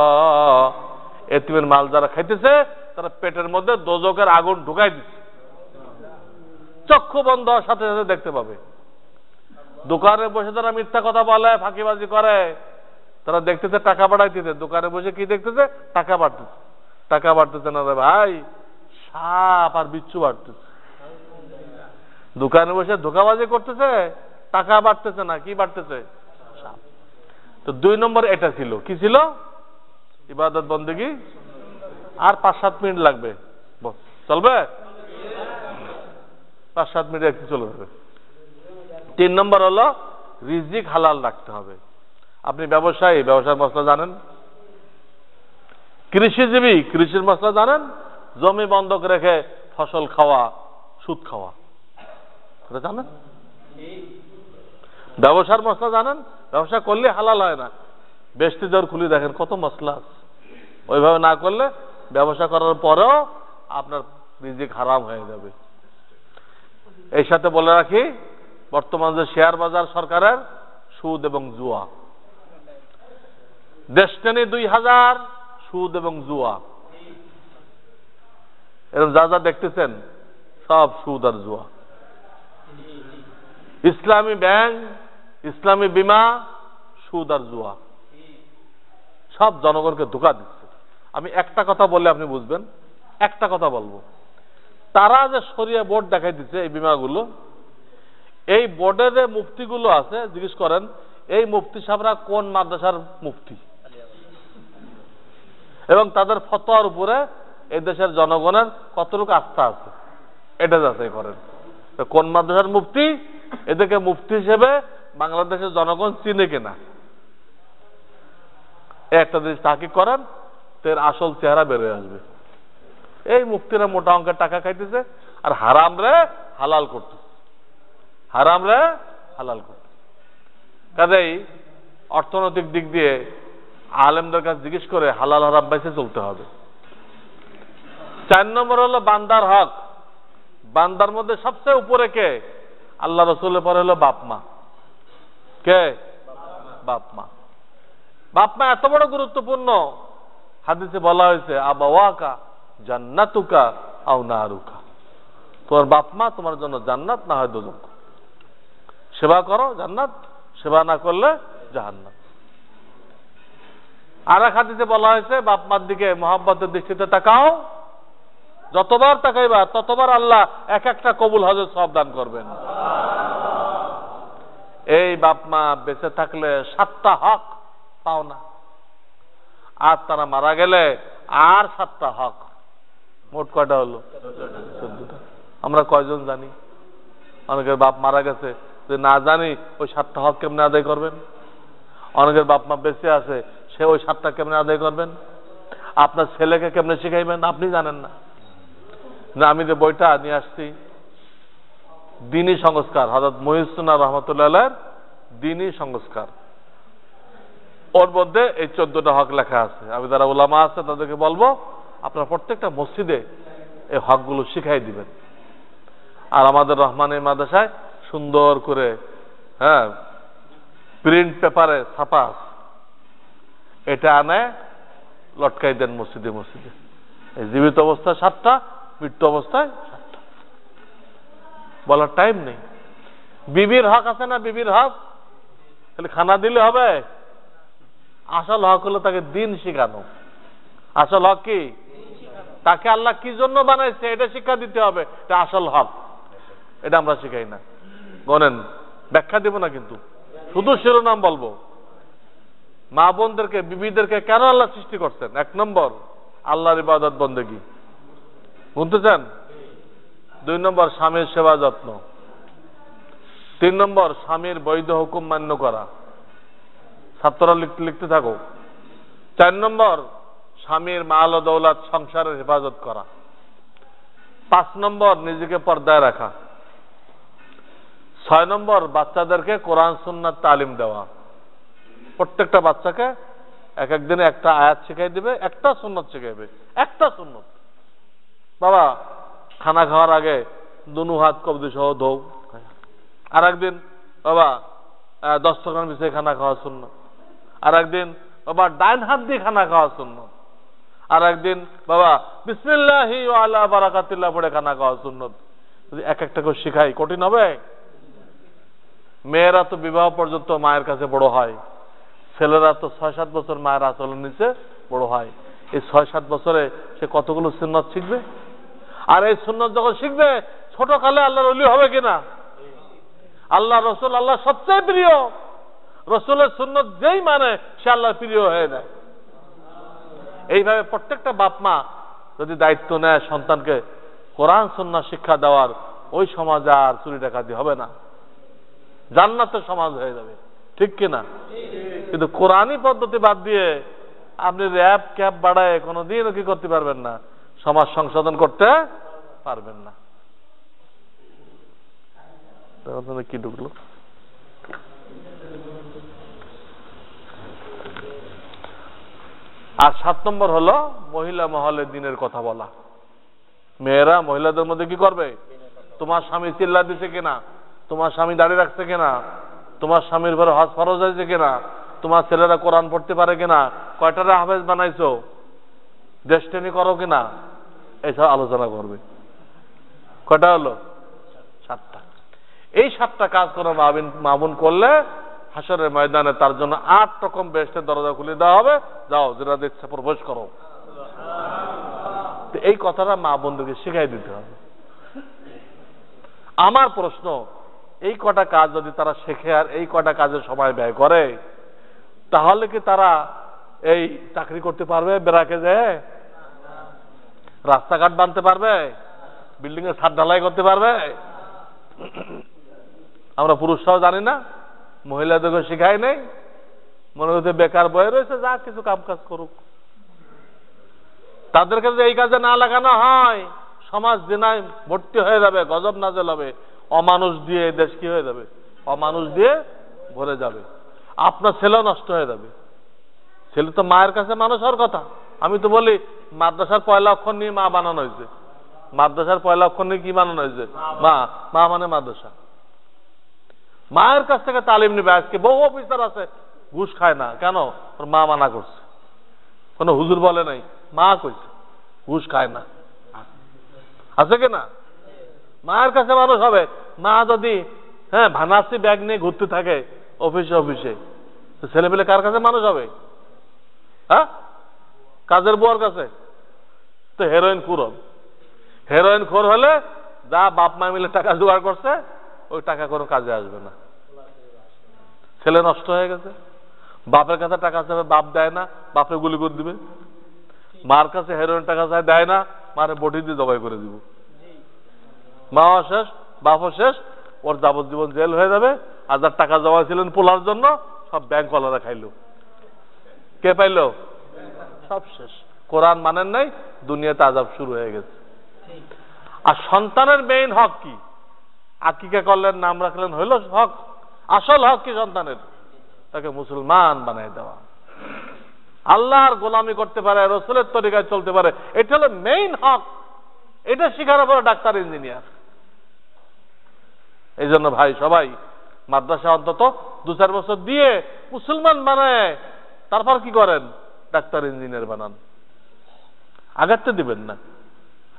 এতিমের মাল যারা খাইতেছে তারা পেটের মধ্যে দোজখের আগুন ঢুকাই দিচ্ছে, চক্ষু বন্ধ হওয়ার সাথে সাথে দেখতে পাবে। দোকানে বসে তারা মিথ্যা কথা বলে, ফাঁকিবাজি করে, তারা দেখতেছে টাকা বাড়াইতেছে, দোকানে বসে কি দেখতেছে? টাকা বাড়তেছে। টাকা বাড়তেছে না রে ভাই, সাপ আর বিচ্ছু বাড়তেছে। দোকানে বসে ধোকাবাজি করতেছে, টাকা বাড়তেছে না, কি বাড়তেছে? সাপ। তো 2 নম্বর এটা ছিল, কি ছিল? ইবাদত বন্দেগী। আর 5-7 মিনিট লাগবে, চলবে? 5-7 মিনিট একটু চলে যাবে। 3 নম্বর হলো রিজিক হালাল রাখতে হবে। আপনি ব্যবসায়ী, ব্যবসার মশলা জানেন? কৃষিজীবী, কৃষির মশলা জানেন? জমি বন্ধক রেখে ফসল খাওয়া, সুদ খাওয়া, এটা জানেন? ব্যবসার মশলা জানেন? ব্যবসা করলে হালাল হয় না। বেশি দর খুলি দেখেন কত মশলা আছে। ওইভাবে না করলে ব্যবসা করার পরেও আপনার রিজিক হারাম হয়ে যাবে। এই সাথে বলে রাখি, বর্তমান যে শেয়ার বাজার সরকারের, সুদ এবং জুয়া, ডেস্টিনি 2000, সুদ এবং জুয়া, এরকম যা যা দেখতেছেন সব সুদ আর জুয়া। ইসলামী ব্যাংক, ইসলামী বিমা, সুদ আর জুয়া, সব জনগণকে ধোঁকা দিচ্ছে। আমি একটা কথা বললে আপনি বুঝবেন, একটা কথা বলবো, তারা যে শরিয়া বোর্ড দেখাই দিচ্ছে এই বিমাগুলো, এই বোর্ডে যে মুফতিগুলো আছে, জিজ্ঞেস করেন এই মুফতি সাহেবরা কোন মাদ্রাসার মুফতি, এবং তাদের ফতোয়ার উপরে এই দেশের জনগণের কতটুকু আস্থা আছে, এটা যাচাই করেন। কোন মাদ্রাসার মুফতি, এদেরকে মুফতি হিসেবে বাংলাদেশের জনগণ চিনে কিনা, একটা জিনিস তাহকিক করেন, এর আসল চেহারা বেরোয় আসবে। এই মুফতিরা মোটা অঙ্কের টাকা খাইতেছে আর হারাম রে হালাল করতেছে, হারাম রে হালাল করতেছে। কাজেই অর্থনৈতিক দিক দিয়ে আলেমদের কাছে জিজ্ঞেস করে হালাল হারাম বেঁচে চলতে হবে। 4 নম্বর হলো বান্দার হক। বান্দার মধ্যে সবচেয়ে উপরে কে? আল্লাহ রসুলের পরে হলো বাপ মা। কে? বাপ মা। বাপ মা এত বড় গুরুত্বপূর্ণ, হাদিসে বলা হয়েছে আবাওয়াকা জান্নাতুকা আও নারুকা। তোমার বাপ মা তোমার জন্য জান্নাত, না হয় দোজখ। সেবা করো জান্নাত, সেবা না করলে জাহান্নাম। আর এক হাদিসে বলা হয়েছে বাপ মার দিকে মহব্বতের দৃষ্টিতে তাকাও, যতবার তাকাইবা ততবার আল্লাহ এক একটা কবুল হজের সওয়াব দান করবেন। এই বাপ মা বেঁচে থাকলে 7টা হক পাও না, আর তারা মারা গেলে আর 7টা হক। মোট কয়টা হলো? 14টা। আমরা কয়জন জানি? অনেকের বাপ মারা গেছে, যে না জানি ওই 7টা হক কেমনে আদায় করবেন। অনেকের বাপ মা বেঁচে আছে, সে ওই 7টা কেমনে আদায় করবেন। আপনার ছেলেকে কেমনে শিখাইবেন আপনি জানেন না। না, আমি যে বইটা নিয়ে আসছি, দ্বীনি সংস্কার, হযরত মুহিউদ্দিন রহমতুল্লাহর দ্বীনি সংস্কার, ওর মধ্যে এই 14টা হক লেখা আছে। আমি যারা উলামা আছে তাদেরকে বলবো আপনারা প্রত্যেকটা মসজিদে এই হকগুলো শিখাই দিবেন। আর আমাদের রহমানী মাদ্রাসায় সুন্দর করে প্রিন্ট পেপারে ছাপা, এটা আনে লটকাই দেন মসজিদে মসজিদে। এই জীবিত অবস্থায় 7টা, মৃত্যু অবস্থায় 7টা। বলার টাইম নেই। বিবির হক আছে না? বিবির হক খালি খানা দিলে হবে? আসল হক হলো তাকে দিন শিখানো। আসল হক কি? তাকে আল্লাহ কি জন্য বানাইছে এটা শিক্ষা দিতে হবে, এটা আসল হক। এটা আমরা শিখাই না। বলেন, ব্যাখ্যা দিব না, কিন্তু শুধু শিরোনাম বলবো। মা বোনদেরকে, বিবিদেরকে কেন আল্লাহ সৃষ্টি করছেন? 1 নম্বর আল্লাহর ইবাদত বন্দেগী, বুঝতে চান? 2 নম্বর স্বামীর সেবা যত্ন, 3 নম্বর স্বামীর বৈধ হুকুম মান্য করা, ছাত্ররা লিখতে থাকো। 4 নম্বর স্বামীর মাল ও দৌলত সংসারের হেফাজত করা। 5 নম্বর নিজেকে পর্দায় রাখা। 6 নম্বর বাচ্চাদেরকে কোরআন সুন্নাত তালিম দেওয়া। প্রত্যেকটা বাচ্চাকে এক দিনে একটা আয়াত শিখাই দিবে, একটা সুন্নত শিখাইবে, একটা সুন্নত। বাবা খানা খাওয়ার আগে দুনু হাত কবজি সহ ধৌ। আর একদিন বাবা দস্তরখান বিছিয়ে খানা খাওয়া সুন্নত। আর একদিন বাবা ডাইন হাত দিয়ে খানা খাওয়া সুন্নত। আর একদিন বাবা বিসমিল্লাহি ওয়া আলা বারাকাতিল্লাহ পড়ে খানা খাওয়া সুন্নত। যদি এক একটা করে শিখাই কঠিন হবে? মেয়েরা তো বিবাহ পর্যন্ত মায়ের কাছে বড় হয়, ছেলেরা তো 6-7 বছর মায়ের আঁচলের নিচে বড় হয়। এই 6-7 বছরে সে কতগুলো সুন্নত শিখবে? আর এই সুন্নত যখন শিখবে ছোট কালে আল্লাহর ওলি হবে কিনা? আল্লাহ রসুল আল্লাহ সবচেয়ে প্রিয়, রসুলের সুন্নত যেই মানে সে আল্লাহর প্রিয় হয়ে যায়। এইভাবে প্রত্যেকটা বাপ মা যদি দায়িত্ব নেয় সন্তানকে কোরআন সুন্নাহ শিক্ষা দেওয়ার, ওই সমাজে আর চুরি ডাকাতি হবে না, জান্নাতের সমাজ হয়ে যাবে। ঠিক কিনা? কিন্তু কোরআনই পদ্ধতি বাদ দিয়ে আপনি র্যাব ক্যাব বাড়ায় কোনোদিনও কি করতে পারবেন না, সমাজ সংশোধন করতে পারবেন না। কি ঢুকলো? আর 7 নম্বর হলো মহিলা মহলে দিনের কথা বলা। মেয়েরা মহিলাদের মধ্যে কি করবে? তোমার স্বামী চিল্লা দিছে কিনা, তোমার স্বামী দাঁড়িয়ে রাখছে কিনা, তোমার স্বামীর ঘরে হজ ফরজ হয়েছে কিনা, তোমার ছেলেরা কোরআন পড়তে পারে কিনা, কয়টারে হাফেজ বানাইছো, দেশটেনি করো কিনা, এইসব আলোচনা করবে। কয়টা হলো? 7টা। এই 7টা কাজ করে মামুন করলে হাসরের ময়দানে তার জন্য 8 রকম বেহেশতের দরজা খুলে দেওয়া হবে। যাও যেটা ইচ্ছা প্রবেশ করো। এই কথাটা মা বোনদেরকে শিখাই দিতে হবে। আমার প্রশ্ন, এই কটা কাজ যদি তারা শেখে আর এই কটা কাজে সময় ব্যয় করে, তাহলে কি তারা এই চাকরি করতে পারবে? বেড়াকে যায় রাস্তাঘাট বানতে পারবে? বিল্ডিং এর ছাদ ঢালাই করতে পারবে? আমরা পুরুষরাও জানি না, মহিলাদেরকে শিখাই নেই, মনে হচ্ছে বেকার বয়ে রয়েছে, যা কিছু কাম কাজ করুক। তাদেরকে যদি এই কাজে না লাগানো হয়, সমাজ জেনায় ভর্তি হয়ে যাবে, গজব নাজেল হবে। অমানুষ দিয়ে দেশ কি হয়ে যাবে? অমানুষ দিয়ে ভরে যাবে। আপনার ছেলে নষ্ট হয়ে যাবে। ছেলে তো মায়ের কাছে মানুষ হওয়ার কথা। আমি তো বলি মাদ্রাসার পয়লা অক্ষর নিয়ে মা বানানো হয়েছে। মাদ্রাসার পয়লা অক্ষর নিয়ে কি বানানো হয়েছে? মা। মা মানে মাদ্রাসা। মায়ের কাছ থেকে তালিম নিবে। আজকে বহু অফিসার আছে ঘুষ খায় না, কেন? ওর মা মানা করছে। কোন হুজুর বলে নাই, মা কইছে ঘুষ খায় না। আছে কিনা? মায়ের কাছে মানুষ হবে। মা যদি ভানাসি ব্যাগ নিয়ে ঘুরতে থাকে অফিসে অফিসে, তো ছেলেপেলে কার কাছে মানুষ হবে? হ্যাঁ, কাজের বুয়ার কাছে। তো হেরোইন খুর হবে। হেরোইন খোর হলে যা বাপ মা মিলে টাকা জোগাড় করছে, ওই টাকা কোনো কাজে আসবে না। ছেলে নষ্ট হয়ে গেছে। বাপের কাছে টাকা চাবে, বাপ দেয় না, বাপে গুলি করে দিবে। মার কাছে হেরোইন টাকা চায়, দেয় না, মারে বটি দিয়ে জবাই করে দিব। মাও শেষ, বাপও শেষ, ওর যাবজ্জীবন জেল হয়ে যাবে। আর যার টাকা জমা ছিলেন পোলার জন্য, সব ব্যাংকওয়ালারা খাইলো। কে পাইলো? সব শেষ। কোরআন মানেন নাই, দুনিয়াতে আযাব শুরু হয়ে গেছে। আর সন্তানের মেইন হক কি? আকিকা করলেন, নাম রাখলেন, হইল হক। আসল হক কি সন্তানের? তাকে মুসলমান বানাই দেওয়া, আল্লাহর গোলামি করতে পারে, রসুলের তরিকায় চলতে পারে, এটা হলো মেইন হক। এটা শিখার পরে ডাক্তার, ইঞ্জিনিয়ার। এই জন্য ভাই সবাই মাদ্রাসা অন্তত 2-4 বছর দিয়ে মুসলমান বানায়, তারপর কি করেন? ডাক্তার ইঞ্জিনিয়ার বানান। আগাতে দিবেন না।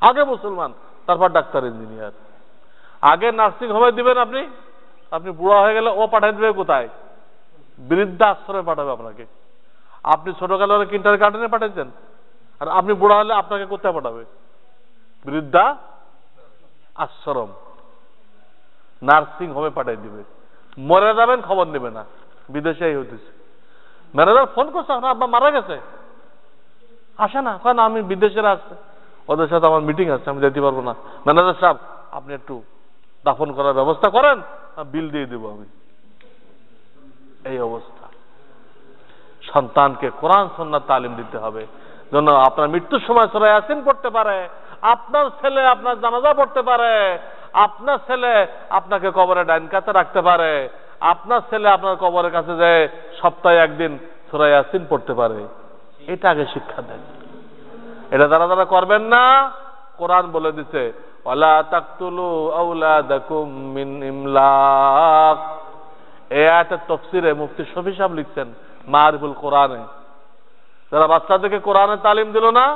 আগে মুসলমান, তারপর ডাক্তার ইঞ্জিনিয়ার। আগে নার্সিং হোমে দিবেন আপনি। আপনি বুড়া হয়ে গেলে ও পাঠাই দেবে কোথায়? বৃদ্ধা আশ্রমে পাঠাবে আপনাকে। আপনি ছোটকালে অনেক কিন্টার গার্ডেনে পাঠাইছেন, আর আপনি বুড়া হলে আপনাকে কোথায় পাঠাবে? বৃদ্ধা আশ্রম, নার্সিং হোমে পাঠাই দিবে। মরে যাবেন, খবর নেবে না। বিদেশে এই হইতেছে। ম্যানেজার ফোন করছে, আপনার আব্বা মারা গেছে, আসে না। কেন? আমি বিদেশের আসছে, ওদের সাথে আমার মিটিং আছে, আমি যেতে পারবো না। ম্যানেজার সাহেব, আপনি একটু দাফন করার ব্যবস্থা করেন, বিল দিয়ে দেব আমি। এই অবস্থা। সন্তানকে কোরআন সুন্নাত তালিম দিতে হবে, যেন আপনার মৃত্যুর সময় সূরা ইয়াসিন পড়তে পারে, আপনার ছেলে আপনার জানাজা পড়তে পারে, আপনার ছেলে আপনাকে কবরে ডাইন কাতে রাখতে পারে, আপনার ছেলে আপনার কবরের কাছে যায় সপ্তাহে একদিন সূরা ইয়াসিন পড়তে পারে। এটা আগে শিক্ষা দেন। এটা যারা করবেন না, কোরআন বলে দিছে ওয়ালা তাকতুলু আওলাদাকুম মিন ইমলাক। এই আয়াতের তাফসীরে মুফতি শফি সাহেব লিখছেন মারিফুল কোরআনে, যারা বাচ্চাদেরকে কোরআনের তালিম দিল না,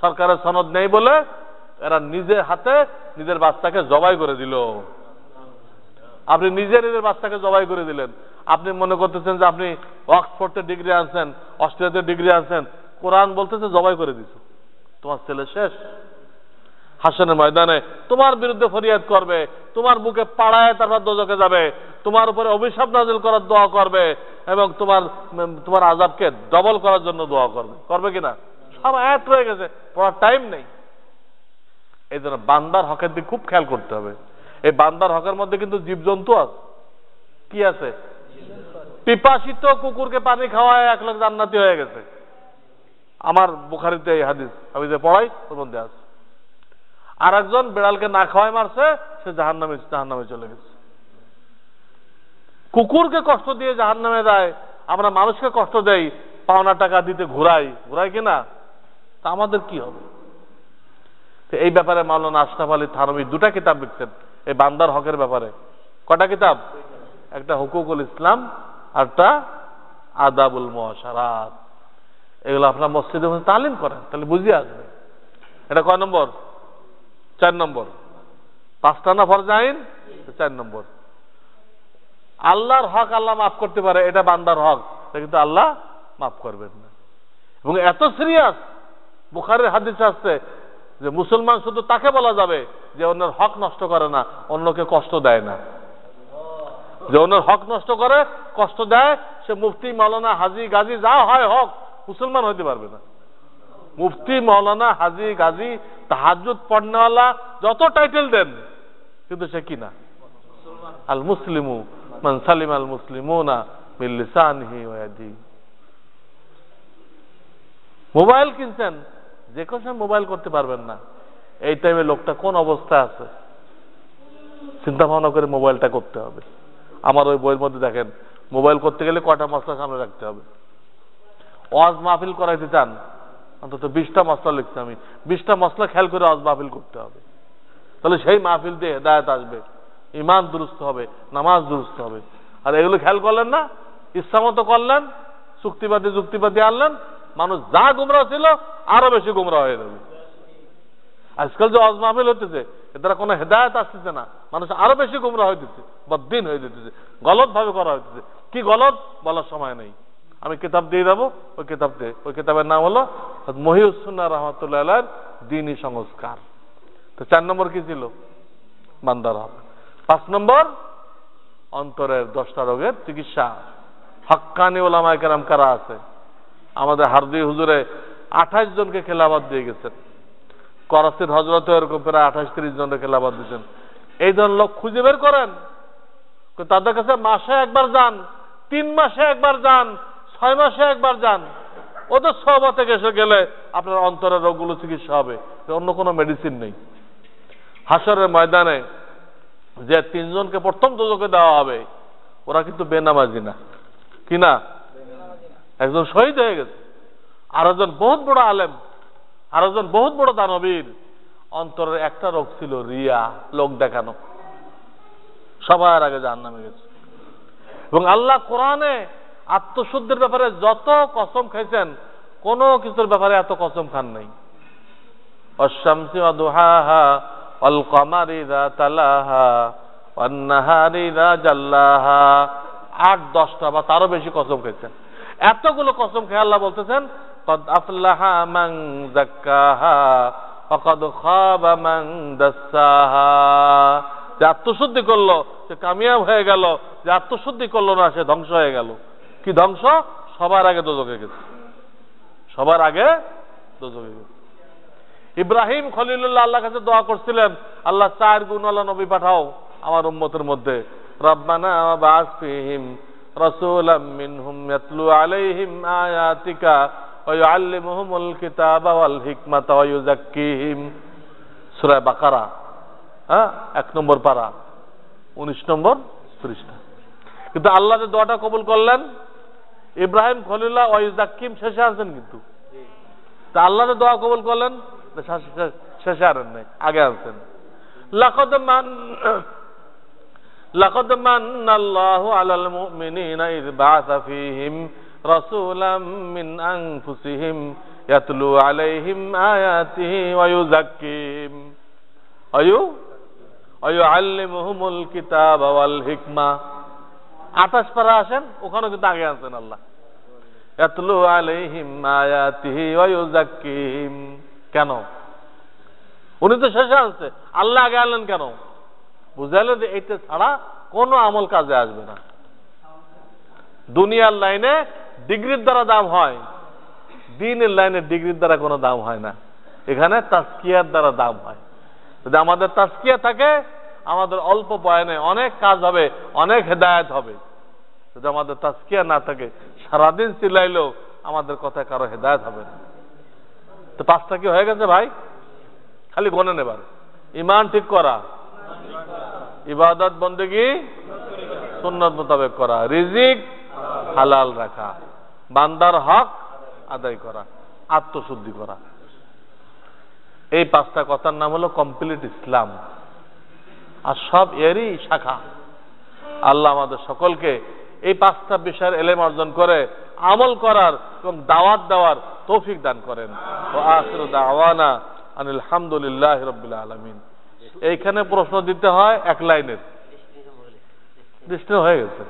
সরকারের সনদ নেই বলে এরা নিজের হাতে নিজের বাচ্চাকে জবাই করে দিল। আপনি নিজের বাচ্চাকে জবাই করে দিলেন। আপনি মনে করতেছেন যে আপনি অক্সফোর্ডে ডিগ্রি আনছেন, অস্ট্রেলিয়াতে ডিগ্রি আনছেন, কোরআন বলতেছে জবাই করে দিছো, তোমার ছেলে শেষ। হাসরের ময়দানে তোমার বিরুদ্ধে ফরিয়াদ করবে, তোমার বুকে পাড়ায় তারপর দোজখে যাবে, তোমার উপরে অভিশাপ নাযিল করার দোয়া করবে এবং তোমার আযাবকে ডবল করার জন্য দোয়া করবে। করবে কিনা? সব আয়াত রয়ে গেছে, পড়ার টাইম নেই। এই জন্য বান্দার হকের দিকে খুব খেয়াল করতে হবে। এই বান্দার হকের মধ্যে কিন্তু জীবজন্তু আছে। কি আছে? পিপাসিত কুকুরকে পানি খাওয়ায় 1 লাখ জান্নাতি হয়ে গেছে। আমার বুখারীতে এই হাদিস আমি যে পড়াই ওর মধ্যে আছে। আর একজন বিড়ালকে না খাওয়ায় মারছে, সে জাহান্নামে চলে গেছে। কুকুরকে কষ্ট দিয়ে জাহান্নামে যায়, আমরা মানুষকে কষ্ট দেই, পাওনা টাকা দিতে ঘুরাই কিনা? তা আমাদের কি হবে? এই ব্যাপারে মাওলানা আশরাফ আলী থানভী 2টা কিতাব লিখছেন এই বান্দার হকের ব্যাপারে। কটা কিতাব? একটা হুকুকুল ইসলাম, আরটা আদাবুল মুআশারাত। এগুলো আপনার মসজিদে তালিম করেন, তাহলে বুঝে আসবে। এটা কয় নম্বর? 4 নম্বর। 5টা না ফরজ আইন? 4 নম্বর। আল্লাহর হক আল্লাহ মাফ করতে পারে, এটা বান্দার হক, কিন্তু আল্লাহ মাফ করবেন না। এবং এত সিরিয়াস, বুখারীর হাদিস আছে যে মুসলমান শুধু তাকে বলা যাবে যে অন্যের হক নষ্ট করে না, অন্যকে কষ্ট দেয় না। যে অন্যের হক নষ্ট করে, কষ্ট দেয়, সে মুফতি, মাওলানা, হাজি, গাজী যা হয় হক, মুসলমান হইতে পারবে না। মুফতি, মাওলানা, হাজি, গাজী, তাহাজ্জুদ পড়নেওয়ালা, যত টাইটেল দেন, কিন্তু সে কি না? আল মুসলিমু মান সালিম আল মুসলিমুনা মিন লিসানিহি ওয়া ইয়াদিহি। মোবাইল কিনছেন, যে কোনো সময় মোবাইল করতে পারবেন না। এই টাইমে লোকটা কোন অবস্থায় আছে চিন্তা ভাবনা করে মোবাইলটা করতে হবে। আমার ওই বইয়ের মধ্যে দেখেন, মোবাইল করতে গেলে কয়টা মশলা সামনে রাখতে হবে। ওয়াজ মাহফিল করাইতে চান, অন্তত 20টা মশলা লিখতে, আমি 20টা মশলা খেয়াল করে ওয়াজ মাহফিল করতে হবে। তাহলে সেই মাহফিল দিয়ে হেদায়েত আসবে, ইমান দুরুস্ত হবে, নামাজ দুরুস্ত হবে। আর এগুলো খেয়াল করলেন না, ইচ্ছামতো করলেন, যুক্তিবাদী আনলেন, মানুষ যা গুমরাহ ছিল আরো বেশি গুমরাহ হয়ে যাবে। আজকাল যে ওয়াজ মাহফিল হইতেছে, এর দ্বারা কোনো হেদায়েত আসতেছে না, মানুষ আরো বেশি গুমরাহ হয়ে দিচ্ছে, বদ্দিন হয়ে দিতেছে, গলত ভাবে করা হইতেছে। কি গলত বলার সময় নেই, আমি কিতাব দিয়ে দেবো, ওই কিতাবের নাম হলো মহিউস সুন্নাহ রাহমাতুল্লাহ আলাইহির দ্বীনি সংস্কার। তো 4 নম্বর কি ছিল? বান্দার হক। 5 নম্বর অন্তরের 10টা রোগের চিকিৎসা। হক্কানি ওলামায়ে কেরাম কারা আছে? আমাদের হারদি হুজুরে 28 জনকে খেলাফত দিয়ে গেছেন। করাচির হজরতে এরকম প্রায় 28-30 জনকে খেলাফত দিয়েছেন। এই ধরনের লোক খুঁজে বের করেন, তাদের কাছে মাসে একবার যান, 3 মাসে একবার যান, 6 মাসে একবার যান। ওদের সহবতে এসে গেলে আপনার অন্তরের রোগগুলো চিকিৎসা হবে, অন্য কোনো মেডিসিন নেই। হাসরের ময়দানে যে 3 জনকে প্রথম দোজখে দেওয়া হবে, ওরা কিন্তু বেনামাজি না, কি না? একজন শহীদ হয়ে গেছে, আর একজন বহুত বড় আলেম, আর একজন বহুত বড় দানবীর। অন্তরের একটা রোগ ছিল রিয়া, লোক দেখানো। সবার আগে জাহান্নামে গেছে। এবং আল্লাহ কোরআনে আত্মশুদ্ধির ব্যাপারে যত কসম খাইছেন, কোন কিছুর ব্যাপারে এত কসম খান নাই। অশ-শামসি ওয়া দুহাহা ওয়াল কমারি ইযা তালাহা ওয়ান নাহারি ইযা জাল্লাহা, 8-10টা বা তারও বেশি কসম খাইছেন। এতগুলো কসম খেয়ে আল্লাহ বলতেছেন কদ আফলাহা মান যাক্কাহা ওয়া কদ খাবা মান দাসসাহা। যে আত্মশুদ্ধি করলো সে কামিয়াব হয়ে গেল, যে আত্মশুদ্ধি করলো না সে ধ্বংস হয়ে গেল। কি ধ্বংস? সবার আগে দোজখে গেছে, সবার আগে দোজখে গেছে। ইব্রাহিম খলিলুল্লাহ আল্লাহর কাছে দোয়া করছিলেন, আল্লাহ 4 গুণওয়ালা নবী পাঠাও, আমার উম্মতের মধ্যে রব্বানা ওয়াবা'আস ফীহিম রাসূলাম মিনহুম ইয়াতলু আলাইহিম আয়াতিকা ওয়া ইউআল্লিমুহুমুল কিতাবা ওয়াল হিকমাতা ওয়া ইউযাক্কিহিম। সূরা বাকারা 1 নম্বর পারা 19 নম্বর পৃষ্ঠা। কিন্তু আল্লাহ যে দোয়াটা কবুল করলেন ইব্রাহিম খলিলুল্লাহ ওয়া ইউযাক্কিহিম শেষে আছেন, কিন্তু তা আল্লাহ যে দোয়া কবুল করলেন শেষে আনেন নাই, আগে আনছেন। লাকাদ মান্নাল্লাহু আলাল মুমিনিনা ইয বা'আসা ফীহিম রাসূলাম মিন আনফুসিহিম ইয়াতলু আলাইহিম আয়াতিহি ওয়া ইউযাক্কিহিম ওয়া ইউআল্লিমুহুমুল কিতাবা ওয়াল হিকমা। 28 পারা আসেন, ওখানে কিন্তু আগে আনছেন আল্লাহ ইয়াতলু আলাইহিম আয়াতিহি ওয়া ইউযাক্কিহিম। কেন? উনি তো শেষে আনছে, আল্লাহ আগে আনলেন কেন? বুঝাইলেন যে এটা ছাড়া কোনো আমল কাজে আসবে না। দুনিয়ার লাইনে ডিগ্রির দ্বারা দাম হয়, দ্বীনের লাইনে ডিগ্রির দ্বারা কোনো দাম হয় না। এখানে তাজকিয়ার দ্বারা দাম হয়। যদি আমাদের তাজকিয়া থাকে আমাদের অল্প বয়ানে অনেক কাজ হবে, অনেক হেদায়েত হবে। যদি আমাদের তাজকিয়া না থাকে সারাদিন চিল্লাইলেও আমাদের কথায় কারো হেদায়েত হবে না। তো 5টা কি হয়ে গেছে ভাই? খালি গণেন এবার। ঈমান ঠিক করা, ইবাদত বন্দেগী সুন্নাত মোতাবেক করা, রিজিক হালাল রাখা, বান্দার হক আদায় করা, আত্মশুদ্ধি করা। এই 5টা কথার নাম হলো কমপ্লিট ইসলাম। আর সব এরই শাখা। আল্লাহ আমাদের সকলকে এই 5টা বিষয়ের ইলম অর্জন করে আমল করার এবং দাওয়াত দেওয়ার তৌফিক দান করেন। ওয়া আখিরু দাওয়ানা আনিল হামদুলিল্লাহি রাব্বিল আলামিন। এইখানে প্রশ্ন দিতে হয় 1 লাইনের, দৃষ্টি হয়ে গেছে।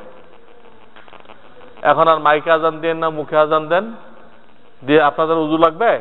এখন আর মাইকে আজান দেন না মুখে আজান দেন দিয়ে আপনাদের উযু লাগবে?